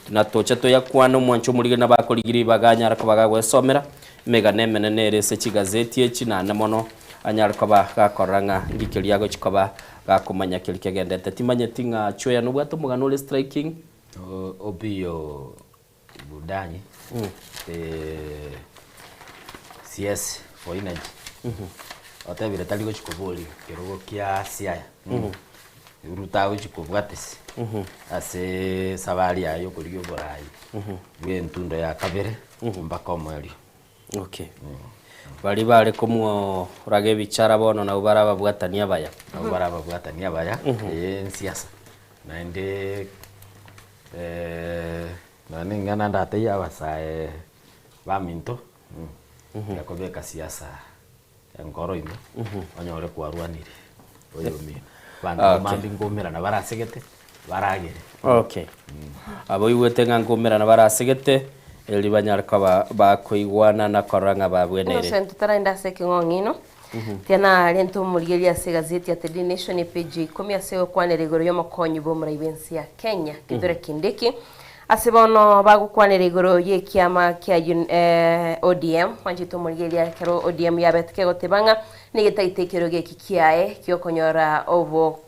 na tocha to yakwana mwanchu muliga na bakoligiri baganyara ko bagwesomera mega nemenenere se gazeti echi na namono anyara ko bakoranga ngikeli yago chikoba gakumanya keli kegendete timanye tinga choya no bwato mugano le striking obio budani CS for energy otebire tali gochikoboli kerogo kia siaya urutago chikobwatesi ase sabali ayo kuligyo borai bwentundo ya kabere mbaka omweli bali bale komwo rage bichara bono na ubaraba bwatania baya siasa na inde nani ngana ndate ya basae baminto yakobeka siasa ngoro ino onyore kwarwanire oyomi bana mandi ngomera na barasegete baragere abo iwete ngomera na barasegete eli banyarka bakoigwana na koranga babwenere sento tarainda seke ngongino tena lento muligelia se gazeti ya The Nation page 10 aseo kwanere igoro yo makonyi bo muraibensi ya Kenya kidore kindiki asibono bagukwanira igoro ye kiama kya ODM wanjito muligelia kero ODM yabetke gotebanga nigitaitekero geki kiae kyokonyora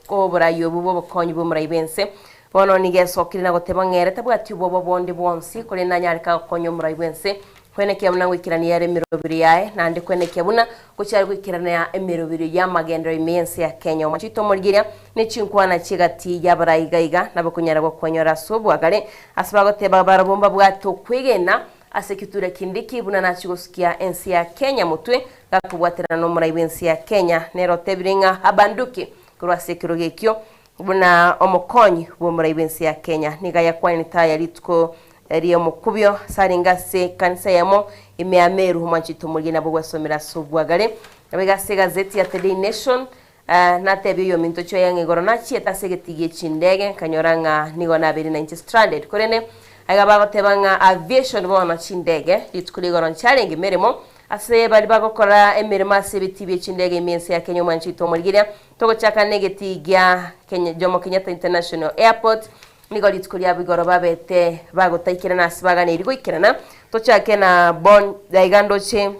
obora yobu bo konyi bo muraibense bono nigesokirina gotebangere tabwati bobo bondi bonsi kuri nanyarika konyo muraibense kweneke muna gwikirania yare mirobiri yae na ndi kweneke buna kuchari gwikirania ya emirobiri ya magendo imense ya Kenya machito muligelia ne chinkwana chigati yabarayigaiga nabakunyara gwo konyora sobu agare asibagote babarabomba bwato kwegena asekitura kindiki buna nachigosikia ensi ya Kenya mutwe gakubwatira no muraibensi ya Kenya nero tebiringa abanduki kurwa sekirogekyo buna omokonyi bo muraibensi ya Kenya niga yakwani taya litko eriyo mukubyo saringase kanisa yamo imeameru mwanchito mulgina bogwa somera subwagale abegase gazeti ya The Daily Nation na tebi yo minto cho yange gorona chieta segetigie chindege kanyoranga nigo na 90 stranded korene agaba gotebanga aviation bona chindege litukuli goron challenge meremo ase bali bagokora emirimo asebitibye chindege imense ya Kenya mwanchito mulgina togo chaka negetigia Kenya Jomo Kenyatta International Airport nigo litukuli abigoro babete bagotaikira nasibaga nirgo ikirana tochake na bon daigando che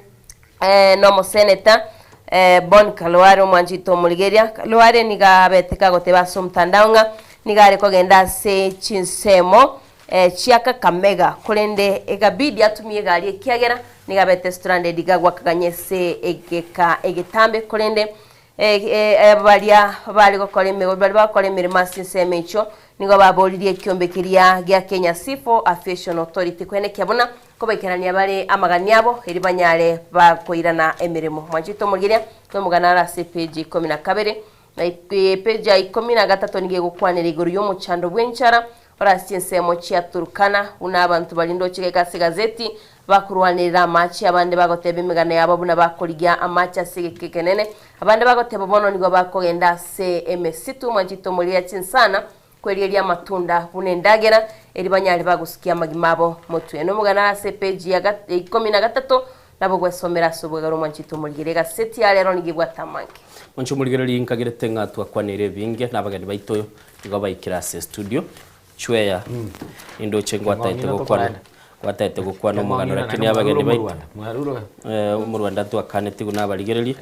nomo senator Bon Kalware mwanjito Muligeria Kalware niga beteka goteba somtandaunga niga reko genda se chinsemo chiaka kamega kulende egabidi atumie gari ekiagera niga bete stranded igagwa kaganyese egetambe kulende balia bali gokole mego bali bakole mirima sinseme icho nigo babolirie kiombekiria gya Kenya Civil Aviation Authority kwene kyabona ko baikirania bari amaganiabo eri banyare bakoirana emirimo mwanjito mugiria no muganara CPG 12 na page ya 13 nige gukwanira iguru yo muchando bwenchara orasiensemo chia Turkana una abantu balindo chike gazeti bakurwanira machi abande bagotebe migane yabo buna bakoligia amacha sigekenene abande bagotebe bono nigo bakogenda CMC2 mwanjito mugiria chinsana kweli matunda bunendagera eri banyali bagusikia magimabo motwe no mugana se page ya 13 nabo gwesomera sobugaro mwanchito mulgirega seti ya lero nigibwa tamanke mwancho mulgirega linkagire tenga twakwanire binge nabagandi baito nigo bayikira se studio chweya indo chengwa taite gukwana mugano lakini abagandi baito mu Rwanda twakane tiguna baligereri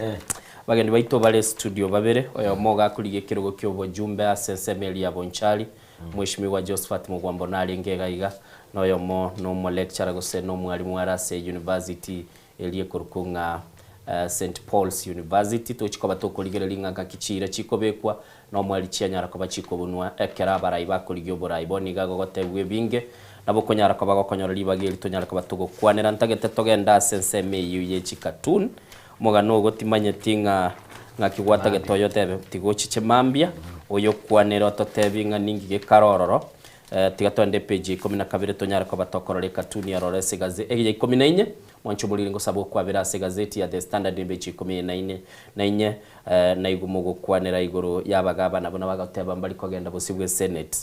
bagandi baito bale studio babere oyo moga kulige kirogo kyobo jumbe asensemeli ya bonchali mwishimiwa Josephat Mugwambo nalengega iga noyo no lecturer gose no mwalimu arase university elie kurukunga St Paul's University to chikoba to kuligere linga kichira chikobekwa no mwali chianyara ko bachiko bunwa ekera baraiba kuligyo boraibo niga gogotebwe binge nabo konyara ko bagokonyora libagiri tonyara ko batugo kwanera ntagete togenda senseme yuye chikatun mogano gotimanye tinga ngakigwata getoyo tebe tigochiche mambia oyo kwanero totebinga ningi gekarororo tigatonde page 12 tonyara ko batokorore katuni ya rorese gaze 14 mwancho muliringo sabo kwa birase gazeti ya The Standard page 14 na igumugo kwanera igoro yabagaba nabo nabagateba mbali kogenda busibwe Senate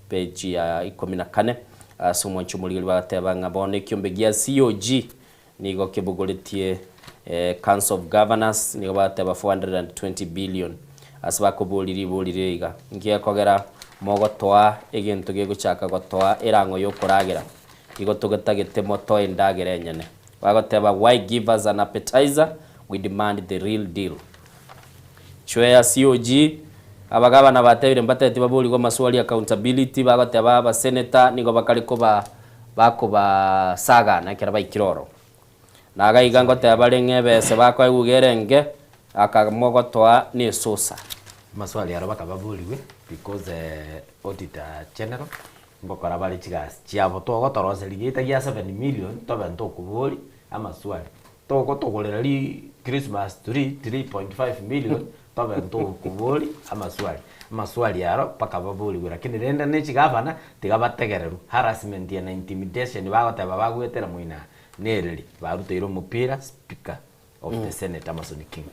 page ya 14 so mwancho muliri bagateba ngabone kyombegia COG nigo kebugoletie Council of Governors nigo bateba 420 billion asbako bolire iga ngiye kogera mogotoa egento geguchaka gotoa erango yo kuragera igo tugatagete moto endagere nyene bagoteba why give us an appetizer we demand the real deal chweya COG abagabana batebire mbatete babuli go maswali accountability bagoteba ba senator nigo bakaliko ba saga na kera baikiroro naga igango tebalenge bese bakwa ugerenge akamogotoa ni sosa maswali yaro bakababuliwe because auditor general mbokora bali chigas chiabo togo torose ligita ya 7 million toba ndokubuli amaswali togo togolera li Christmas tree 3.5 million toba ndokubuli amaswali yaro pakababuliwe lakini renda ne chigavana tigabategereru harassment ya intimidation bagoteba bagwetera muina nereri baruteiro mupira speaker of the Senate Amason King.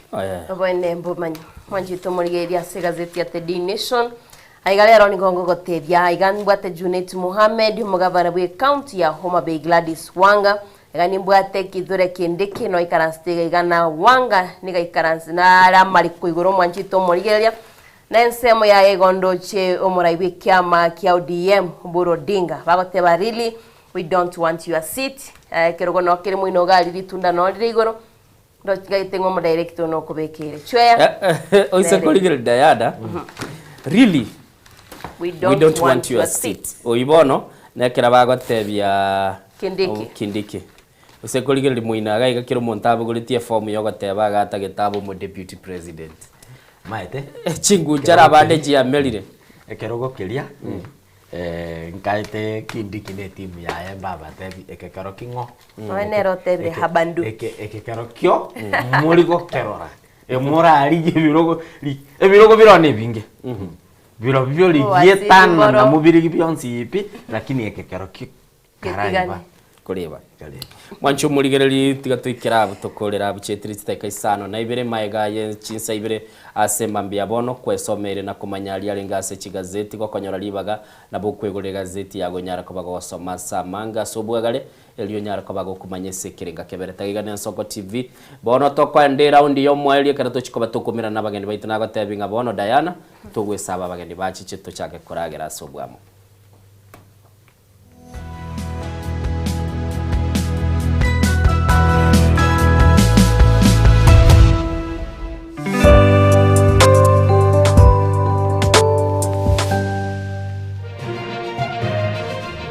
Abone mbumanyi mwanjito muligeria se gazeti ya The Daily Nation aigalero ni gongo gotebya igambwate Junet Mohamed mugavana bwe county ya Homa Bay Gladys Wanga igambwate kidure kindiki no ikaranstega igana Wanga niga ikaransi na ramali kuigoro mwanjito muligeria na ensemo ya egondo che omuraibe kyama kya ODM Burodinga bagoteba really we don't want your seat kirogo no kiri muino gali litunda no ligoro ndo gaitengo mo director no kubekere chweya oise koligere dayada really we don't want your seat oibono nekera bagotebya kindiki oise koligere muina gaiga kiro montabo golitie form yo goteba gata getabo mo deputy president maete chingu jara bande jia melire ekerogo kelia nkaite kindiki ne timu ya Embaba tebi ekekero kingo onero tebre habandu ekekero kyo muligo kerora emura alije birogo birone binge biro byo ligietana na mubiri byonsi ipi lakini ekekero kyo karaiba kuriba mwancho muligereri tigatwikira butokorera buchetiri steka isano na ibere maega ye chinsa ibere asema mbia bono kwesomere na kumanyali alingase chigazeti kwa konyora libaga na bukwegore gazeti yago nyara ko bago soma samanga sobwagale elio nyara ko bago kumanyese kirenga kebere tagigana Nsoko TV bono tokwende round yo mweli karato chikoba tukumira na bageni baitu nago tebinga bono Diana tugwe saba bageni bachi chito chake koragera sobwamo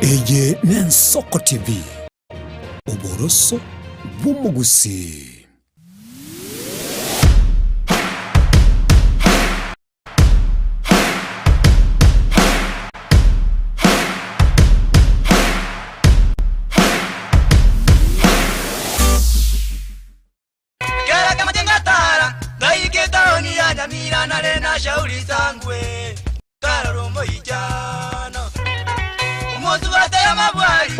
Eye Nsoko TV Oboroso bw'umugusi. Kera kama tengatara Gaike taoni ya jamira na lena shauri sangwe Kara rombo ijano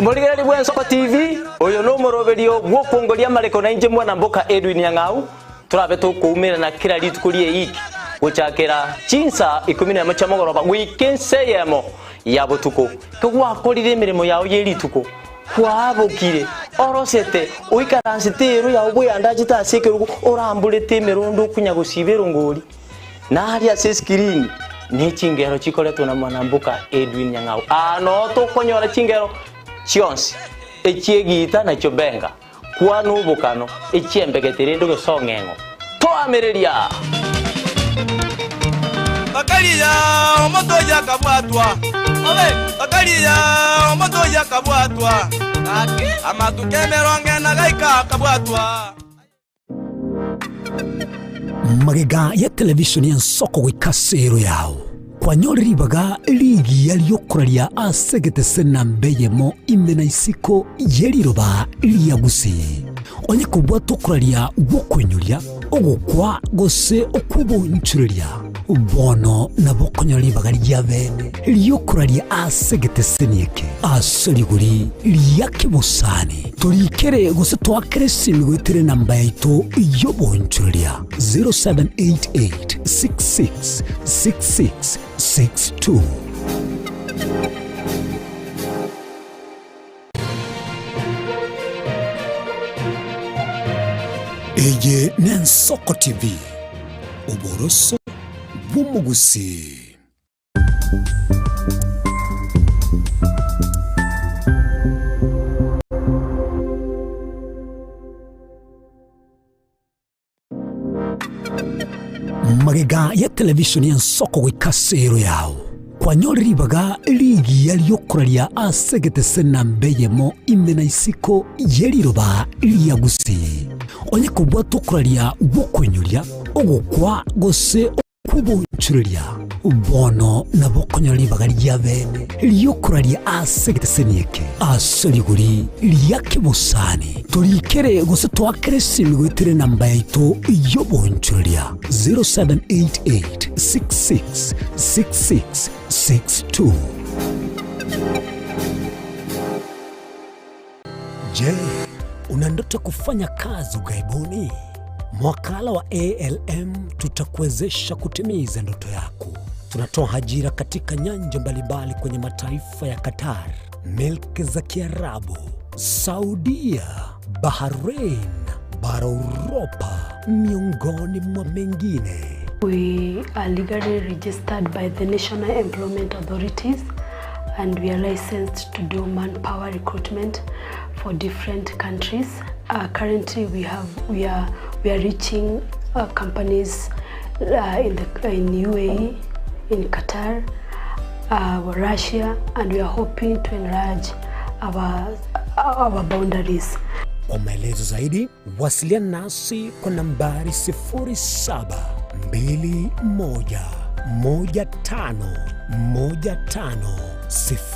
Muligereri bwa Nsoko TV oyo no moroberio gwokongoria mareko na inje mwana mboka Edwin Yang'au turabe tukumira na kira litukulie iki guchakera chinsa 10 chamogoroba wikenseyemo ya butuko tugwakorire mirimo yawo yerituko kwabukire orosete uikaransitero ya ubuyanda chitasekerugo orambulete merondo kunyagusibero ngori nari ase screen ni chingero chikoletwa na mwanambuka Edwin Yang'au ano tokonyora chingero chionsi echiegita na chobenga kwa nubukano echiembegetere ndo gesongengo toamereria bakaliya omoto yakabwatwa obe bakaliya omoto yakabwatwa amatukemeronge na gaika kabwatwa Magega ya televishoni ya Nsoko gwikasero yao kwanyoriribaga ligi yaliyokuraria asegete sena mbeyemo imena isiko yeliroba liyagusi onye kubwa tokuraria gukwenyuria ogukwa gose okubunchuria bono na bokonyoribaga lyabene liyokuraria asegete senieke asoliguri liyakibusani turikere gose twakresimigwetere namba yaito yobunchuria 0788666662 Eye Nsoko TV Oboroso bw'umugusi. Magega ya televishoni ya Nsoko gwikasero yao kwanyoriribaga ligi yaliyokuraria asegete sena mbeyemo imena isiko yeliroba liyagusi onye kubwa tokuraria gukwenyuria ogukwa gose okubunchuria bono na bokonyoribaga lyabene liyokuraria asegete senieke asoliguri liyakibusani turikere gose twakresimigwetere namba yaito yobunchuria 0788666662. Je, una ndoto kufanya kazi ughaibuni? Mwakala wa ALM tutakuwezesha kutimiza ndoto yako. Tunatoa ajira katika nyanja mbalimbali kwenye mataifa ya Qatar, Milki za Kiarabu, Saudia, Bahrain, bara Europa, miongoni mwa mengine. We are legally registered by the National Employment Authorities and we are licensed to do manpower recruitment for different countries. Currently we are reaching companies in UAE, in Qatar, Russia, and we are hoping to enlarge our boundaries. Kwa maelezo zaidi, wasiliana nasi kwa nambari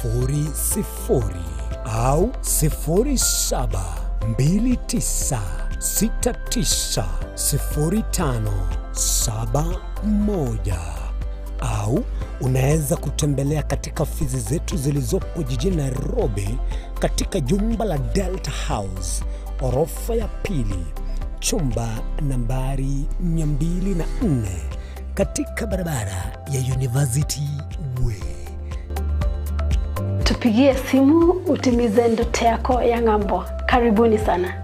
0721151500 au 0729690571 au unaweza kutembelea katika ofisi zetu zilizopo jijini Nairobi katika jumba la Delta House, orofa ya pili, chumba nambari 204 katika barabara ya University Way. Tupigie simu utimize ndoto yako ya ng'ambo. Karibuni sana.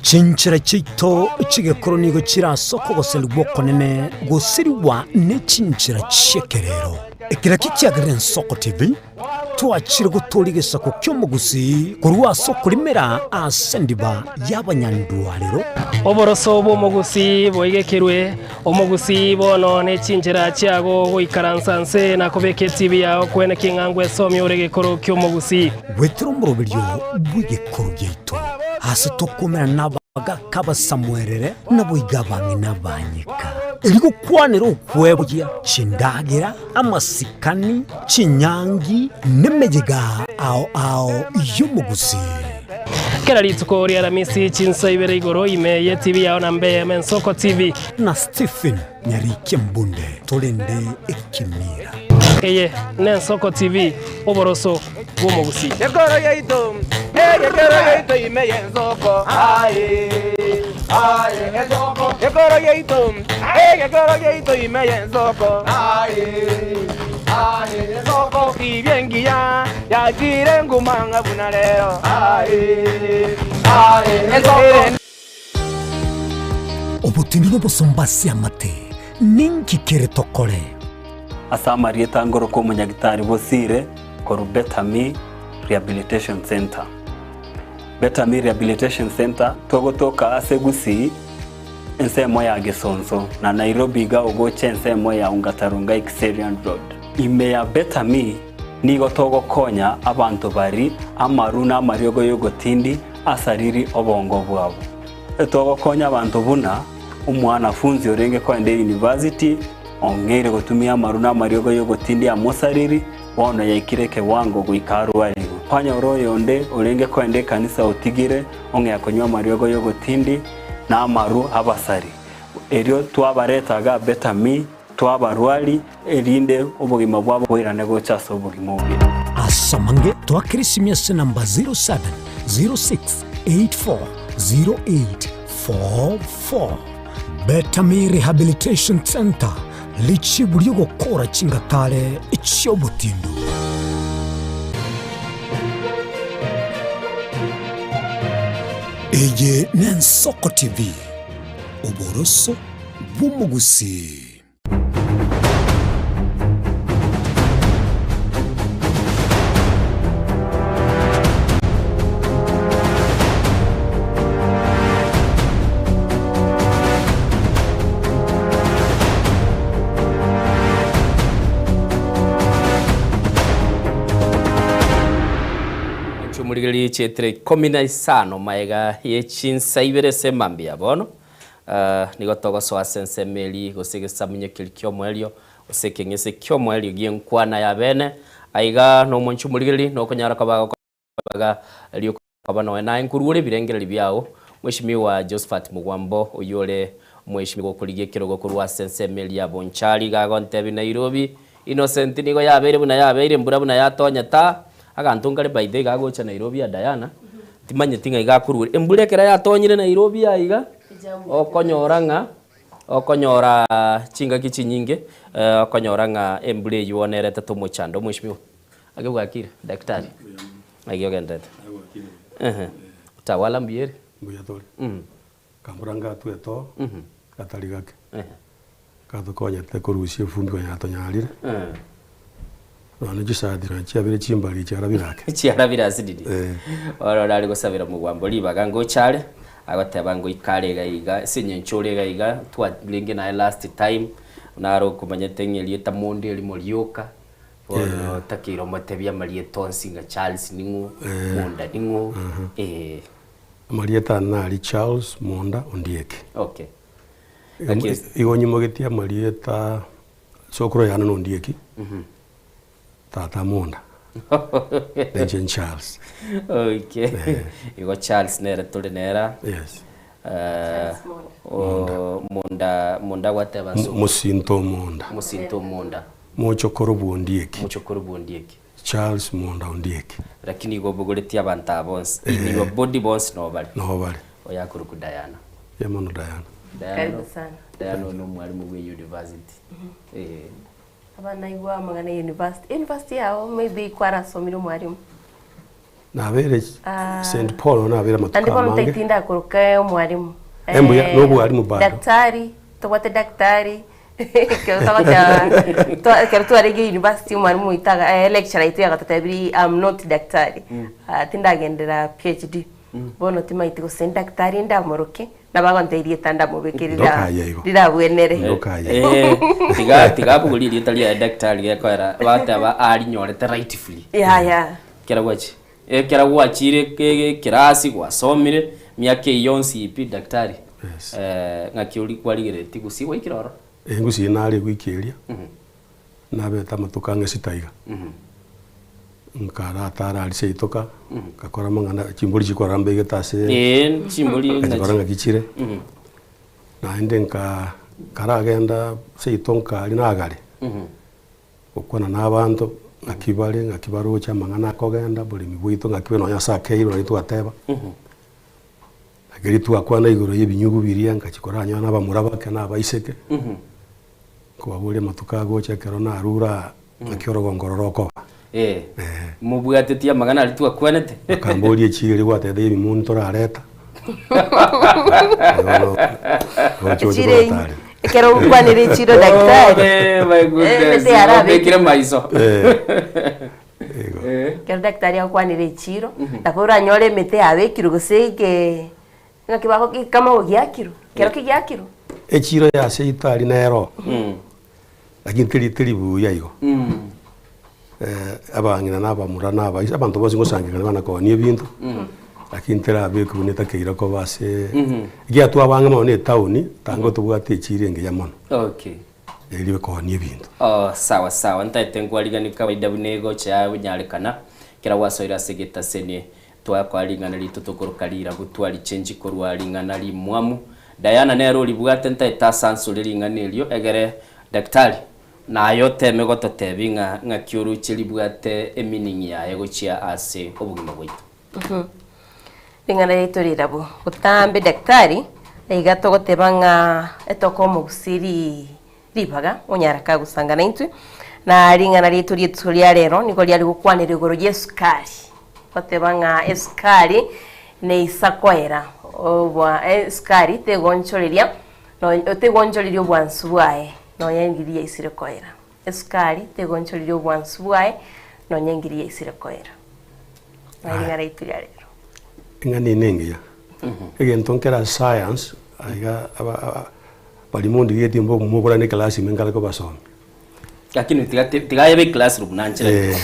Chinchira chito chigekoro nigo chirasoko goserwa konene gosiriwa ne chinchira chekerero ekira kikiagire Soko TV twachire guturigisa ku kyomugusi kurwa soko limera asendiba y'abanyandwariro oboroso bw'omugusi boigekirwe omugusi bono ne chinchira chiago goikaransanse na kubeke TV yao kwene kingangwe somi oregekoro kyomugusi wetero murobiryo bwigekoro gyeito hasi tokomera nabaga kabasamwerere naboigabangi nabanyika eligo kwanero kwebya chindagira amasikani chinyangi nemejega ao yumugusi kera litsuko ria Ramisi chinsa ibere igoro imeye TV yao na Mbeye Soko TV na Stephen Nyariki Mbunde tolende ekimira eye ne Soko TV oboroso bw'omugusi yegoro yeito imeye Soko Soko yegoro yeito imeye Soko Soko ibyengia yagire ngumanga bunalero obutindi bosombasi amate ninki kere tokore asamarieta ngoro ko munyagitari bosire koru Betami Rehabilitation Center. Betami Rehabilitation Center togotoka asegusi ensemo ya Gesonso na Nairobi ga ogoche ensemo ya Ungatarunga Xerian Road. Ime ya Betami nigo togokonya abantu bari amaruna amariogo yogotindi asariri obongo bwabo. Togokonya abantu buna umwana funzi orenge kwa ende university ongere gotumia amaruna amariogo yogotindi amosariri wono yaikireke wango guikarwarigo panya oroyo onde orenge kwa ende kanisa otigire onge yakonywa amariogo yogotindi na amaru abasari erio twabaretaga Betami twabarwali erinde obugima bwabo bwirane gochaso obugima obwe asamange twakirisimyese namba 0706840844 Betami Rehabilitation Center lichi buriyo gukora chingatare icyobutindo eye ne Soko TV oboroso bw'omugusi. Murigeli chetre 15 maega ye chinsa ibere semambia bono nigotogo so asense meli gosegesa munye kilikyo mwelio osekengese kyo mwelio gienkwana ya bene aiga no monchu murigeli no konyara kabaga liyo kabano na inkurure birengere byao mweshimiwa Josephat Mugwambo oyole mweshimiwa kuligie kirogo kurwa asense meli ya Bonchari gagonte bi Nairobi Innocent nigo yabere buna yabere mbura buna yatonya ta agantungare baide gagocha Nairobi ya Diana timanye tinga igakuru emburekera yatonyire Nairobi ya iga okonyora chinga kichinyinge okonyoranga embule yuonerete tumuchando mwishimiwa agegwakire daktari agiogendete utawala mbiere mbuyatori kamburanga tweto katari gake kathokonya tekorushie fundu ya tonyarire Wana jisadira chiabire chimbali chiarabirake. Chiarabira sididi. Ora dali gosabira Mugwambo libaga ngo chale agateba ngo ikare gaiga sinyenchore gaiga twalinge na last time naro kumanyete ngelieta monde limolioka. Ora takiro matebya malieto singa Charles ningu Monda ningu Marieta nali Charles Monda Ondieke. Okay. Igonyi getia Marieta sokro yana Ondieki. Tata Monda. Legend Charles. Okay. You got Charles nera tole nera. Yes. Monda whatever so. Musinto Monda. Musinto Monda. Mocho Korobu Ondieki. Mocho Korobu Ondieki. Charles Mwanda Ondieki. Lakini go buguleti abantu abonse in your body bonse no bali oya kuruku Diana yamano Diana karibu sana Diana no mwalimu we university abana igwa magana university yao maybe kwara somiro mwalimu na vere St Paul na vere matuka mangi ndipo mtetinda kuruka mwalimu embuya no mwalimu bado daktari tobate daktari kero tuarege university mwalimu itaga lecturer itu yagatabiri I'm not daktari tindagendera PhD bono timaite go sen daktari ndamoroke nabagonterie tanda mubekirira rirabwenere tiga buguliri talia daktari gekwera bataba ari nyorete rightfully kera gwachi kera gwachire kirasi gwasomire miake yonsi ipi daktari ngakiuri kwarigereti gusiwa ikiroro ngusi nari gwikiria nabe tamatukange sitaiga nkara tara aliseitoka kakora mangana chimbuli chikora mbege tase chimbuli ngakora ngakichire na ende nka karagenda seitonka ali nagale okwana nabantu ngakibarucha mangana kogenda buli mibwito ngakibe no yasake iro ritu ateba ageri tu akwana igoro yebinyugu biria ngakikora nyana bamurabake nabaiseke kubabule matukago chekero na arura akioro ngororoko mubwatetia magana alitu akwanete kambolie chiri gwate debi muntu rareta chiri kero kwanire chiro daktari my goodness bekire maiso kero daktari akwanire chiro takora nyore mete abekiro gusege ngakibako kama ogiakiro kero kigiakiro echiro ya seitari nero lakini tiri buya igo abangina nabamura naba abantu bose ngosangikana bana ko ni ebintu lakini tera beku neta keira ko base igia tu abanga mo ne town tango tubwate echire nge yamono iliwe ko ni ebintu sawa ntaite ngwariga kawaida bunego cha bunyarekana kira wasoira segeta sene twakwalingana litutukurukalira gutwali change korwalingana li mwamu Diana nero libwate ntaita sansuleringa nelio egere daktari na yote megoto tebinga ngakiuru chilibwate eminingi ya egochia ase obugima bwitu lingana yitorira bu utambe daktari eigato gotebanga etoko mugusiri libaga onyaraka gusangana intu na lingana lituri tulia rero niko lyali gukwanira igoro yesukari gotebanga esukari ne isakwera obwa esukari tegonchoreria no tegonchoreria obwansu bwae no yengiria isire koera esukari tegonchoreria obwansu bwae no yengiria isire koera lingana lituri rero ngani nengia egento nkera science aiga balimundi geti mbo mugura ne class mengala ko basomi lakini tiga yebe classroom nanchira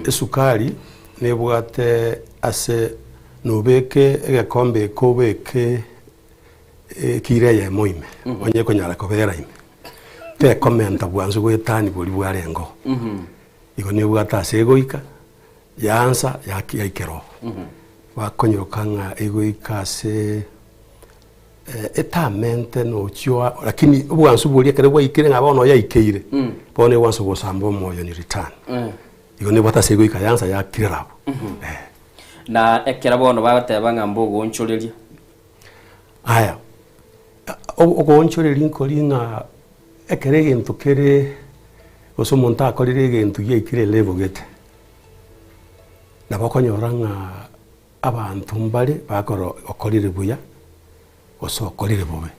esukari ne bwate ase nobeke egekombe kobeke kire ya moime onye ko nyara ko bera ime te komenta bwanzu gwetani boli bwarengo igo ne bwata segoika yansa yakikero wakonyokanga ego ikase etamente no chwa lakini ubwansu buli kare bwa ikire ngabono ya ikeire bone wansu bosambo moyo ni return igo ne bata sego ikayansa ya kirabo na ekera bono bagateba ngambo gonchoreria aya ogonchoreria nkolinga ekere gento kere osomonta akorire gento ye ikire level gete nabakonyoranga abantu mbale bakoro okorire buya osokorire bobe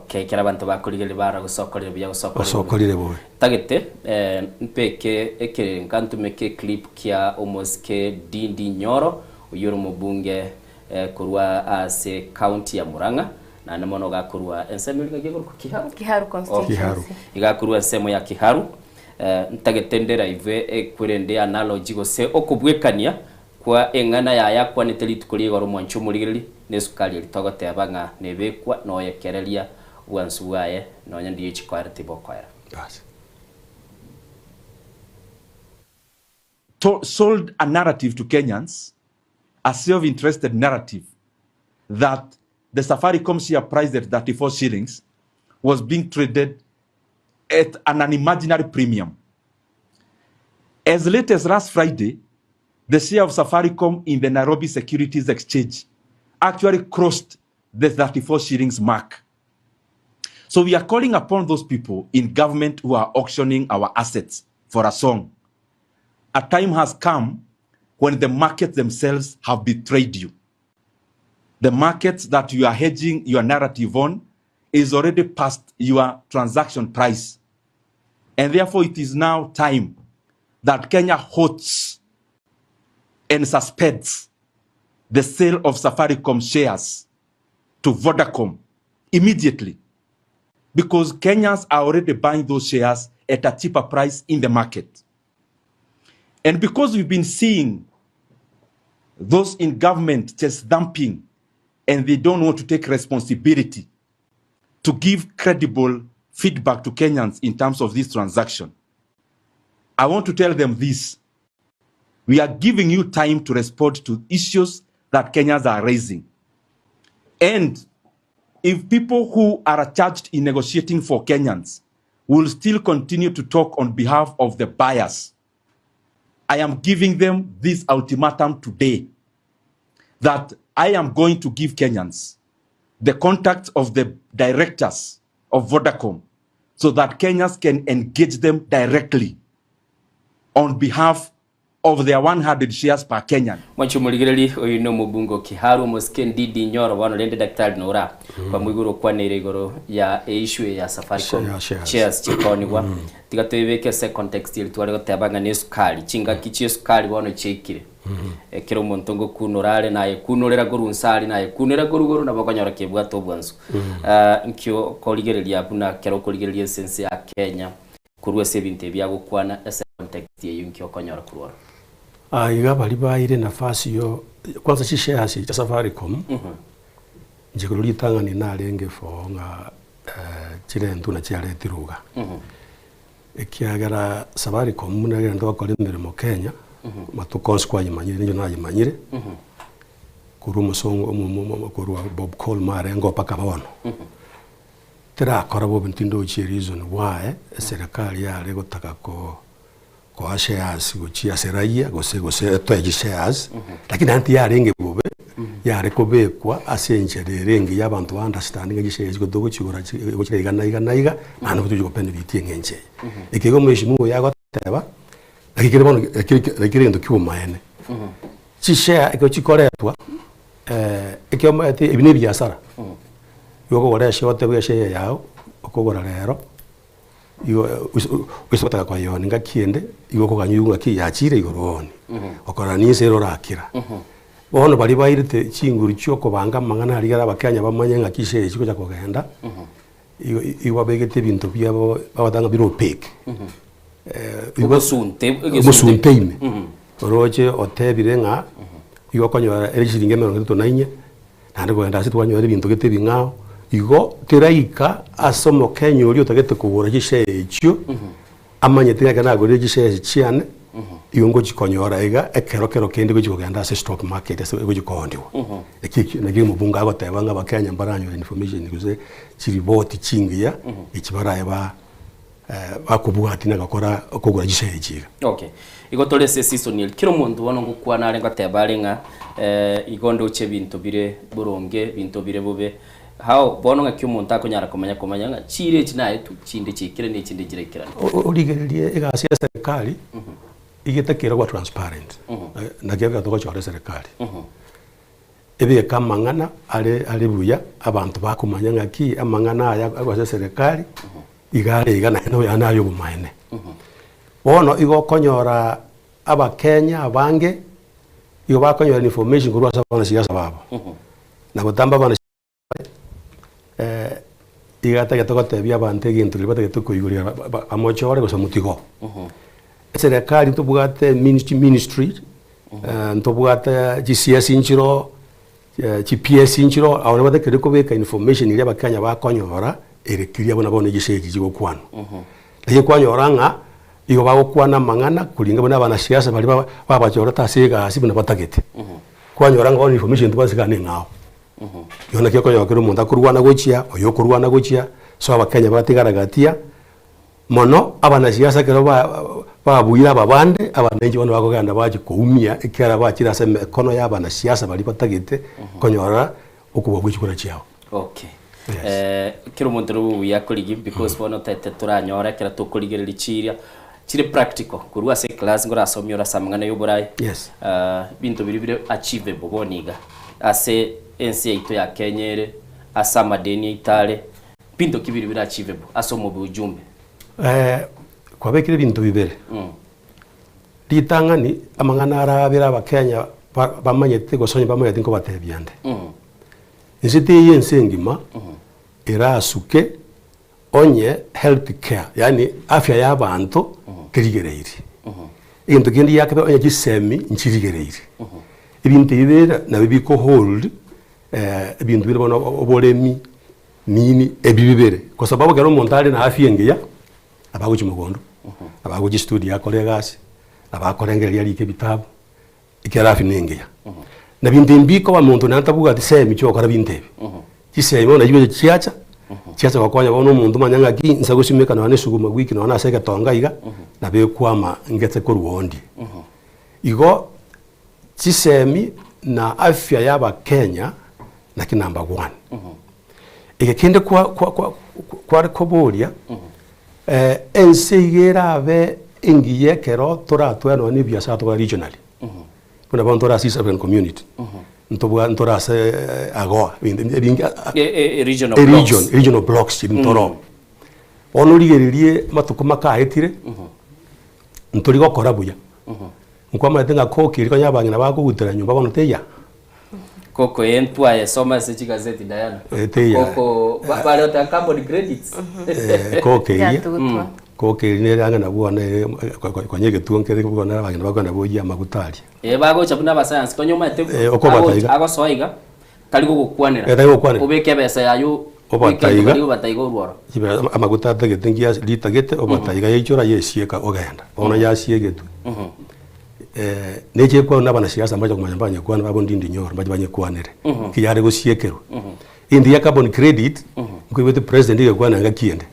kera abantu bakorire bara gusokorire buya osokorire bobe tagete mpeke ekere nkantumeke clip kia omoske Dindi Nyoro uyuru mubunge kurwa ase county ya Murang'a na namono gakurwa ensemo igageko Kiharu constituency igakurwa ensemo ya Kiharu ntagetendera ive ekurende analogy gose okubwekania kwa engana ya kwa nitelitu kuri goro mwanchu murigiri nesukali litogote abanga nebekwa no yekereria bwansu bwaye no nyandi yichikwara tibokwara sold a narrative to Kenyans, a self-interested narrative, that the Safaricom share price at 34 shillings was being traded at an unimaginary premium. As late as last Friday, the share of Safaricom in the Nairobi Securities Exchange actually crossed the 34 shillings mark. So we are calling upon those people in government who are auctioning our assets for a song. A time has come when the markets themselves have betrayed you. The markets that you are hedging your narrative on is already past your transaction price. And therefore it is now time that Kenya halts and suspends the sale of Safaricom shares to Vodacom immediately, because Kenyans are already buying those shares at a cheaper price in the market. And because we've been seeing those in government just dumping, and they don't want to take responsibility to give credible feedback to Kenyans in terms of this transaction, I want to tell them this. We are giving you time to respond to issues that Kenyans are raising. And if people who are charged in negotiating for Kenyans will still continue to talk on behalf of the buyers, I am giving them this ultimatum today, that I am going to give Kenyans the contact of the directors of Vodacom so that Kenyans can engage them directly on behalf of their 100 shares per Kenyan. Mwancho muligireli oyino mubungo kiharu mosken didi nyoro wano lende daktari nora kwa mwiguru kwa neregoro ya issue ya Safaricom shares chikoni wa tiga tuweke se context ili tuwale tabanga ne sukali chinga kichie sukali wano chekire kero montongo kunorale naye kunorera goru nsali naye kunera goru na bakanyora kebwa to bwanzo nkyo koligireli yapuna kero koligireli essence ya Kenya kurwe 70 bya gukwana ese context ye nkyo konyora kurwa iga bali baire nafasi yo kwanza chi shares cha Safaricom njiko litanga ni nalenge fo nga chile ntuna chale tiruga ekiagara Safaricom muna ndo akole mirimo Kenya matukonsi kwa yimanyire nyo nayimanyire kurumo songo kurwa Bob Cole marengo paka bawono tira akora bo bintindo chi reason why serikali yale gotaka ko shares gochia seraia gose toji shares lakini anti yarenge bobe yare kobekwa asenjere renge yabantu understanding gishares godogo chigora gochira igana nano kutujo pende biti ngenje ikego mweshimu yago teba akikire bono akikire ndo kyumaene chi share iko chikoretwa ikyo ati ibini byasara yoko gore shote bwe share yao okogora rero yo usotaka kwa yoni ngakiende yoko kanyunga ki yachire yoroni okora ni sero rakira bono bali bairite chinguru cyoko banga mangana ari gara bakanya bamanye ngakishe chiko cya kogenda iwa begete bintu byabo abadanga biro pek musunte ime roje otebire nga yoko nyora erishiringe 39 nande kwenda sitwanyora bintu gete bingao igo tiraika asomo Kenya uri utagete kugura gishe cyo amanye tinga kana gore gishe cyane iyongo gikonyora ega ekero kende gukigenda se stock market ese gugikondiwa ekiki nagi mubunga agotebanga bakanya mbaranyo information guze kiriboti kingiya ikibaraye bakubwati nagakora kugura gishe kiga okay igo tole se seasonal kiro muntu wono gukwana arenga tebarenga igondo che bintu bire buronge bintu bire bube how bono nga kyumuntu akonyara komanya nga chire chinaye tu chinde chikire ne chinde jirekirana oligerelie egasi ya serikali igetakira kwa transparent na gega toko chwa serikali ebe kamangana ale buya abantu bakumanya nga ki amangana aya kwa serikali igare igana no yanayo bumaene bono igo konyora aba Kenya abange igo bakonyora information kurwa sabana siasa babo na gutamba bana igata gatogote bya bante gintu libata gituko igurira amochore go samutigo serikali tubugate ministry tubugate GCS inchiro GPS inchiro awone bata kiriko beka information ile bakanya bakonyora erekiria bona bone gisheji jigo kwano ye kwanyora nga iyo bagokwana mangana kulinga bona bana siasa bali babachora tasiga asibuna batagete kwanyora nga information tubasigane ngao yona kyako yakero umuntu akurwana gochia oyo kurwana gochia so abakanya batigaragatia mono abana siasa kero babuira babande abanenji bano bakogenda baje kuumia ikera bakira se mekono y'abana siasa bali batagite konyora okuba gwikura cyao. Okay. Kiro muntu yakoligi because bono tete turanyora kira tukoligera lichiria chire practical kurwa se class ngora asomyora samangana y'uburai. Yes. Bintu biri achievable boniga ase ensi yaito ya Kenyere asa madeni itale bintu kibiri achievable asomo bujumbe. Kwa bekire bintu bibere. Ditangani amangana arabira abakenya bamanyete gosonye bamanyete ngo batebyande. Insiti yensengima irasuke onye health care yani afya y'abantu kirigereire. Ibintu kindi yakabe onye gisemi nchirigereire. Ibintu bibera na bibiko hold ibintu bibona obolemi nini ebibere kwa sababu gero montale na afya ngeya abaguchi mugondo abaguchi studio ya kolegasi abakorengeria like bitabu ikerafi nengeya na bintu mbiko wa muntu nantabuga disemi cyo kora bintebe kisemi ona yibe chiacha bakwanya bono muntu manyanga ki nsagusimeka na nesuguma wiki na aseka tonga na be kwama ngetse ko ruondi igo kisemi na afya yaba Kenya na kinamba 1 ikekende kwa koboria ensigera abe ingiye kero toratwe no ni biasa to regionally kuna bon tora sisa ben community ntobwa se agoa regional blocks ntoro ono ligeririe matuko makahitire ntori gokora buya nkwa matenga koki liko nyabangina bakugutira nyumba bono teya koko entwa soma se gazeti Diana koko bale ta carbon credits koke ne anga na buona konyege tuonkere kubona abangina bakona boya magutari bago chabuna ba science konyoma te ago soiga kali gukwanira ubeke besa yayo obataiga urwaro amaguta tegetengia litagete obataiga yichora yesieka ogenda ona yasiegetu neje kwa nabana siasa mbaje kumanyambanya kwa nabo ndindi nyoro mbaje banye kwanere kiyare go siekero indi ya carbon credit ko wete president ye kwa nanga kiende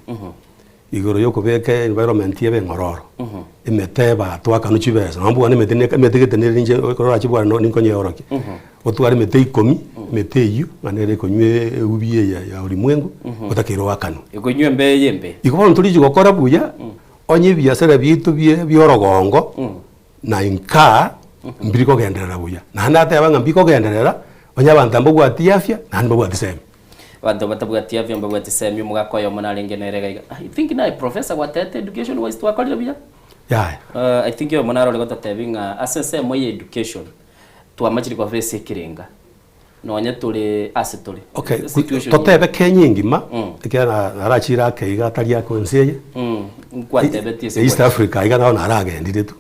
igoro yoko beke environment yebe ngororo imeteba twaka no chibeza nambu ane metegete nje ko achibwa no ninko nyoroke otware metei komi meteyu manere konywe ubiye ya ulimwengu otakiro wakano ikonywe mbe yembe iko nturi gukora buya onye biasera bitu biorogongo na inka mbiriko genderera buya na nata yabanga mbiko genderera onya bantambo gwati afya na nbo gwati semi bantu batabwati afya mbo gwati semi mugakoyo monarenge nerega I think na professor gwatete education wise twakolira buya I think yo monaro legota tebinga asese moye education twamachiri kwa vese kirenga nonya tuli asituli totebe kenyingima ikera narachira keiga taria konseye kwatebe tise East Africa iga na naragendire tu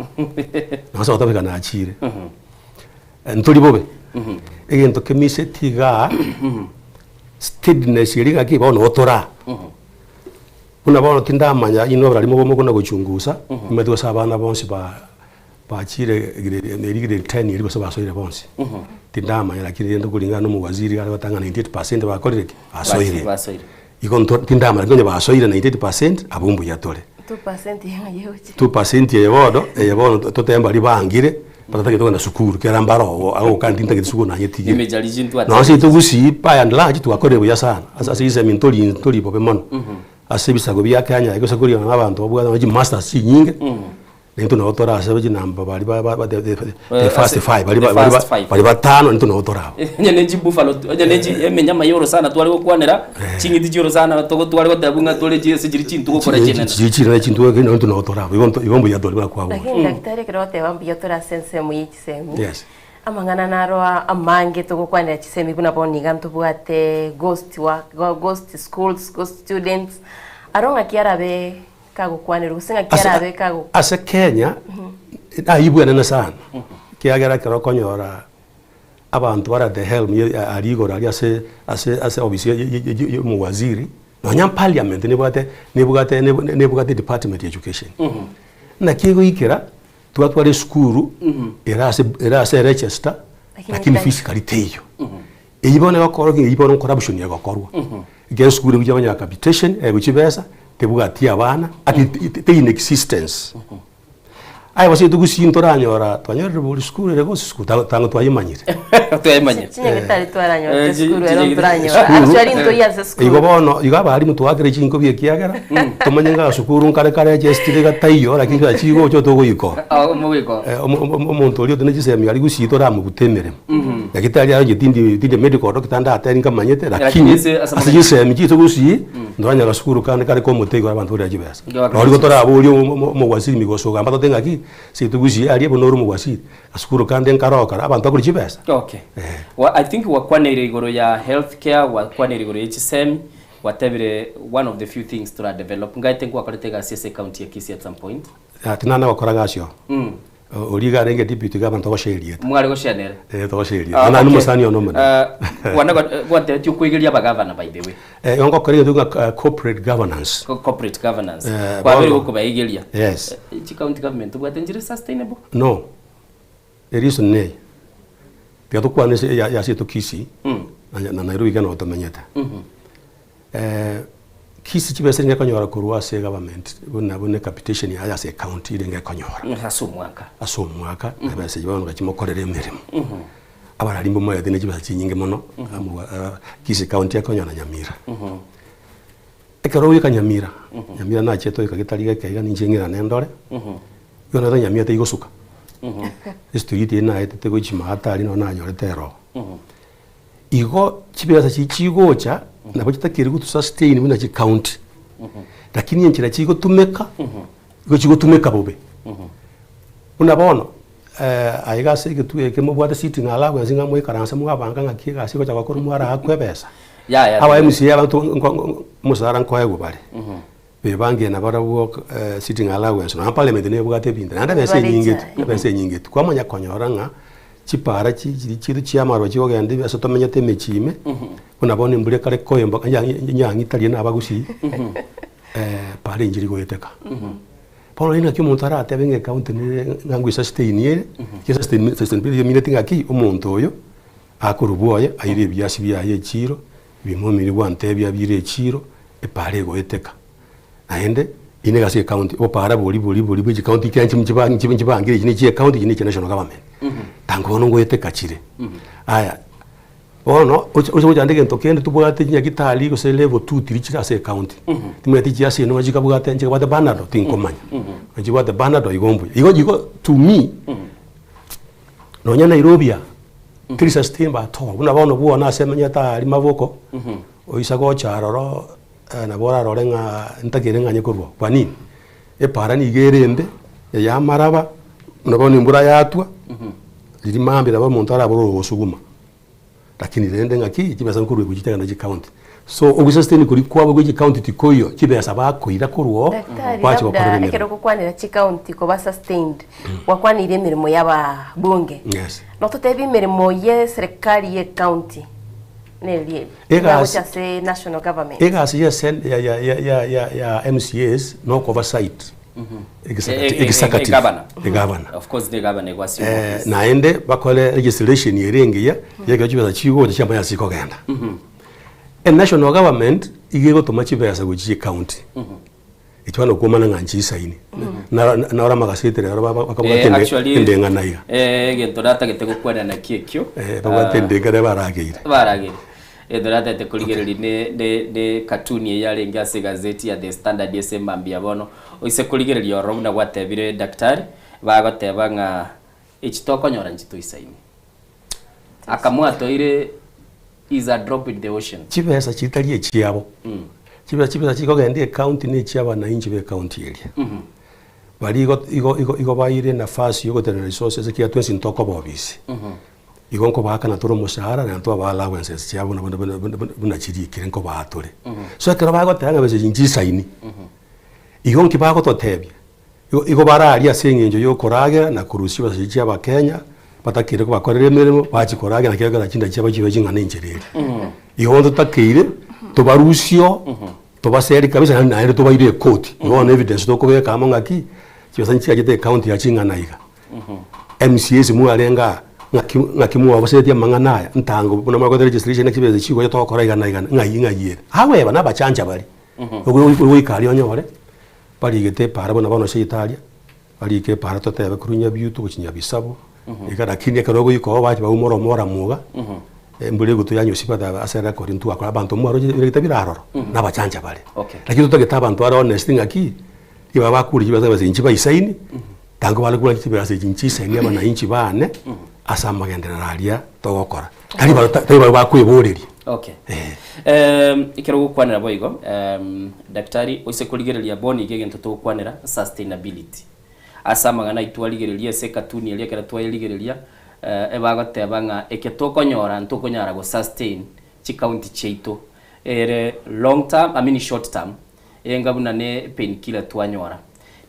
naso tobeka na achire ntuli bobe egento kemise tiga steadiness yeringa ki bono otora una bono tindamanya ino bali mo kuna guchungusa imetwa sabana bonse bachire grade 10 iri basoire bonse tindamanya lakini ndo kulingana no waziri ali batanga 98% bakorire asoire iko tindamanya ngonye basoire 98% abumbu yatole 2% yebodo totemba libangire patata kitoka na sukuru kera mbaro aho kandi ndake sukuru na nyeti imejaliji ntu ati no se tugusi pa ya ndlaji twakore buya sana asa ise mintoli bobe mono ase bisago bya kanya iko sakuri n'abantu obwa baji master si nyinge nito no otora ase baji namba bali the first 5 bali batano nito no otora nyene ji buffalo nyene ji emenya mayoro sana twali gukwanira chingiti jiro sana twali gotabunga tole ji sijiri chintu gukora chenena chiri chintu ke nito no otora ibombo ya dole kwa bo lakini daktari kirote bambi yotora sense mu yichisemu yes amangana narwa amange tugukwanira chisemi kuna boniga ntubwate ghost schools ghost students aronga kiarabe kagukwanira usinga kiarabe kagu ase Kenya ayibwana sana kiagera kirokonyora abantu bara the helm arigora ali ase obisi mu waziri no nyam parliament nebugate department education na kigo ikera twatware skuru erase register lakini physically teyo eyibone bakoro eyibone corruption yagokorwa ge skuru kujabanya capitation eguchibesa tebugati abana ati in existence ai wasi tugusintora nyora twanyora buri skuru rego skuru tango twayimanyire twayimanyire chinyagitari twaranyora skuru ero turanyora actually ndo yaze skuru igo bono igo abari mutwakire chinko bye kiagera tumanyenga skuru nkare kare jestire gatayo lakini kwa chigo cyo togo iko muwiko umuntu uri tene gisemi ari gusitora mu gutemere yakitari ari tindi medical doctor nda atari nkamanyete lakini asigisemi kito gusi ndwanya skuru kandi kare ko mutego abantu bari agibesa ari gotora aburi mu wasiri migoso gamba totenga ki si tugusi ari bonoru mu wasiri skuru kandi nkaroka abantu bakuri gibesa. Okay. I think wakwanere igoro ya healthcare, wakwanere igoro ya HSM, whatever, one of the few things to develop. Ngai tengu wakoretega CSA county ya Kisii at some point. Tinana wakoraga cio. Oliga renge deputy government to share. Mwari go share. To share. Ana numo sani ono mena. Wana wate tu kuigiria ba governor by the way. Yongo korega tunga corporate governance. Corporate governance. Kwa vile uko ba igiria. Yes. County government bwatenjire sustainable? No. There is no. Pia tukwa nese ya situ Kisii na Nairobi kana otomanyeta Kisii chibese nge konyora kurwa se government bune capitation ya se county nge konyora aso mwaka bese jibano gachimokorere emirimo abara limbo moya dine chibese chinyinge mono Kisii county ya konyora Nyamira ekero wika Nyamira na cheto ikagitariga kaiga ninjingira nendore yona Nyamira te igosuka street ina etete go chimata ali no nanyore tero igo chibesa chigocha na bachita kirigu to sustain buna chi county lakini nchira chigo tumeka igo chigo tumeka bobe unabono aiga sege tueke mo bwata sitting ala kwa zinga mo karansa mo abanga ngakiga siko cha bakuru mwara akwebesa aba MC abantu musara nkoyego bale bebange na barawo sitting allowance na parliament ne bugate binda nanda bese nyingetu kwa manya konyoranga chipara chiru chiamaro chigogende bese tomenyete mechime unabone mbure kare koyemba nyangi tali na abagusi pare injiri goyeteka Paulo ina kyo montara atebenge county ne ngangu sustain ye sustain bi minute ngaki umuntu oyo akurubuoye ayire byasi byaye chiro bimomiri wante byabire chiro pare goyeteka aende inega se county opara boli biji county kyanchi mchibangire chini chi county chini cha national government tango no ngoyete kachire aya ono ocho jandege ntokende tubwate nya gitali ko se level 2 tirichira se county timati chi ase no majika bwate nje bwate banado tinkomanya nje bwate banado igombu igo to me no nya Nairobi kirisa stemba to una bono bwo na semenya ta ali mavoko oisago charoro na bora rorenga ntakire nyekorwa kwa nini para ni gerende ya maraba unabona imbura yatwa liri mambe nabo muntu araboro osuguma lakini rende ngaki kibasa nkuru kugitega na county so ogusustain kuri kwabo kuri county tikoyo kibasa bakoira kurwo bachi bakorera nekero kukwanira chi county ko ba sustained wakwanira emirimo yaba bunge yes no tutebi emirimo ye serikali ye county nelie ya se national government yes ya MCAs no oversight executive governor of course the governor was naende bakole legislation yerengeya yego chibaza chigo chamba ya siko genda national government igego to machi besa go chi county itwana kumana nganchi saini na ora magasete ora bakabuga tende nganayo gento data getego kwenda na kiekyo bagwatende ngare baragire edorata te kuligereri ne katuni ya lenga se gazeti ya The Standard yesemba mbiabono oise kuligereri yoro na gwatebire daktari bagoteba nga ichitoko nyora nchito isaini akamwato ile is a drop in the ocean chibesa chitali echiabo chibesa chikogende county ne chiaba na inchi be county area bali igo baire nafasi yo gotera resources kia twensi ntoko bobisi igonko baka na toro mushahara na ntwa bala allowances chiabo na buna chiri kirenko batore so kero bago tanga bese inchi saini igonki bago totebye igo bara ali asengenjo yo korage na kurusiwa chichi aba Kenya batakire ko bakorere emirimo bachi korage na kega chinda chiaba chiwe chingana injirere igo tutakire tubarusio tubaseri kabisa na ere tubaire court no evidence to kubeka amangaki chiwa sanchi agite county ya chingana iga MCAs mu alenga ngakimu abaseti amangana ntango buna mako registration ekibeze chiko to korega na igana ngayi however nabachanja bali ogo ikali onyore bali gete para bona bano se Italia bali ke para to tebe kurunya biutu kuchinya bisabu ikara kinya karogo iko bachi baumoro mora muga mbule gutu yanyu sipata asera ko rintu akora bantu mwaro bitabira aroro nabachanja bale lakini tutageta abantu ara honest ngaki iba bakuri kibaza bazinchi bayisaini tango balukula kitibira se jinchi saini abana inchi bane asama genderalaria togokora kali bakwiburiri okay ikero gukwanira boigo daktari oise kuligereria boni igegento tugukwanira sustainability asamagana itwaligereria se katuni elia kera twaligereria ebagoteba nga eketokonyora ntokonyara go sustain chi county cheito ere long term I mean short term engabuna ne painkiller twanyora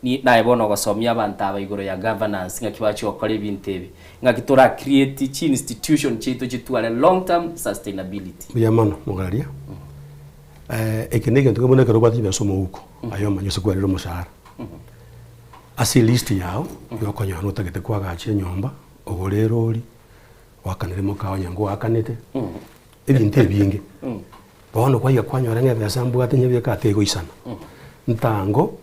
ni naibona gosomia abantu abaigoro ya governance ngakiwachi okore bintebi ngakitora create chi institution cheito chitwale long term sustainability yamano mugaria ekenege ntugabona kero bati besomo huko ayo manyo kwalero musara asi list yao yokonya no tagete kwagache nyomba ogorerori wakanire mukawa nyango wakanete ebinte binge bono kwa yakwanyora ngebe sambu atenye beka tego isana ntango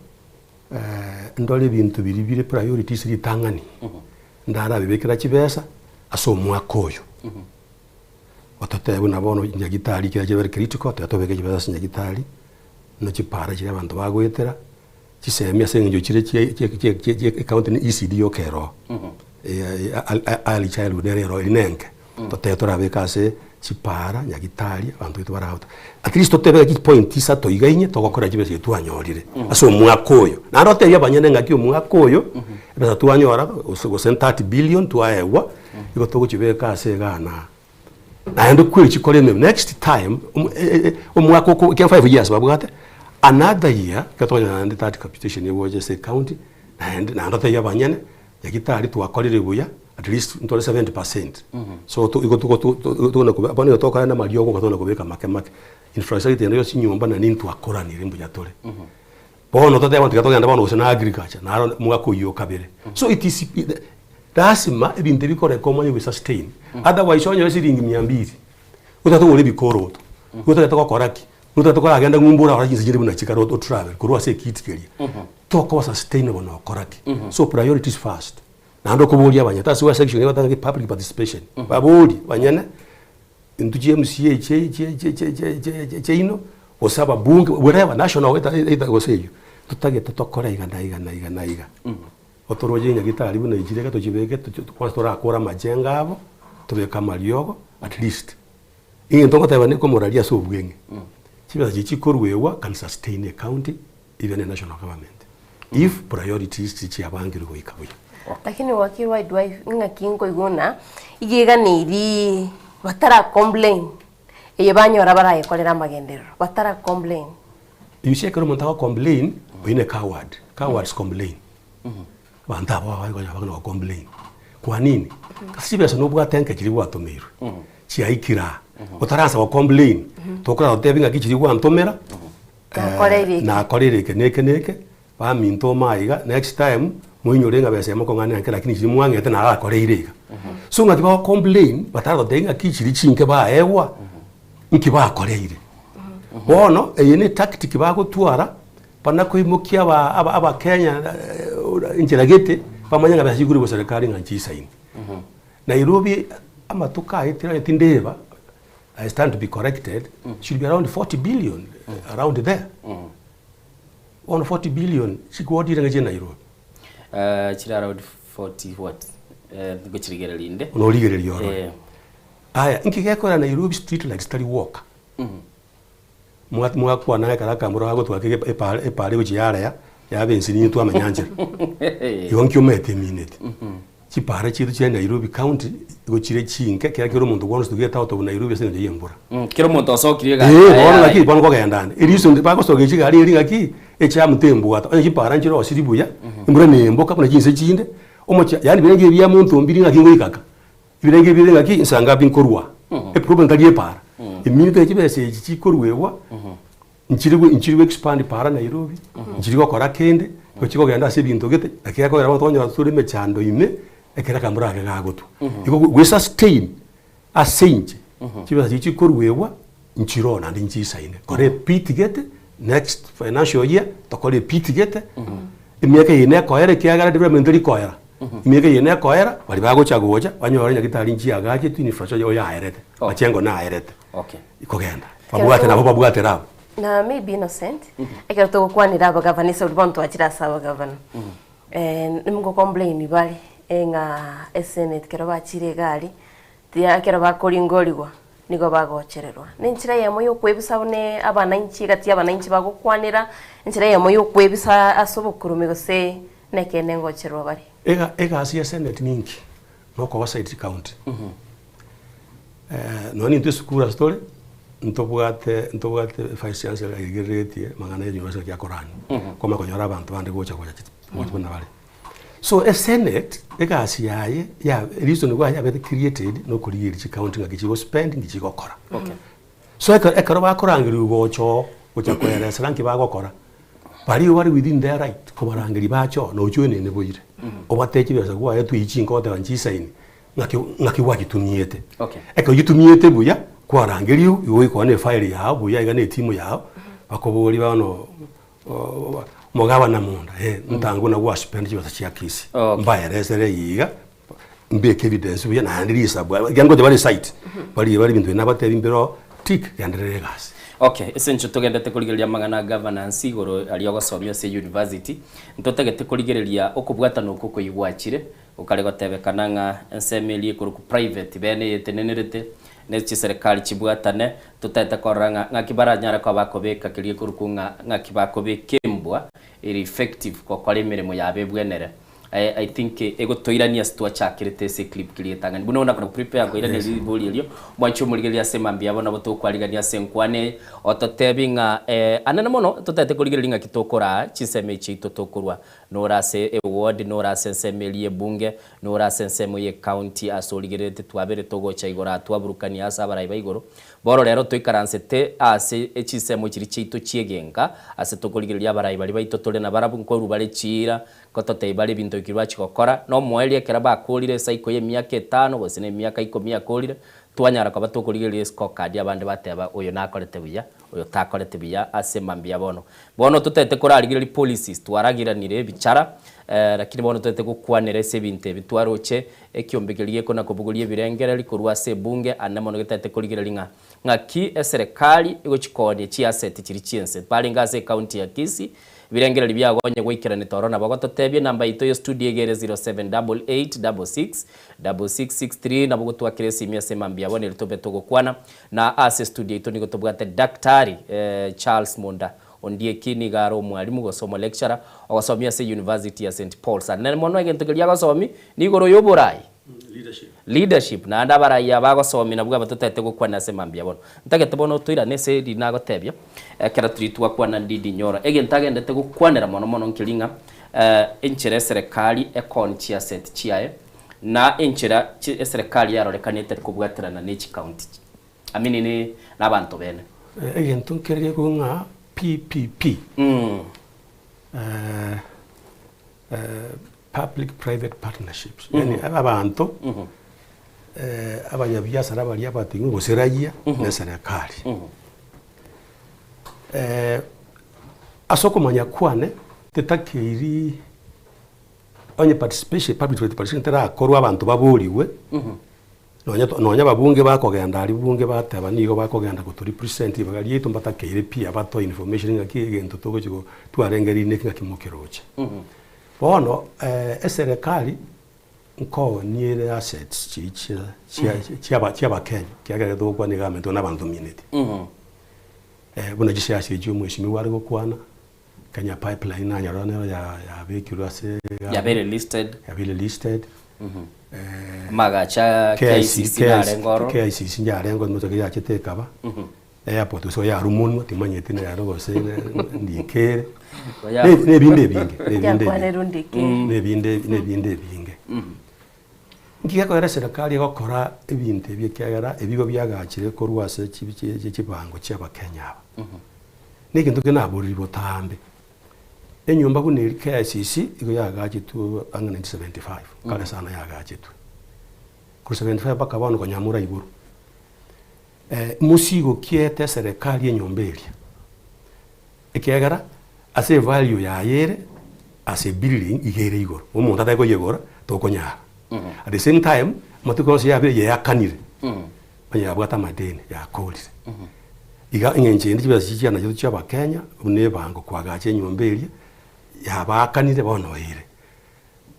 ndole bintu biribire priorities ritangani ndara bibekera kibesa asomwa koyo otatebe nabono nyagitari kya very critical tatobeke kibesa nyagitari no chipara kire abantu bagwetera chisemya senjo kire county ni ECD yokero ali child nerero inenke totetora bekase chipara nyagitari abantu bitu barauta at least totebe ki point isa to igainye togokora kibese twanyorire aso mwakoyo na rote yabanyene ngaki mwakoyo besa twanyora usugo 30 billion twaewa iko togo kibeka ase gana na ndo kwiri chikole next time umwako ko 5 years babugate another year katonya and that capitation yewoje say county and na rote yabanyene yakitari twakorire buya at least ntole 70%. So iko na kubana yotoka na mali yoko katona kubeka make infrastructure ndio sinyomba na nintu akora ni rimbu yatole bono tote abantu katoka ndabano usena agriculture na mwako yo kabere so it is dasima ebinte bikore komo yo sustain otherwise onyo siringi 200 utatu uri bikoro utatu koraki utatu kwa agenda ngumbura ora jinsi buna chikaro to travel kurwa se kitikeria to ko sustainable no koraki so priorities first nando kubulia banyata siwa section yabatanga public participation babuli banyana ntuje MCA che ino osaba bunge whatever national eta goseyo tutageta tokora iga otoroje nyagitari buna ijireka tujibeke twastora akora majenga abo tubeka maliogo at least ingo tabane ko moralia so bwenge kibaza kikorwewa can sustain a county even a national government if priorities tichi abangiro go ikabuya lakini wakiri wide wife ngakingo igona igiga niri batara complain eye banyora baraye kolera magendero batara complain you say kero monta complain wine cowards complain banda ba complain kwa nini kasibe so nobwa tenke kiri watomero chi aikira otaransa wa complain tokora otebinga kichiri wa ntomera na korereke neke ba minto maiga next time muinyorenga bese mako ngane akira lakini chiri mwangete na akoreirega so ngati ba complain bataro denga kichiri chinke ba ewa nkiba akoreire bono eyene tactic ba gutwara pana kuimukia aba Kenya injiragete pamanyanga bashyiguri bo serikali nganchi saini Nairobi amatuka itindeba I stand to be corrected should be around 40 billion around there 140 billion chikuodire ngaje Nairobi chira around 40 what gochirigera linde unoligera liyo aya nkigekora Nairobi street like study walk mwakwa naye karaka muro hago twakege epale uchiara ya bensi ni twa manyanja yonkyo mete minute chipara chitu cha Nairobi county gochire chinke kya kero muntu gwono stugeta auto Nairobi sene yembura kero muntu asokiriga bona ngaki bona kwa yandane iriso ndipako sogechi gari eri ngaki echa mutembu ata onye chipara nchiro osiribuya imbura nembo kapuna jinse chinde omocha yani birenge bya muntu mbiri ngaki ngoikaka birenge bire ngaki insanga binkorwa e problem kali para iminute chibese chikorwewa nchiriwe expand para Nairobi nchiriwe kora kende kochiko genda se bintu gete akira ko era tonyo turi mechando ime ekera kamura ake gagotu iko we sustain a change chibese chikorwewa nchirona ndi nchisaine kore pit gete next financial year to kore pit gete imiaka yene koera kiagara development ri koera imiaka yene koera bali bagochagocha banyora nyagitari nchi agaje tu infrastructure yo yaerete machengo na aerete ikogenda babwate nabo babwate rabo na maybe innocent ekero to kwanira aba governor so bonto achira saba governor nimgo complain bali enga senate kero bachire gari tia kero bakoringorigwa nigo bagochererwa ninchira yemo yo kwebisa ne abana inchi gati abana inchi bagokwanira inchira yemo yo kwebisa asobokuru migose nekene ngocherwa bari ega asia senate ninki noko wa side county noni ntu sukura story ntobwate vice chancellor igeretie mangana ya university ya Korani koma konyora abantu bande gocha mutuna bali so a senate ega asia ya reason why have created no kuriye chi county ngakichi spend ngichi gokora so ekaro bakorangiri ugocho gocha kwera saranki bagokora bari wari within their right kubarangiri bacho no chwene ne boyire obateki besa kwa yetu ichingo ta nchisaini ngaki wagitumiete eko gitumiete buya kwarangiri iwe ko ne file yao buya iga ne timu yao bakobori bano mogaba na munda ntango na wa spend chiba cha kisi mbaya resere yiga mbeke evidence buya na ndirisa bwa gango de bali site bali bintu nabatera imbero tik yandere gas esencho tugendete kurigereria magana governance igoro ali ogosomia se university ntotegete kurigereria okubwata no kuko igwachire ukarego tebekana nga ensemelie kuruku private bene yetenenerete nechi serikali chibwatane tutete koranga nga kibaranyara kwa bakobeka kirie kuruku nga kibakobekembwa iri effective kwa kwale mirimo yabe bwenere I think ego toirania stwa chakirete se clip kilietanga buno ona kuna prepare ko irane liboli elio mwancho muligelia sema mbia bona boto kwaligania senkwane ototebinga anana mono tutete kuligelinga kitokora chiseme chito tokorwa nora se award nora sensemelie bunge nora sensemoye county asoligerete twabere togocha igora twaburukani asabara ibaigoro boro rero toikaransete ase chisemo chiri chito chiegenga ase tokoligelia bara ibali baitotole na barabu nkoru bale chira kotote bali bintu kirwachi kokora no mwelie keraba akulire saiko ye miaka 5 gosine miaka 10 akulire twanyara kwa batokoligelia scorecard abande bateba uyo nakorete buya uyo takorete buya ase mambia bono tutete korarigira policies twaragiranire bicara lakini bono tutete gukwanira se binte bitwaroche ekiombegelie kona kubugulie birengera likorwa se bunge anamono gitete koligelia ngaki eserikali igochikoni chi asset chiri chiense balinga se county ya Kisii birengera libyagonye gwikirane torona bagototebye namba ito yo studio egere 0788666663 na bugutwa kiresi imya sema mbia bone litobe togokwana na ase studio ito nigo tobwate daktari Charles Monda ondie kini garo mwalimu gosoma lecturer ogosomia se University ya St Paul's na mono agentegelia gosomi nigoro yoborai leadership na ndabara ya bagosomi na bwa batotete gukwana sema mbia bono ntagete bono tuira nese dinago tebya kera turitwa kwana ndidi nyora egentagendete gukwanera mono nkilinga enchera serikali ekonchi asset chiae na enchera serikali yarorekanete kubwaterana n'iki county amini ni nabantu bene egentunkerie kunga PPP public private partnerships yani abantu abanyabiashara bali abatingu guseragia na serikali asoko manya kwane tetakiri onye participation public private participation tera korwa abantu baburiwe nonya babunge bakogenda ari bunge bateba nigo bakogenda ko 3% bagali yetu mbatakire pia bato information ngakigento togo twarengeri nekinga kimukeroche bono eserikali nko niere assets chiaba Kenya kiaga dogwa ni government na bantu minute buna jisiasi jyo mweshimi wari gukwana Kenya pipeline na nyarone ya bekirwa se ya very listed magacha KICC nyarengo mutoke ya chitekaba airport so ya rumunwa timanyete na yaro gose ndikere ne binde binge ngiye ko era serikali gokora ebinte byekagara ebigo byagachire ko rwase chibango cyaba Kenya ni kintu kinaburi botambe enyumba kuneli KICC igo yagachitu anga 1975 kale sana yagachitu ku 75 baka bano ko nyamura iguru musigo kiete serikali enyombeli ekegara ase value ya yere as a building igere igoro umuntu atako yegora tokonyara at the same time matuko cia ya yakanire banya bwata madeni ya kolise iga ingenje ndi basikia na cyo cyaba Kenya une bango kwagache nyomberi ya bakanire bono ire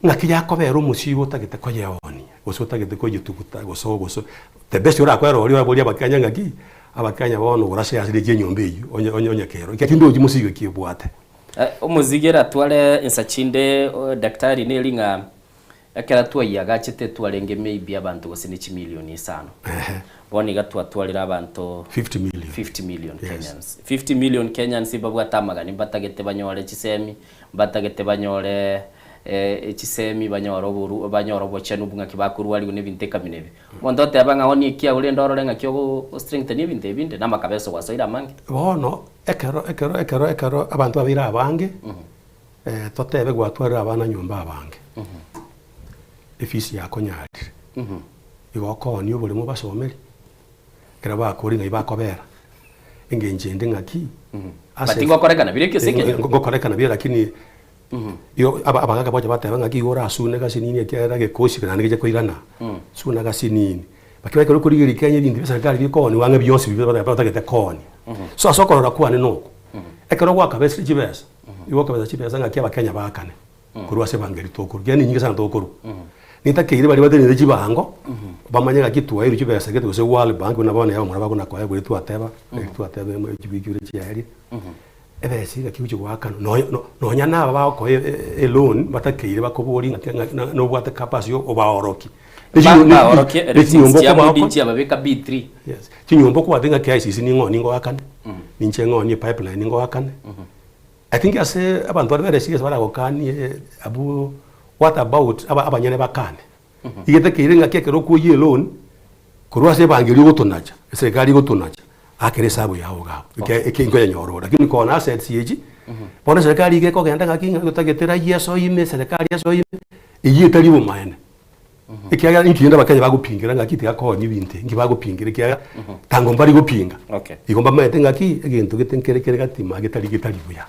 ngakija kobera umusibo tagete ko yawoni goso tagete ko gitukuta goso the best ora kwero ori abori abakanya ngaki abakanya bono urashe asire nyombeyi onye kero ikatindo umusigo kibwate umuzigera twale insachinde daktari nelinga akera twayaga chete twalenge maybe abantu gosini milioni 5 boni gatwa twalira abantu 50 million Kenyans 50 million Kenyans ibabwa tamagani batagete banyore chisemi batagete banyore chisemi banyoro bochenu bunga kibakuru ali ne binteka minebe mondote abanga oni ikia ule ndoro nga kyo strength ni binte binde na makabeso wasoira mangi bono ekero abantu abira abange totebe gwatwara abana nyumba abange efisi yako nyari igoko ni ubule mu basomeri kera bakuri nga ibakobera ingenje ngaki batingo korekana bireke seke ngokorekana bire lakini yo abagaga boje bateba ngaki ora asune gasinini ekera gekoshi kana ngeje koirana suna gasinini bakiweka kurigiri Kenya bindi serikali bikoni wange byose bibatagete koni so asokorora kuane noko ekero gwakabese jibesa iwo kabeza jibesa ngaki abakenya bakane kurwa se bangeri tokuru gani nyingi sana tokuru nitakire bari badeni jibango bamanyega kitwa iri jibesa geto se World Bank unabona yabo muraba kuna kwa gwe twateba jibigire cyari ebesi gakiuje gwakano no nya naba bako alone batakire bakobori no bwata capacity obaoroki babeka B3 yes chinyombo kwa denga KICC ningo akane ninche ni pipeline ningo akane I think ase abantu bari serious bara gokani abu what about abanyane bakane igetekire ngakekero ku alone kurwa se bangiri gutunacha serikali gutunacha akere sabo yaho gabo ikingo yanyorora lakini kona assets yeji bona serikali igeko genda gakinga gutagetera yeso ime serikali yeso ime iyitari bo maene ikiaga intienda bakanye bagupingira ngakiti gakoni binte ngibagupingira ikiaga tango mbari gupinga okay igomba mete ngaki egintu gitenkerekere gatima gitari buya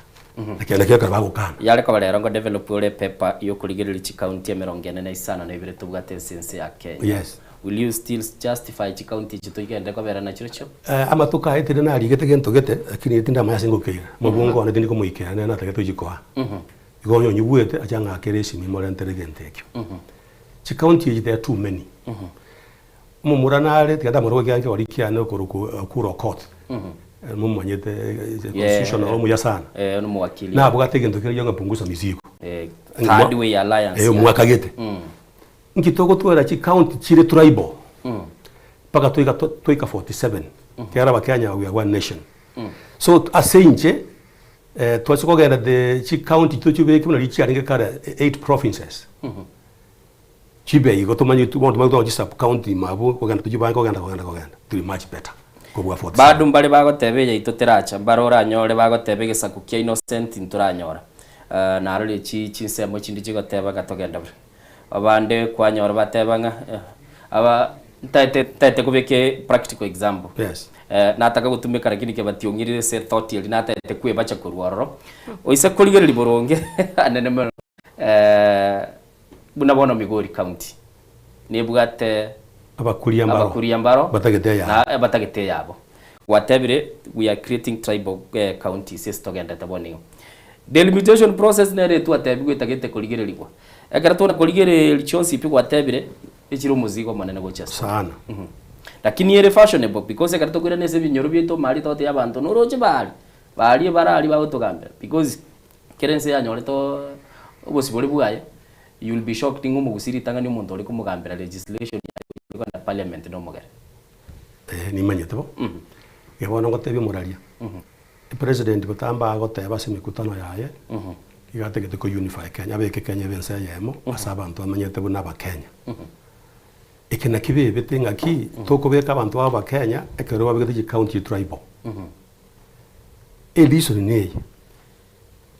lakini kya karaba gukana yale kwa lero ngo develop ule paper yo kurigirira chi county ya 40 na ibire tubwate sense ya Kenya yes will you still justify chi county chito igende kwa bera na chirocho amatuka etire na rigete gento gete lakini itinda maya singukira mubungo na tindiko muikira na tageto jikoa igonyo nyubuete achanga akeresi mimora intelligent ekyo chi county there too many mumuranare tigada murwo gyange warikia no kuro court mumanyete constitutional mu yasana no muwakili na bwate gento kire yonga punguza mizigo third way alliance mwakagete nkitoko twera chi county chire tribal paka toika 47 kiara bakanya we are one nation so asenje twasiko gera the chi county tuchube kimuna lichi aringe kara 8 provinces chibe igo tumanyi tu sub county mabu koganda tujibanga koganda to much better kubwa 47 badu mbale bagotebeye itoteracha barora nyore bagotebe gisaku kya innocent inturanyora na role chinsemo chindi chigoteba gatogenda abande kwanyora batebanga aba tete kubeke practical example yes nataka gutumika lakini ke bationgirire se thought yali natete kwe bacha kurwaro oise kuligere liboronge anene bunabona Migori county nebwate abakuriya mbaro batagete yabo whatever we are creating tribal counties is togenda tabone delimitation process nere tu atabigwe tagete kuligere ligwa agara tuna kuligere lichonsi piko whatever ichiro muzigo manene gocha sana lakini yere fashionable because agara tokura nese binyoro byeto mali tote yabantu noroje bali barali bagotogambera because kerense yanyore to obosibole bwaye you will be shocked ngo mugusiri tanga ni umuntu uri kumugambira legislation ya na parliament no mugare ni manyete bo yabona ngo tebe muralia president butamba goteba se mikutano yaye igategete ko unify Kenya beke Kenya bense yemo asaba abantu amanyete bo naba Kenya ikena kibe betenga ki tokobeka abantu aba Kenya ekero babigete county tribal eliso ni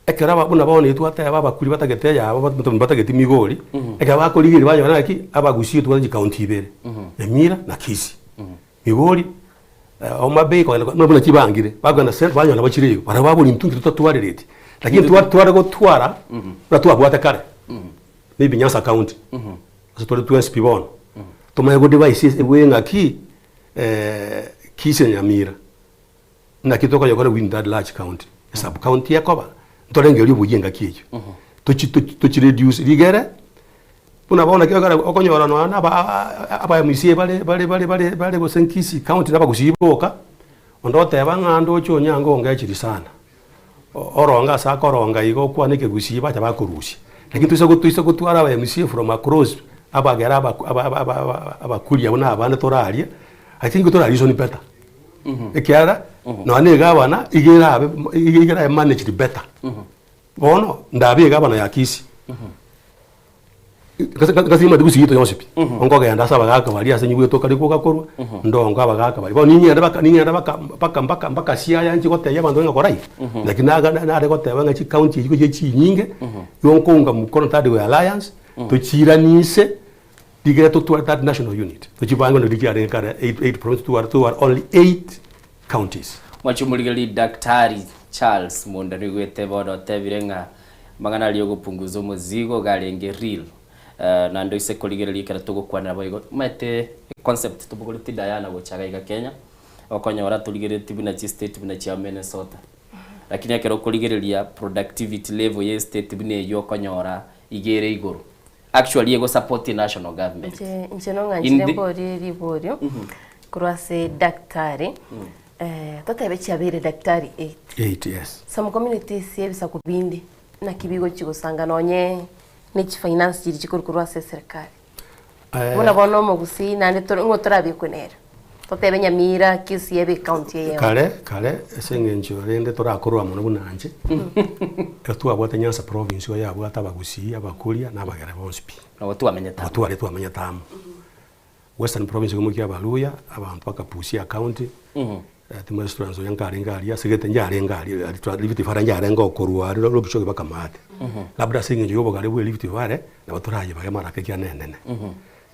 ekera babuna bone twata babakuri batagete yabo batagete Migori ekaba bakorigire banyona ki abagusiye twaje county ibere Emira na Kisi Migori omabeko no buna kibangire bagana sent banyona bakiriyo barababura imtungi tutatwarerete lakini twara gutwara twabwate kare maybe Nyanza County so twari SP bono tumaye go devices ewenga ki kise Nyamira na kitoko yokore win that large county sub county yakoba ntolengeri buyenga kiyo tuchi reduce rigere puna bona kyogara okonyora no aba MCA bale go Senkisi county naba gusiboka ondote abangando chonyango ongechiri sana oronga sa koronga igo kwanike gusiba tabakurushi lakini tuise gutwara aba MCA from across abagera abakulia bona abana toraria I think to reason better ekiara no anega bana igera manage better bono ndabe gabana yakisi kasima dugusiyito yosipi ongo genda saba gaka bali asenyi bweto kali ko gakorwa ndongo abagaka bali bo ninyi ndabaka siya yanchi gote yabantu nga korai lakini na gote banga chi county iko chi nyinge yonkonga mukono tadi we alliance to chiranise digera to that national unit to chibango no digera kare 8 provinces to are only 8 counties mwachumuligeli Daktari Charles Mondari gwete bodo tebirenga magana liyo gupunguza umuzigo galenge real na ndo ise kuligereli kara tugukwana boygo mate concept tubuguliti Diana gochaga iga Kenya okonyora tuligereti bina chi state bina chi Minnesota lakini akero kuligerelia productivity level ye state bina yo konyora igere iguru actually yego support national government nje no nganje bori riborio kurase daktari totebe chabire daktari 8 yes some communities yebisa kubindi na kibigo chigusanga nonye ni finance jiri chikurkurwase serikali bona bono mugusi na ngotorabi kunera totebe Nyamira Kisi yebe county ye kale esengenjo rende torakorwa muno bunanje etu abwate Nyanza province yo yabwata bagusi abakulia na bagere bonspi watu amenya tamu Western province gomuki abaluya abantu bakapusia county timwestranzo yankarengaria sigete njarengaria Rift Valley njarenga okorwa riro bishoke bakamate labda singenjo yobo gare bwe Rift Valley na baturaje bage marake kya nene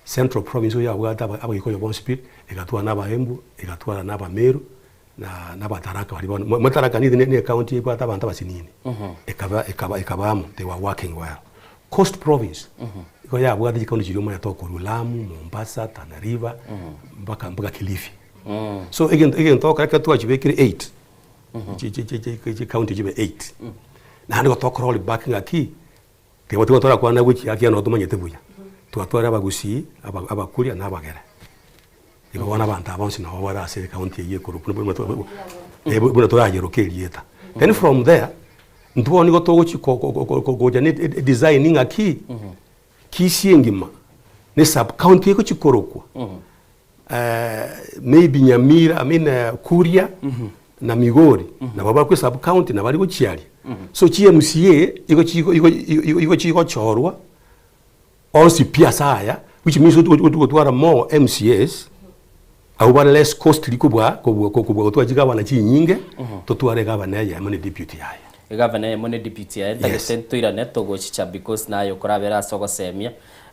Central province ya bwata abagikoyo bonspi igatwa n'abahembu igatwara n'abameru na bataraka bali bono mutaraka ni county ibata abantu basinini ekabamo they were working well Coast province iko ya bwata county jirimo yatoko Lamu Mombasa Tana River mpaka Kilifi so again toka ka chibekire 8 county jibe 8 na ndo toka roll back ngaki ke watu tora kwa na wichi yake no tumanyete buya twatwara abagusi abakulia na abagere ibo wana banta abonsi na wabara ase county ye kurupu buna toraje rokelieta then from there ntuboni go togo chiko jane designing aki kisiengima ne sub county ko chikorokwa maybe Nyamira Kuria na Migori na baba ku sub county na bali go chiali so MCA iko chiko chorwa also pia saya which means to are more MCAs au less costly kubwa to ajiga wana chi nyinge to tuare governor ya mane deputy haya governor ya mane deputy haya ndagete ira neto go chicha because nayo korabera soko semia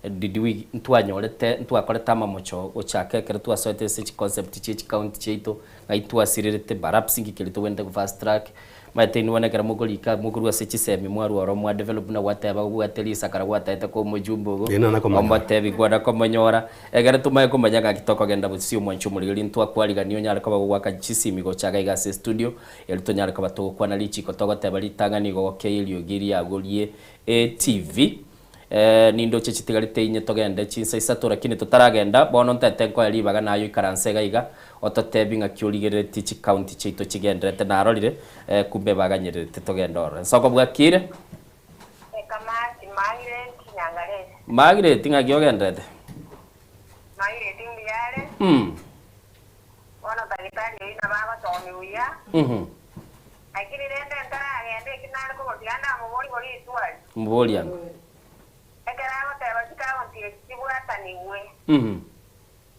didwi ntwanyorete ntwakoreta mamocho ochake kere twasoete sich concept chi county chito ngaitwa sirirete barapsingi kelito wende ku fast track mateni wana kera mugolika mugurwa sich semi mwaru oro mwa develop na wateba gwatelisa kara wataete ko mujumbo ombatebi gwada ko manyora egere tumaye ko manyaga kitoko genda busio mwanchu muri ntwakwariga niyo nyara ko bagwaka chisimi go chaga igase studio elito nyara ko batokwa na lichi ko togoteba litangani go keilio giri agolie TV nindo chechitigarite inye togende chinsa isatura kini tutaragenda bono ntete ko yali baga nayo ikaransega iga ototebinga kyoligereti chi county chito chigendrete narorire kumbe baganyerete togenda ora soko bwakire kamati Margaret nga gyogendrete Margaret ngiyale ona daktari ina baba tomi uya akini nende agende kinana ko diana mubori bori tuwa mubori yangu ekarawo teba chikaunti chibwata niwe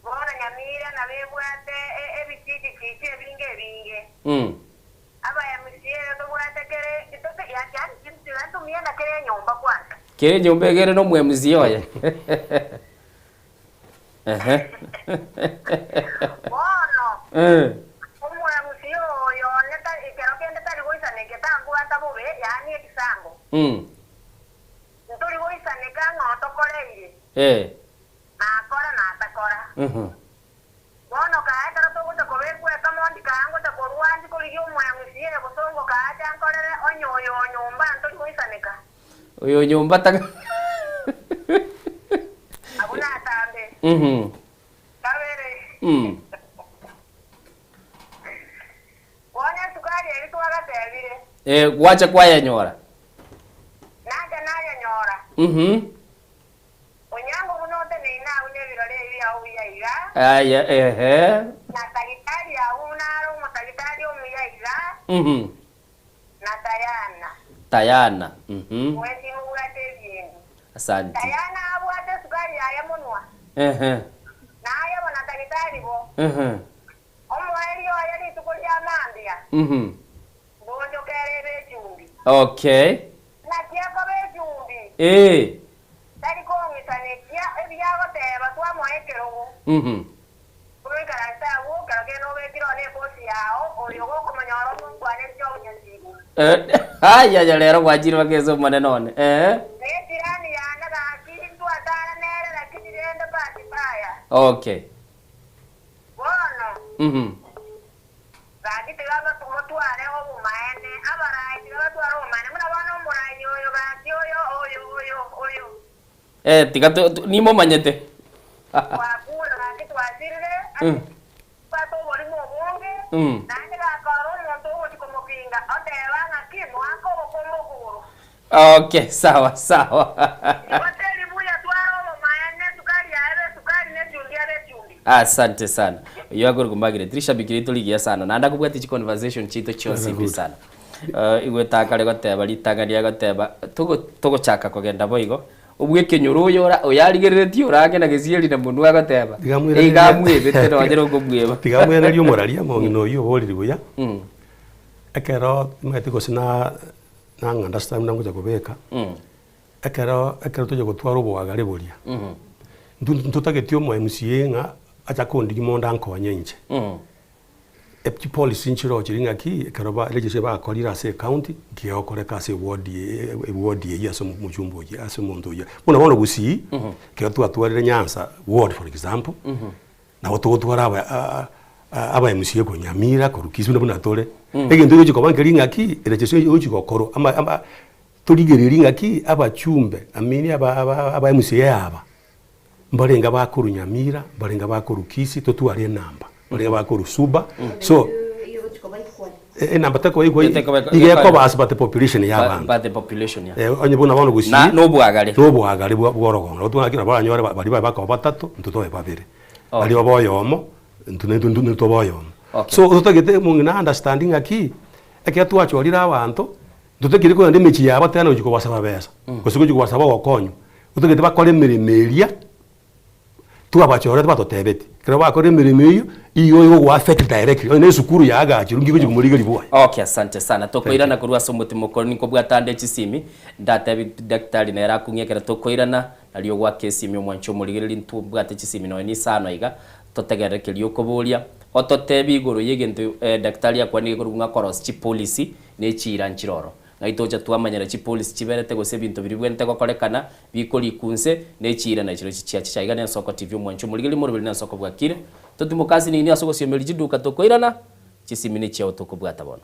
bona Nyamira na bebwate ebititi chichi ebinge aba ya misiere to bwate kere itote ya cyane kimti rantu miena kere nyumba kwanza kere nyumba egere no mwe muzioye bono umwe musio yo neta ikero kende tari goisa negeta ngwata bube yani ekisambo ntuli woisaneka ng'otokoreire nakora natakora bono kaetara togote kobekweka mondi kangote korwanji korigia omwamusiere bosongo kaate ankorere onyoyo onyumba ntuli woisaneka oyo nyumba taka abuna atambe kabere wonya sukari eri twagatebire wacha kwayanyora naja nayanyora onyango bunote nina une birore ebi au yaiga aya na tagitari au naro mutagitari omuyaiga na Tayana mwezi mugate bindu asante Tayana abwate sukari ya munwa naye bona tagitari bo omweli oyo litukulya mandia bonjo kerebe chumbi okay nakiako bejumbi tari kongisanekia ebyagoteba twamwaekerogo kuikaranta wo karoke no bekiro ne kosi yao oyo gokomanyoro mukwane cyo nyanzigu ya lero gwajirwa kezo manenone netirani yana gakintu atara nere lakini renda basi baya okay bono bagite baba tumotware obumaene abarai batware obumaene muna bana omurai oyo gati oyo tiga nimo manyete wakura gati twasirire pato boli mo bonge nande gakaro omuntu otikomokinga oteba ngakimo ako bokombokuru okay sawa hoteli buya tware obumaene sukari yaebe sukari ne jundi yabe jundi asante sana yagor gumbagire trisha bikirito ligia sana nanda kubwati chi conversation chito chose bi sana igwetaka le goteba litangania goteba tugo chaka kugenda boigo ubwe kenyoro yora oyarigeretie urage na gesieri na mundu agoteba igamwe bete no njero ngubweba tigamwe na ryo moraria mongino yo boliri buya akero mate gosina na understand nango ja kubeka akero tuje gutwara ubwagare buria ntutagetio mo MCA nga acha kondi monda nkonye nje epti policy nchiro chiringa ki karoba leje ba kolira se county ki okoreka se ward ye aso mujumbo ye aso muntu ye bona bona busi ke tu atware Nyanza ward for example na watu twara aba MCA ko Nyamira ko Rukisi bona tole egento yo chiko bankelinga ki leje yo chiko koro ama tuligerelinga ki aba chumbe amini aba MCA aba mbalenga bakuru Nyamira mbalenga bakuru Kisi totware namba mbalenga bakuru Suba so namba tako iko ige ko basi but the population ya bantu but the population ya onye bona bona gusi no bwagale bworogongo otuna banyore bali baka batatu ntutoe babere bali baboyomo ntunentu toboyomo so tutagete mungina understanding aki eke twachorira abantu tutekire ko ndi mechi yaba tena ujiko basaba besa kusiko ujiko basaba gokonyo tutagete bakore mirimeria twabachora batotebete kero bakore mirimeyo iyo go affect directly one sukuru yaga chirungi ko muri gari okay asante sana tokoirana kurwa somuti mukoro niko bwatande chisimi ndatabi daktari na yarakunyekera tokoirana aliyo gwa kesi myo mwancho muri gari ntu bwate chisimi no ni sano iga totegerekeri yokoburia ototebi iguru yegento daktari yakwanike kurunga koros chi policy ne chira nchiroro ngaitoja twamanyira chi policy chiberete gose bintu biribwente kokorekana bikori kunse ne chira na chiro chiachi chaiga ne soko TV mwancho muri gari muri na soko bwakire totumukasi ni asoko siomeli jiduka tokoirana chisimini chao tokubwata bono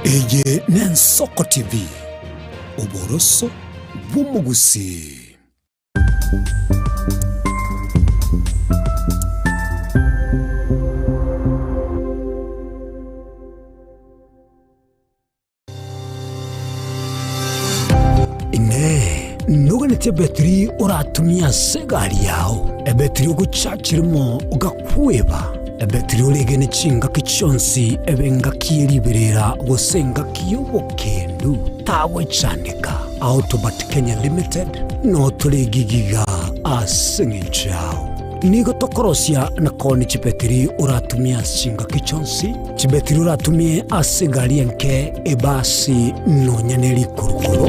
Eye Nensoko TV Oboroso Bumugusi. Ine nuganete betri oratumia segari yao ebetri uguchachirimo ugakweba ebetri ulegene chinga kichonsi ebenga kieliberera gosenga kiyobo kendu tawe chandika Autobat Kenya Limited no tuli gigiga asing'inchao nigo tokorosia na koni chibetiri uratumia singa kichonsi chibetiri uratumie asigari enke ebasi no nyaneli kurukuru.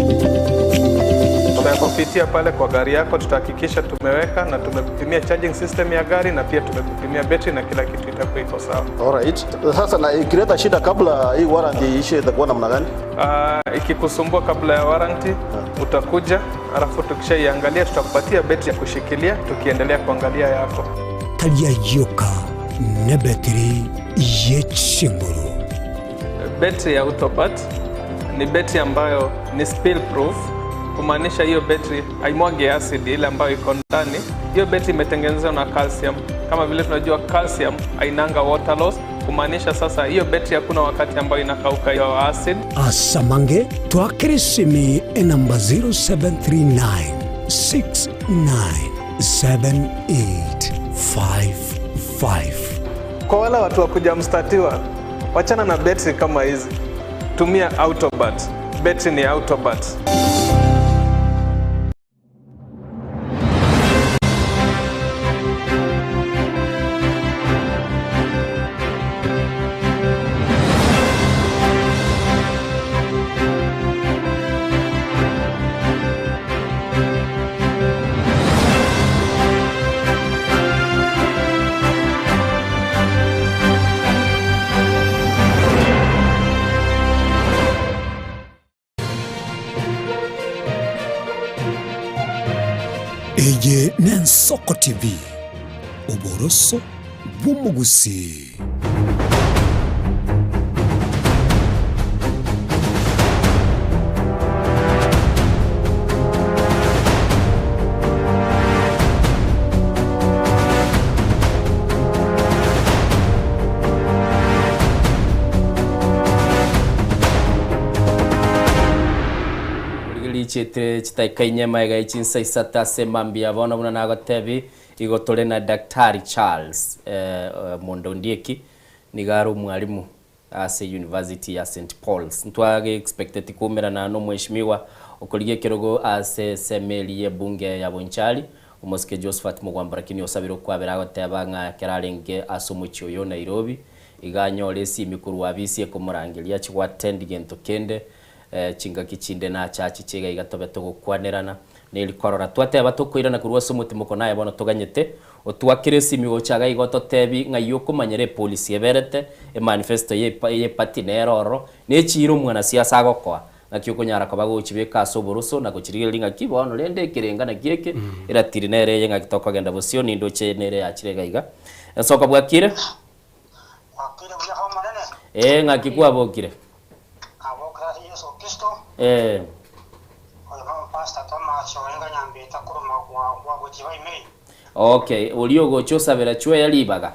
Tunapopitia pale kwa gari yako tutahakikisha tumeweka na tumekupimia charging system ya gari na pia tumekupimia battery na kila kitu itakuwa iko sawa. Alright. Sasa na ikileta shida kabla hii warranty ishe itakuwa namna gani? Ikikusumbua kabla ya warranty utakuja, alafu tukishaiangalia tutakupatia battery ya kushikilia tukiendelea kuangalia yako. Talia yoka ne battery yechinguru. Battery ya Autobat ni battery ambayo ni spill proof. Kumaanisha hiyo battery haimwagi acid ile ambayo iko ndani. Hiyo battery imetengenezwa na calcium. Kama vile tunajua calcium hainanga water loss. Kumaanisha sasa hiyo battery hakuna wakati ambayo inakauka hiyo acid. Asamange twakirisimi namba 0739697855. Kwa wale watu wa kujamstatiwa, wachana na battery kama hizi. Tumia Autobat. Battery ni Autobat. Eye Nensoko TV Uboroso bw'umugusi. chete chitaikainye maiga ichinsa isata semambia bona buna nagotebi igotore na Daktari Charles Mondo Ndieki nigaru mwalimu ase University ya St Paul's ntwage expected kumera na no mweshimiwa okoligie kirogo ase semeli ye bunge ya Bonchari umuske Josephat Mugwambara kini osabiro kwabera goteba nga kerarenge asumuchi oyo Nairobi iganyore si mikuru wabisie kumurangiria chwa attend gento kende chinga kichinde na chachi chega igatobe to gukwanerana nili korora twateba tukwirana kurwa sumuti muko naye bona tuganyete otwakire simi gochaga igoto tebi ngayo kumanyere police yeberete manifesto ye party neroro ne chiro mwana siasa gokwa nakyo kunyara ko bagochibeka asoboruso na kuchirigelinga kibono lende kirenga na kieke iratiri nere yenga kitoko genda bosio nindo chenere yachirega iga soka bwakire ngakikwa bokire Okay, ulio gochosa vera chwe yalibaga.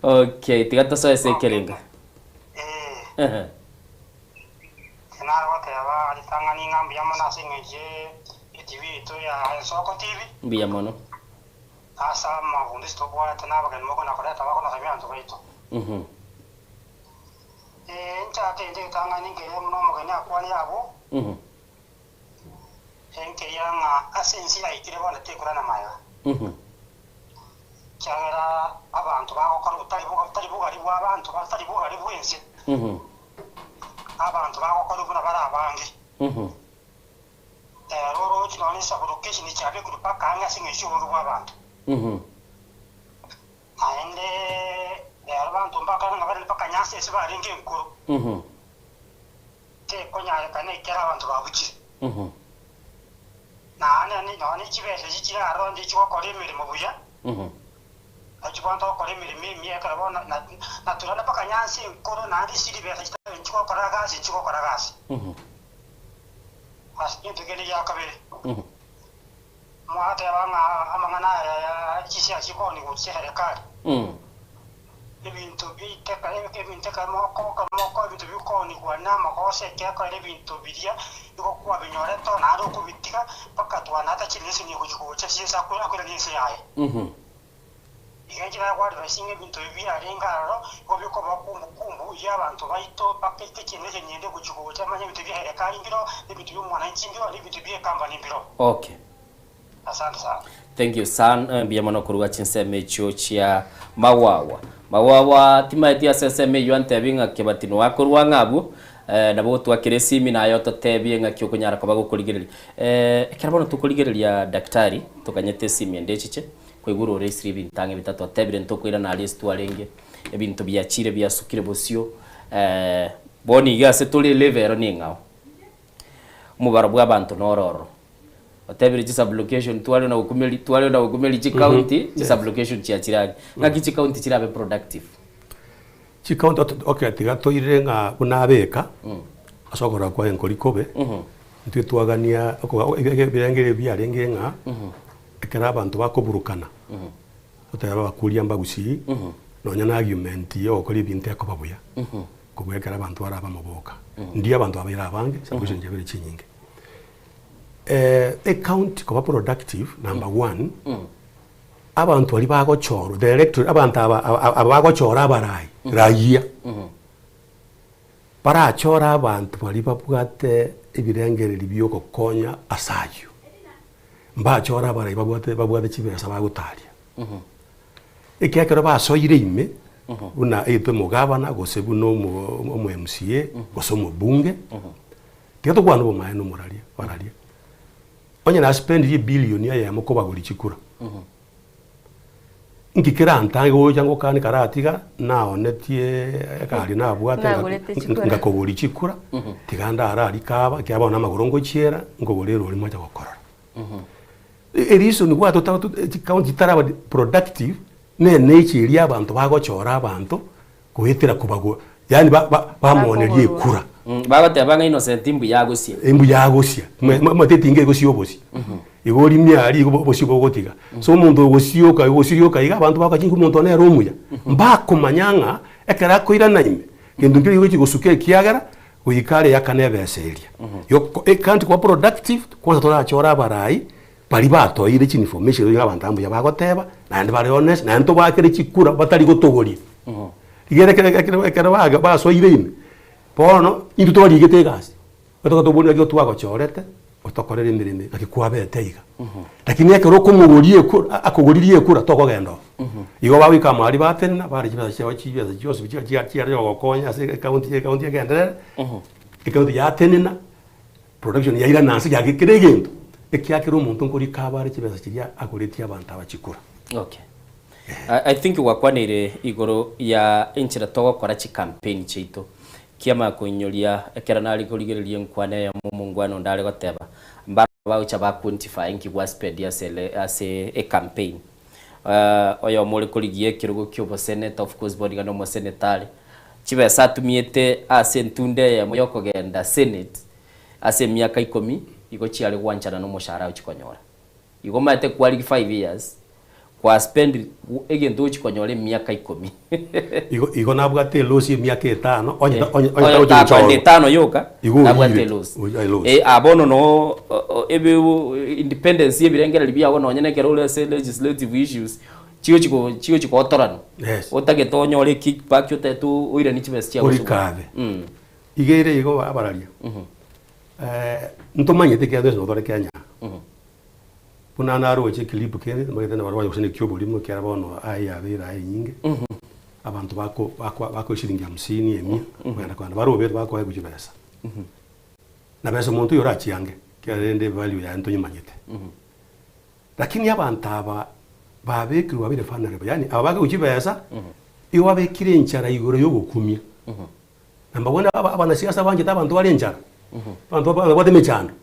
Okay, tigato so ese kelenga. Mbia mono. Asa mavundi stobwa tena bagan moko na kora tawa kona kamia ntokaito. Ncha tende tanga ninge muno moganya kwani yabo. Enke yanga asensi aikire bana tekura na maya. Cyangera abantu bakora utari buga ribu abantu batari buga ribu ense. Abantu bakora ubuna bara abangi. Roro chinoni saburukeshi ni chabe kurupaka anga singesho abantu. Aende abantu mpaka ngabali paka nyase sibari ngenkuru. Ke konya kane kera abantu babuki. Na ani chibese chira arondi chiko kore mirimo buya. Achikwanta kore mirimo mieka bona na turana paka nyase nkuru na ndi siri bese chiko koragasi. Asinto gele yakabere. Mwate banga amangana ya chisia chikoni kucherekari. Ibintu biteka ebinteka moko ibintu bikoni kwanama kose keka ebintu bidia iko kwa binyoreto na ro kubitika paka twana ta chilisi ni kujikucha sisa kula kula nisi yaye. igenjira kwa advising ebintu byarengaro obiko bakumbukumbu y'abantu baito pakete kinete nyende kuchukuta manye bintu by'aherekari ngiro ebintu by'umwananchi ngiro ebintu by'ekambani ngiro. Okay. Asante sana. Thank you son. Biamono kuruga chinseme cho chia mawawa timaiti aseseme yuante binga kebatino wakorwa ngabu na bo twakire simi nayo totebie ngakyo kunyara kwa gukurigirira kirabono tukurigirira daktari tukanyete simi endechiche kwiguru resiri bintange bitatu atebire ntokwira na list walenge ebintu byachire byasukire bosio boni gase tuli level ningao mubaro bwa bantu nororo atebire disablocation twale na ukumeli chi county disablocation chi achirage ngaki chi county chirabe productive chi county okay tigato irenga kunabeka asokora kwa enkolikobe ntwe twagania birengere byarenge nga ekera abantu bakoburukana otaba bakulia mbagusi nonya na argument yo kuri binte akobabuya kubwekera abantu araba muboka ndi abantu abira abange sabuje njebere chinyinge a county kuba productive number 1 abantu bali bagochoro director abantu abagochora abarayi rayia para chora abantu bali babwate ibirengereri byoko konya asayo mba chora abarayi babwate chibesa bagutaria ekekero basoyire ime una eto mugabana gosebu no mu MCA gosomo bunge teto kwano bo maeno moralia baralia onye na spend ye billion ya mukoba guri chikura ngikira antange wo jango kani karatiga naonetie kali na bwate ngakoguri chikura tiganda arari kaba kyaba na magorongo chiera ngogorero oli mwacha gokora eriso ni gwa tota county taraba productive ne chiri abantu bagochora abantu kuhitira kubago yani bamonerie kura bagate abanga innocent imbu yagosia matetinge gosio bosi igori myari bosi bogotiga so umuntu gosioka iga abantu bakachinga umuntu ne romuya mbakumanyanga ekera koira naime kendo ngiri gochi gosuke kiagara uyikare yakanebe seria yo can't go productive kwanza tora chora barai bari batoire chi information yo abantu ambu yabagoteba na ndi bari honest na nto bakere chikura batari gotogori igere baga baso irime pono into to rigete gas otoka to boni agyo twako chorete otokorere mirime akikwabete iga lakini ekero kumugorie kura akugoririe kura toko gendo igo bawika mari batena bari kibasa cyo chibasa cyose bichi ari gokonya ase county agendere county ya tenena production ya ira nansi ya kiregendo ekyakira umuntu nkuri kabare kibasa kirya akoretia abantu abachikura. Okay. I think wakwanire igoro ya inchira togo kora chi campaign chito kiama kunyolia ekera nali kuligerelie nkwane ya mumungwano ndale goteba mbara baucha ba quantify nki was spend as a campaign oyo mole kuligie kirugo kyobo senate of course body no mo senatari chibe satumiete ase ntunde ya moyoko genda senate ase miaka 10 iko chiali wanchana no moshara uchikonyora iko mate kwali 5 years kwa spend egento uchikonyore miaka 10 iko nabwate losi miaka 5 onye onye 5 yoka nabwate losi abono no ebe independence yebirengera libya wono onye nekero legislative issues chiyo chiko otorano otage tonyore kickback yotetu uire ni chibes chia urikabe igere igo abararia ntomanyete kya no dore Kenya kuna naro che clip kene magete na barwaje kusene kyo bulimo kya bono ayabira ay nyinge abantu bako shilingi 50 emia kwenda kwanda barobe bako ay kujibesa na besa muntu yora chiange kya rende value ya ntonyi manyete lakini abantu aba babekirwa babire fanare yani abage kujibesa iwa bekire nchara igoro yo gukumya namba bona abana siasa banje tabantu bali nchara abantu bade mechando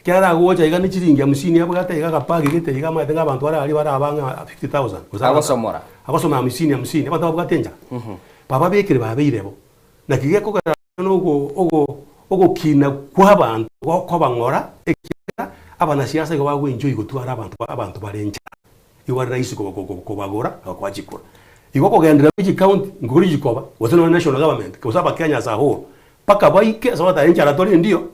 kyara gocha iga ni chiringi 50 abagata iga kapagi gite iga ma tenga abantu ari abanga 50000 abasomora abasoma 50 abantu abagata nja baba bekire babirebo na kige ko ogo kina kwa abantu ko bangora ekira abana siasa go bagwe enjoy go twara abantu barenja iwa rais ko bagora kwa chikura igo ko gendera biji county nguri jikoba wazana national government ko saba Kenya za ho paka baike sabata enja la tori ndio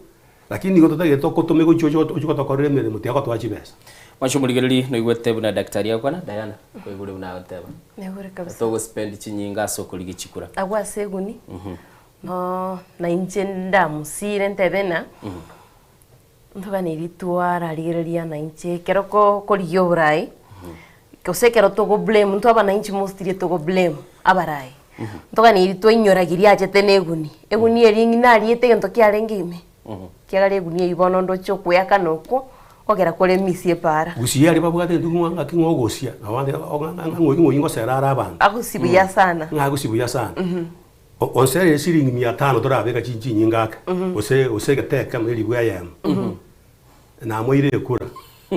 lakini goto tage toko tomego chocho uchiko tokorere mere muti ako twachi besa Mwacho muligereri no igwete buna daktari yakwana Diana ko igure buna oteba. Negure kabisa. To go spend chinyinga soko ligikikura. Agwa seguni. No na injenda musire ntebena. Ntuba niritwara rigereria na inche keroko koriyo burai. Kose kero togo blame ntuba na inchi mostly togo blame abarai. Ntoka niritwa inyoragiria achete neguni. Eguni eringi nari etege kiarengime. Kiagare eguni ibono ndo chokwe kanoko. Ogera kore misie para. Gusia ari babwate ndungu ngakingogosia. Abande ngo ingo serara abantu. Agusibuya sana. Ngagusibuya sana. Onsere siringi 500 torabeka chinchi nyingaka. Ose gateka muri bwa yam. Na moire kura.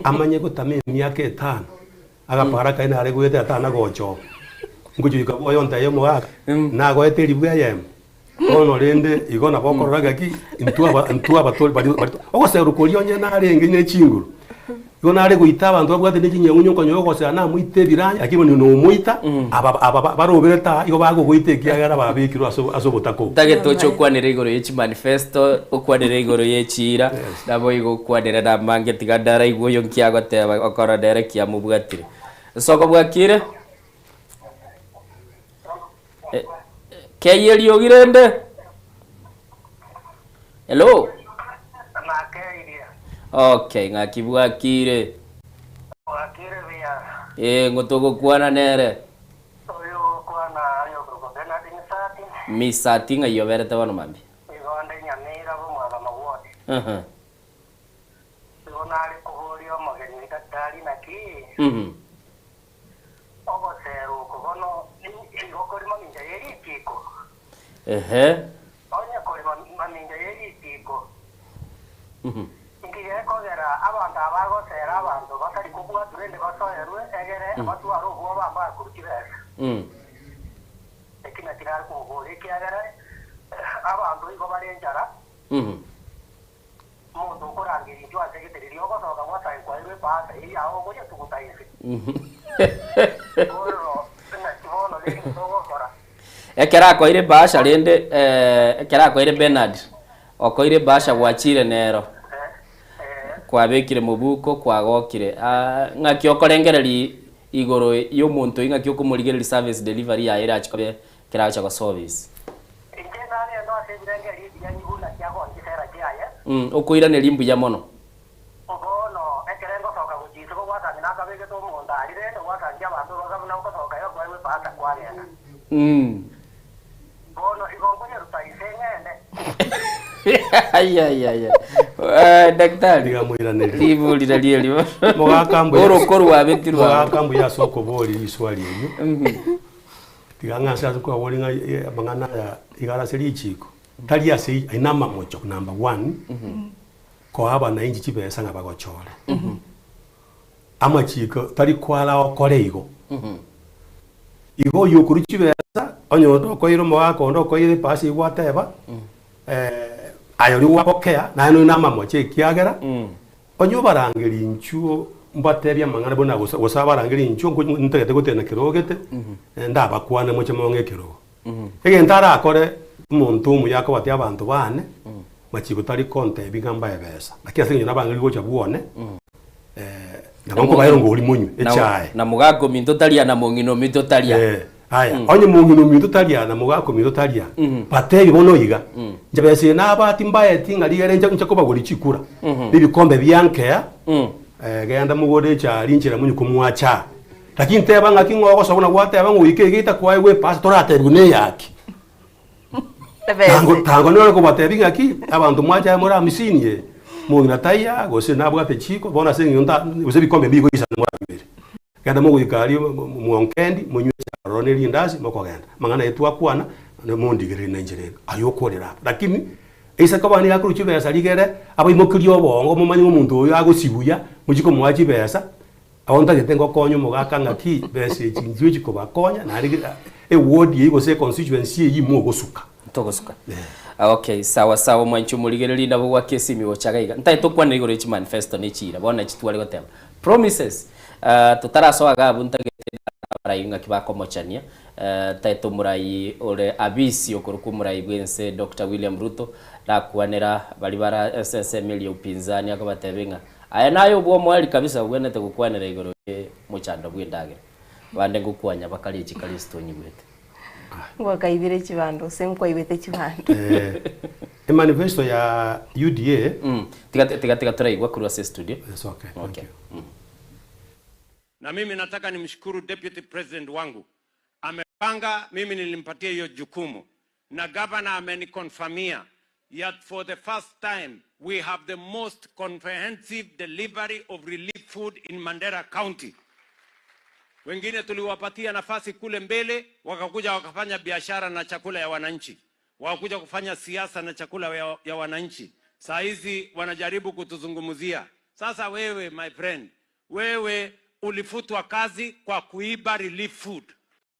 Amanye gutame myaka 5. Agapara kaina ari gwete atana gocho. Ngujuika boyo ntaye mwaka. Na gwete libwa yam. Ono rende igona bokoraga ki intua batoli bari ogose rukolio nyena arenge ne chinguru igona ari guita abantu abwate ne kinyangunyo konyo ogose na muite biranya akibone no muita aba barobereta igo bago guite kiagara babikiro asobotako tageto cyo kwanira igoro yechi manifesto okwanira igoro yechira nabo igo kwanira na mange tigadara igo yo kiago te okora dere kia mubwatire soko bwakire Kayeli ogirende. Hello. Okay, ngakibwakire. Wakire bia. Ngotogo kwana nere. Oyo kwana ayo grupo Bernard Misati. Misati ngayo berete bano mambi. Igonde nyamira bo mwaga mawodi. Igonale kuholio mageni daktari naki. Ogo seru kubono igokori maminja yeri tiko. Onya kori maminja yeri tiko. Ngiye kogera abantu abago sera abantu batari kubwa turende basoyerwe egere abatu arugo bamba kurikirera. Ekina tirar ko gore kiagara abantu igo barenjara. Mundu kurangiri jo ategetereri ogo soga wata kwa iwe pasa iri aho goje tukutaise. Ekera koire basha rende ekera koire Bernard okoire basha gwachire nero kwabekire mubuko kwagokire ngaki okorengereri igoro yo muntu ingaki okumurigereri service delivery ya ira chikobe kera cha service okoira ne limbu ya mono daktari ndigamuiranire livulira liyo mugakambu orokoru wabetirwa mugakambu ya soko boli iswali iyo tigangasa kwa wolinga mangana ya igara seri chiko tali ase inama mocho number 1 ko aba na inji chibesa ngabagochole ama chiko tali kwala okore igo igo yukuru chibesa onyondo ko iro mwako ndo ko ire pasi gwateba ayori wapokea na no nama moche kiagera onyo barangeri nchuo mbatebya mangana bona gosa barangeri nchuo ngo ntegete gotena kirogete ndaba kwana moche monge kirogo ege ndara akore muntu mu yako bati abantu bane machiko tari konte bigamba ebesa akiase nyina bangeri gocha buone nabongo bayiro ngo uri munyu echae na mugago minto talia na mongino minto talia aya onye mungino minto talia na mugako minto talia batebi bono yiga njabese na abati mbaye tinga ligere nje ko baguri chikura bibikombe byankea genda mugode cha linjira munyu kumwacha lakini teba ngaki ngogo sobona gwateba nguyike gita kwaye we pastor aterune yaki tango nore ko batebi ngaki abantu mwacha muri amisini ye mungina taya gose nabwa pechiko bona sengiyonda gose bikombe bigo isa mwabire genda mugikali muonkendi munyu roneli ndazi mokogenda mangana yetu akwana ne mondigere nenjere ayokorera lakini isa kabani yakuru chibesa ligere abo imokiri obongo mumanyi umuntu oyo agosibuya mujiko mwachi besa awonta yetengo konyo mugaka ngaki bese chinjwe chiko bakonya na ari ward yigo se constituency yi mu gosuka togosuka okay sawa sawa mwanchu muligereri ndabo wa kesi miwo chagaiga ntai tokwana igoro chi manifesto ne chira bona chitwale gotema promises tutaraso agabu ntagete barayinga kibako mochania taito murai ore abisi okuruku murai gwense Dr. William Ruto na kuanera bali bara SSM ya upinzani akabatebenga aya nayo bwo mwali kabisa gwenete gukwanira igoro muchando bwindagire bande gukwanya bakali chikalisto nyibete Ngoka ibire chibando senkwa ibete chibando manifesto ya UDA tiga turaigwa kuri ase studio. Yes, okay. Okay. Na mimi nataka nimshukuru deputy president wangu, amepanga, mimi nilimpatia hiyo jukumu na governor amenikonfirmia yet for the first time we have the most comprehensive delivery of relief food in Mandera County. Wengine tuliwapatia nafasi kule mbele, wakakuja wakafanya biashara na chakula ya wananchi, wakakuja kufanya siasa na chakula ya wananchi. Saa hizi wanajaribu kutuzungumzia. Sasa wewe my friend, wewe ulifutwa kazi kwa kuiba relief food,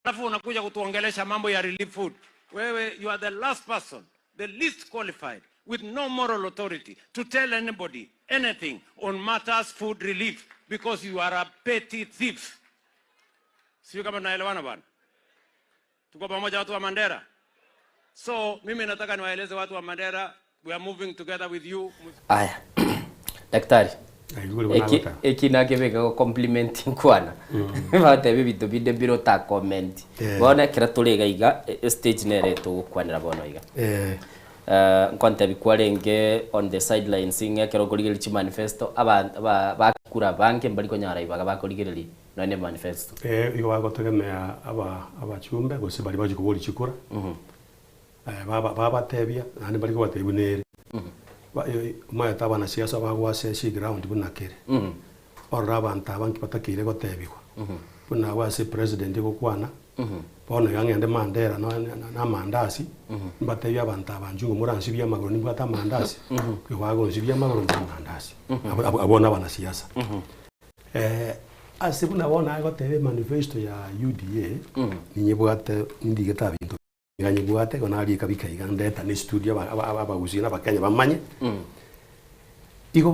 alafu unakuja kutuongelesha mambo ya relief food. Wewe, you are the last person, the least qualified, with no moral authority to tell anybody anything on matters food relief, because you are a petty thief. Sio kama tunaelewana bwana? Tuko pamoja watu wa Mandera. So mimi nataka niwaeleze watu wa Mandera, we are moving together with you. Aya. Daktari. Eki na kebeka ko complimenting kwana. Bate bibitu bide biro ta comment. Bona kira tulega iga stage nere to kwanira bono iga. Nkonte bikwarenge on the sidelines inge kero koligeli chi manifesto bakura banke mbali ko nyara ibaga bakoligeli none manifesto. Igo bagotegemea abachumbe gose bali baje kubori chikura. Baba tebia nani bali ko batebunere. Maya taba na siasa bagwase shi ground bunakere. Orra banta banki patakire go tebikwa. Buna wase president go kwana. Bona yangende Mandera na mandasi. Mbatebya banta banjungu muransi bya magoro ni bata mandasi. Kwiwago nsibya magoro na mandasi. Abona bana siasa. Asibuna bona go tebe manifesto ya UDA ninyebwate ndigeta bintu nganye bwate kona ali kabika igandeta ni studio abagusina bakanya bamanye igo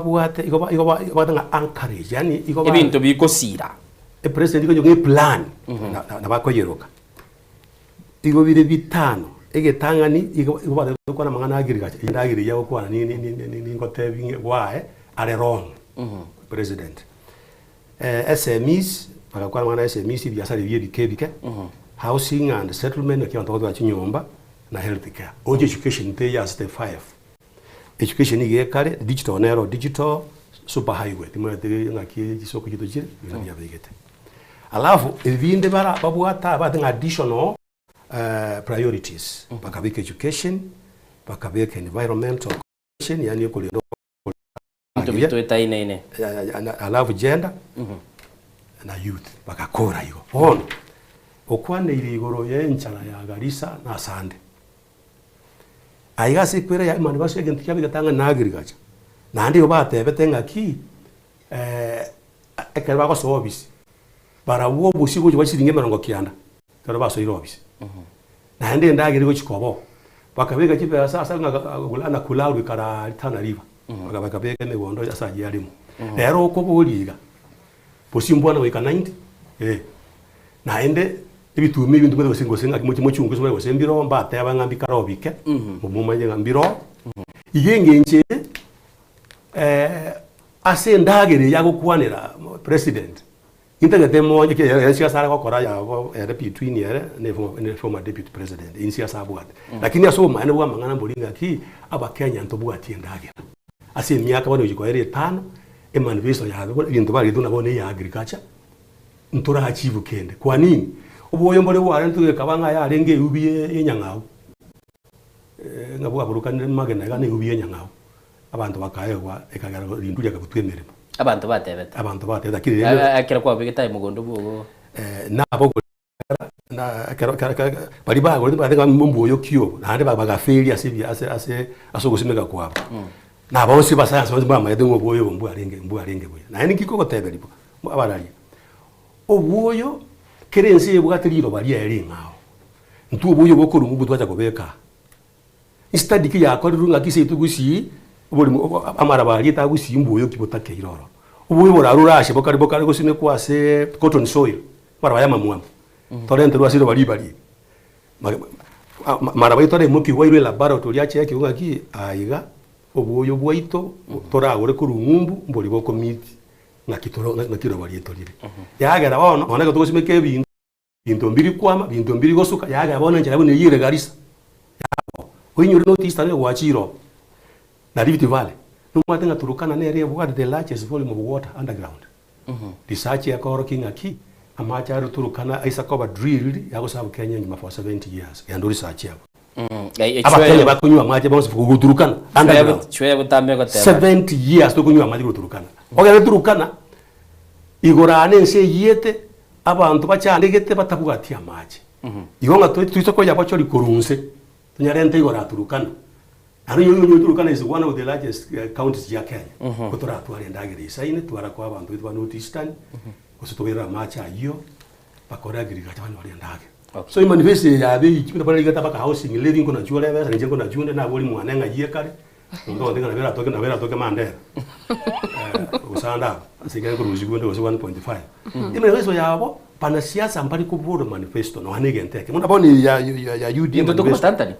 bwate igo ba encourage yani igo ba ibintu bikosira president igo plan na bakoyeroka igo bire bitano egetangani igo ba kona mangana agiriga indagiri yawo kwana ni ngotebi wae are wrong president SMEs bakakwana mangana SMEs biashara bike housing and settlement akiwa ntoka chinyomba na healthcare. Oje education te ya step 5. Education ige kale digital super highway. Timwe te ngaki kisoko kito chire bya bigete. Alafu ebinde bara babwata abating additional priorities. Bakabika education, bakabika environmental condition yani ko lendo. Nto eta ine. Alafu gender na youth bakakora hiyo. Ono okwane irigoro yenchara ya Garissa na Sande aiga sikwera ya mani basu egenti kya bigatanga na agriculture nandi obatebete ngaki ekerba ko service bara wo busigo bwasiringe merongo kianda kero baso irobisi nandi ndagiri go chikobo bakabega kibera sasa ngagulana kulauri kara Tana River bakabega megondo asaje yalimu rero ko boliga posimbwana weka 90 naende ibitumi ibintu bwo singosenga kimwe cyungu so bwo sembiro mbate abangambi karobike mumanye ngambiro iyengenje ase ndagere yago kwanira president intagete mo nyike ya sara gukora ya between yere ne former deputy president in siasa abwate lakini asoma ane bwa mangana mbolinga ki abakenya ntobwati ndagera ase myaka bano jikoere 5 manifesto ya bintu bari tunabone ya agriculture ntura achieve kende kwa nini ubuyo mbole bwa ntu kabanga ya renge ubiye yenyangao ngabwa burukanire magena gane ubiye yenyangao abantu bakayewa ekagara rindu ya gutwemerera abantu batebeta kiri akira kwa bigita mugondo bugo nabo na bari bago batenga mumbuyo kyo nande bagafeli ase asogosimeka kwa nabo si basanze bama yedengo boyo mbu arenge boyo na ni kiko goteberipo abarali obuyo kerensi ebwatiriro bali eri ngao ntu obuyo bokuru ngubu twacha kobeka instead ki yakorirunga kise tugusi boli amara bali tagusi mbuyo kibotake iroro ubuyo borarurashe bokari gosime kwase cotton soil bara bayama muamu torente rwasiro bali mara bayitore muki wairwe laboratory ache yake unga ki aiga obuoyo bwaito toragore kurungumbu mbori boko miti na kitoro bari torire yagera bono ona ko tugosimeke bintu mbiri kwama bintu mbiri gosuka yagera bono njara bone yire garisa yabo oinyori no tistare gwachiro na Rift Valley no matenga Turukana ne area what the largest volume of water underground research ya koro kinga ki amacha Turukana isa cover drill yago sabu Kenya nyuma for 70 years ya ndo research yabo Kenya bakunywa amache bonse kuguturukana underground chwe butambe ko 70 years to kunywa amache kuturukana ogere Turukana igorane nse yete abantu bacandegete batabugatia amache igonga twito ko yabo chori kurunse tunyarente igora Turukana ari yo Turukana is one of the largest counties ya Kenya kutora twari ndagire isaine twara kwa abantu bitwa North Eastern kusitobera amache ayo bakora agriculture bano bari ndage so manifest ya be ikipita bali gata baka housing living kuna chule besa nje kuna chunde na boli mwana ngaje kare ndo ndinga na vera toke mandera usanda asigara ku ruzigu ndo 1.5 ime rezo yabo pana siasa mbali ku board manifesto no hanege nteke muna boni ya UD ndo ko tantani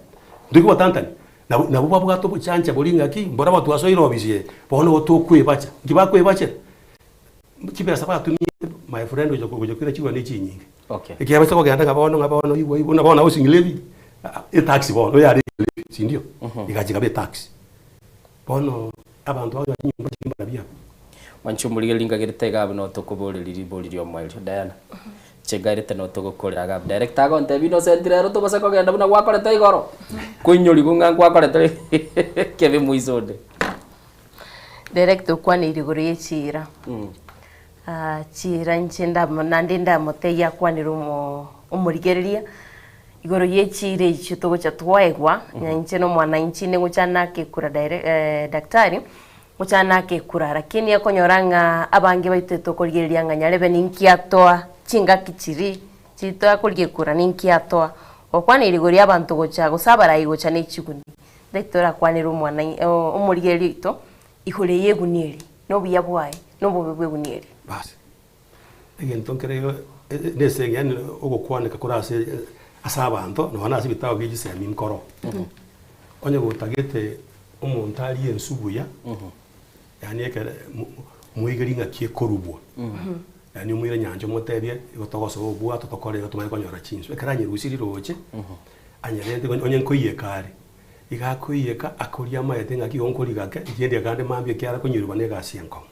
ndiko tantani na buba buga to buchancha bolinga ki mbora watu wasoiro bizie bono otokwe bacha ngibakwe bacha kibe asaba tumie my friend ujo kujokira chiwa ni chinyingi okay ikiaba sako ganda ngabono iwe unabona housing levy e taxi bono yari si ndio ikachika be taxi bono abantu aho nyumba chimba bia manchumulige linga giritega bino tokuboriri boririo mweli Diana chegarite no togokorera gab director go ntebi no sentirero to basako genda buna gwakorete igoro kunyori gunga gwakorete kebe muizode director kwani irigoro yechira chira nchenda nandi ndamuteya kwanirumo umurigereria igoro yechire icho togo cha twaegwa nyanche no mwana inchi ne guchana ke kura daktari guchana ke kura lakini yakonyoranga abange baite tokorigereria nganyarebe ninkiatoa chinga kichiri chito akorige kura ninkiatoa okwani irigoro abantu gocha gusabara igocha ne chiguni director kwanirumo mwana umurigereria ito ihore yeguniri no buya bwaye no bubwe guniri basi egento creo nese yani ogokwanika kurase asabanto no hana sibitaho gijise ya minkoro onye gutagete umuntu ari ensubuya yani ekere muigeringa kie korubwa yani umwire nyanje motebye gotogoso obwa totokorera tumaye konyora chinsu ekaranye rusiri roche anyerende onye nkoiye kare igakoiyeka akoria mayete ngaki onkorigake igende kandi mambye kyara kunyirwa ne gasienko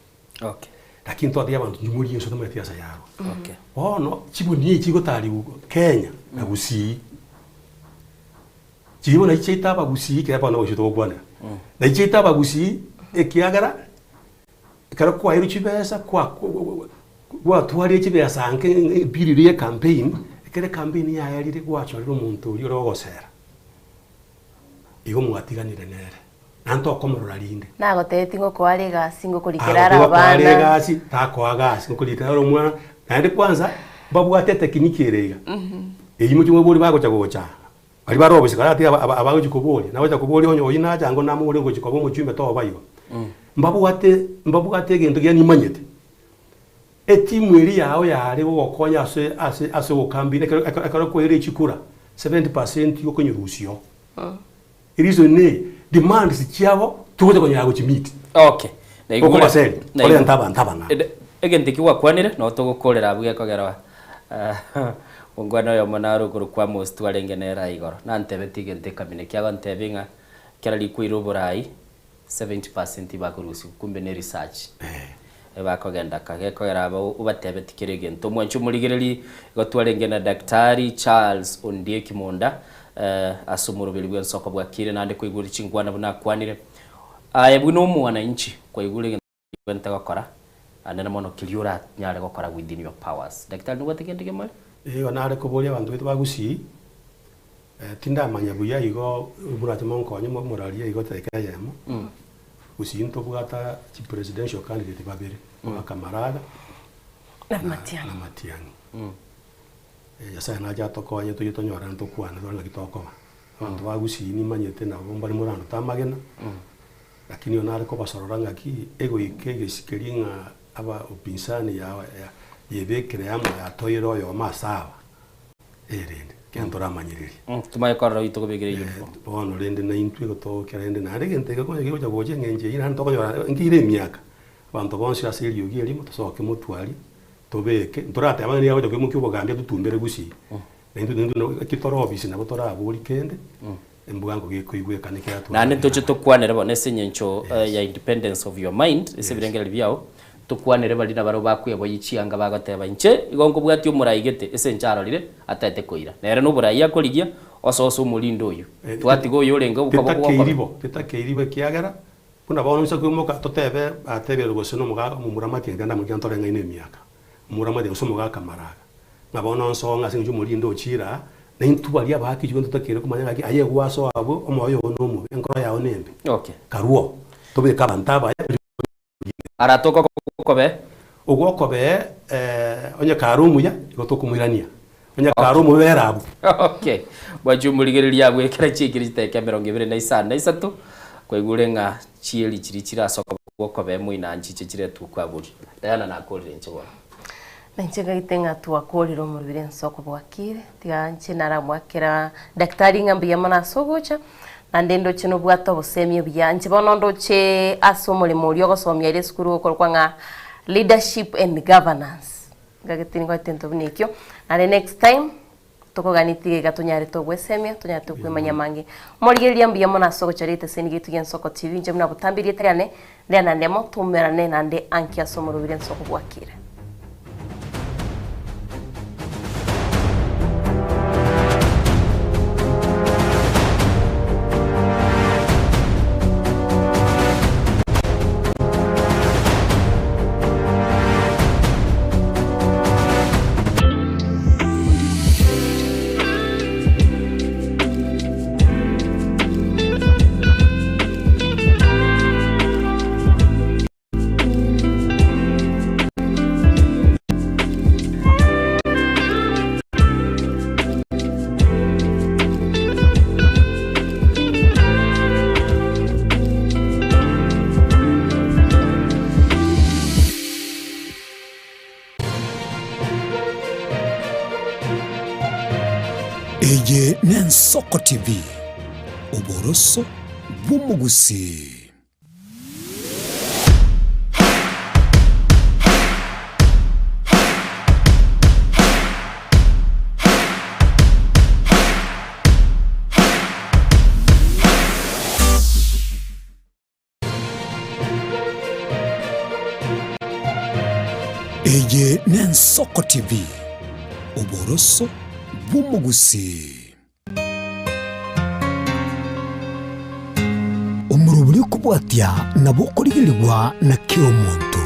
okay lakini to dia bantu nyumuri yeso tama tiasa yaro okay ono chibuni chigo tari Kenya na Gusii chibo na chita ba Gusii ke pa no chito gwana na chita ba Gusii ekiagara kara kwa hiru chibesa kwa twari chibesa anke biririe campaign ekere campaign ya yarire gwacho riro muntu uri rogosera igo mwatiganire nere nanto komorora rinde nago tetingo kwari gasi ngo kurikirara abana kwari gasi takwa gasi ngo kurikirara umwa kandi kwanza babwate tekiniki erega eyimu kimwe buri bagocha gocha bari barobese karati abago chikobori nawe chakobori onyo oyina jango namure ngo chikobo mu chimbe to bayo mbabwate gendo gya nimanyete etimu eri yawo yari wokonya ase okambine akara ko ere chikura 70% yokonyurusio irizo ne demand sikiabo tukoze konya go chimiti okay na igure baseli ole ntaba egente kiwa kwanire no togokorera abwe kogera ongwana yo manaro kuru kwa most warengenera igoro na ntebeti gente kamine kyago ntebinga kera likwiro burai 70% bakurusi kumbe ne research bakogenda kagekogera abo ubatebeti kirege nto mwanchu murigereri gotwarengena daktari Charles Ondie Kimonda asumuru bilibwe soko bwa kire nande kwiguri chingwana buna kwanire buno mwana inchi kwa igure ngenta gakora anana mono kiliura nyare gakora within your powers daktari nuwa tegendege mwe nare kubolia bantu bitu bagusi tinda manya buya igo burati monko nyo moralia igo tekayemo usinto bwata chi presidential candidate babere wa kamarada na Matiang'i yasa na ja toko anye to yitonyora nto kwana ndo ngitoko bantu bagusi ni manyete na bomba ni murano tamagena lakini onare ko basororanga ki ego ikege sikeringa aba upinsani ya yebekere amo ya toyero yo masaba erende kento ramanyiriri tumaye korra ito kubigire uniform bono rende na intwe gotokera rende na regente ko gigoja goje ngenje ira ntokonyora ngire myaka bantu bonse asiri yogi elimo tosoke mutwari tobeke ntorate abana niyo goja kwimuki ubogambye tutumbere gusi nendo kitoro office nabo tora aburi kende embugango gikoigwe kanike atu na ntoche tokwanere bonese nyencho ya independence of your mind esebirengera byao tukwanere balina baro bakuye boyichianga bagateba inche igongo bwati umuraigete ese ncharorire atete koira nere no burayi akorigia ososo mulindo uyu twati go yorenga ukabo tetakeiribe kiagara kuna bono nsa kumoka totebe atebere goseno muga mumuramati nganda muganto renga ine miaka muramati gosomo ga kamaraga ngabono nsonga sinju mulindo chira na intubali abaki jugo tutakere kumanya ngaki aye gwaso abo omoyo no mu enkoro yawo nembe okay karuo tobe kabantaba aratoka kobe ugokobe onye karumuya gotokumwirania onye karumu berabu okay bajumurigiriria abwe kera chikiri ziteke 25 kwa igurenga chieli chiri chirasoka gokobe muina nchiche chire tukwaburi dayana nakorire nchwa Nanchega itenga tuwakoliro murubire nsoko bwakire tiga nche naramwakera daktari ngambi yamana sogocha nandendo chino bwato bosemye byanje bonondo che asomole muri ogosomya ire skuru okorwa nga leadership and governance gagetini kwa tento bnikyo and the next time tokoganitige gatonyare togwesemya tonyare tokwemanya mangi morigeria mbi yamana sogocha rite senigito gensoko tv nje muna butambirie triane ndana ndemo tumerane nande anki asomorubire nsoko bwakire. Eye Nensoko TV Oboroso Bumugusi. Eye Nensoko TV Oboroso Bumugusi. Umuruburi kubwatia nabo kurigirirwa na kiro muntu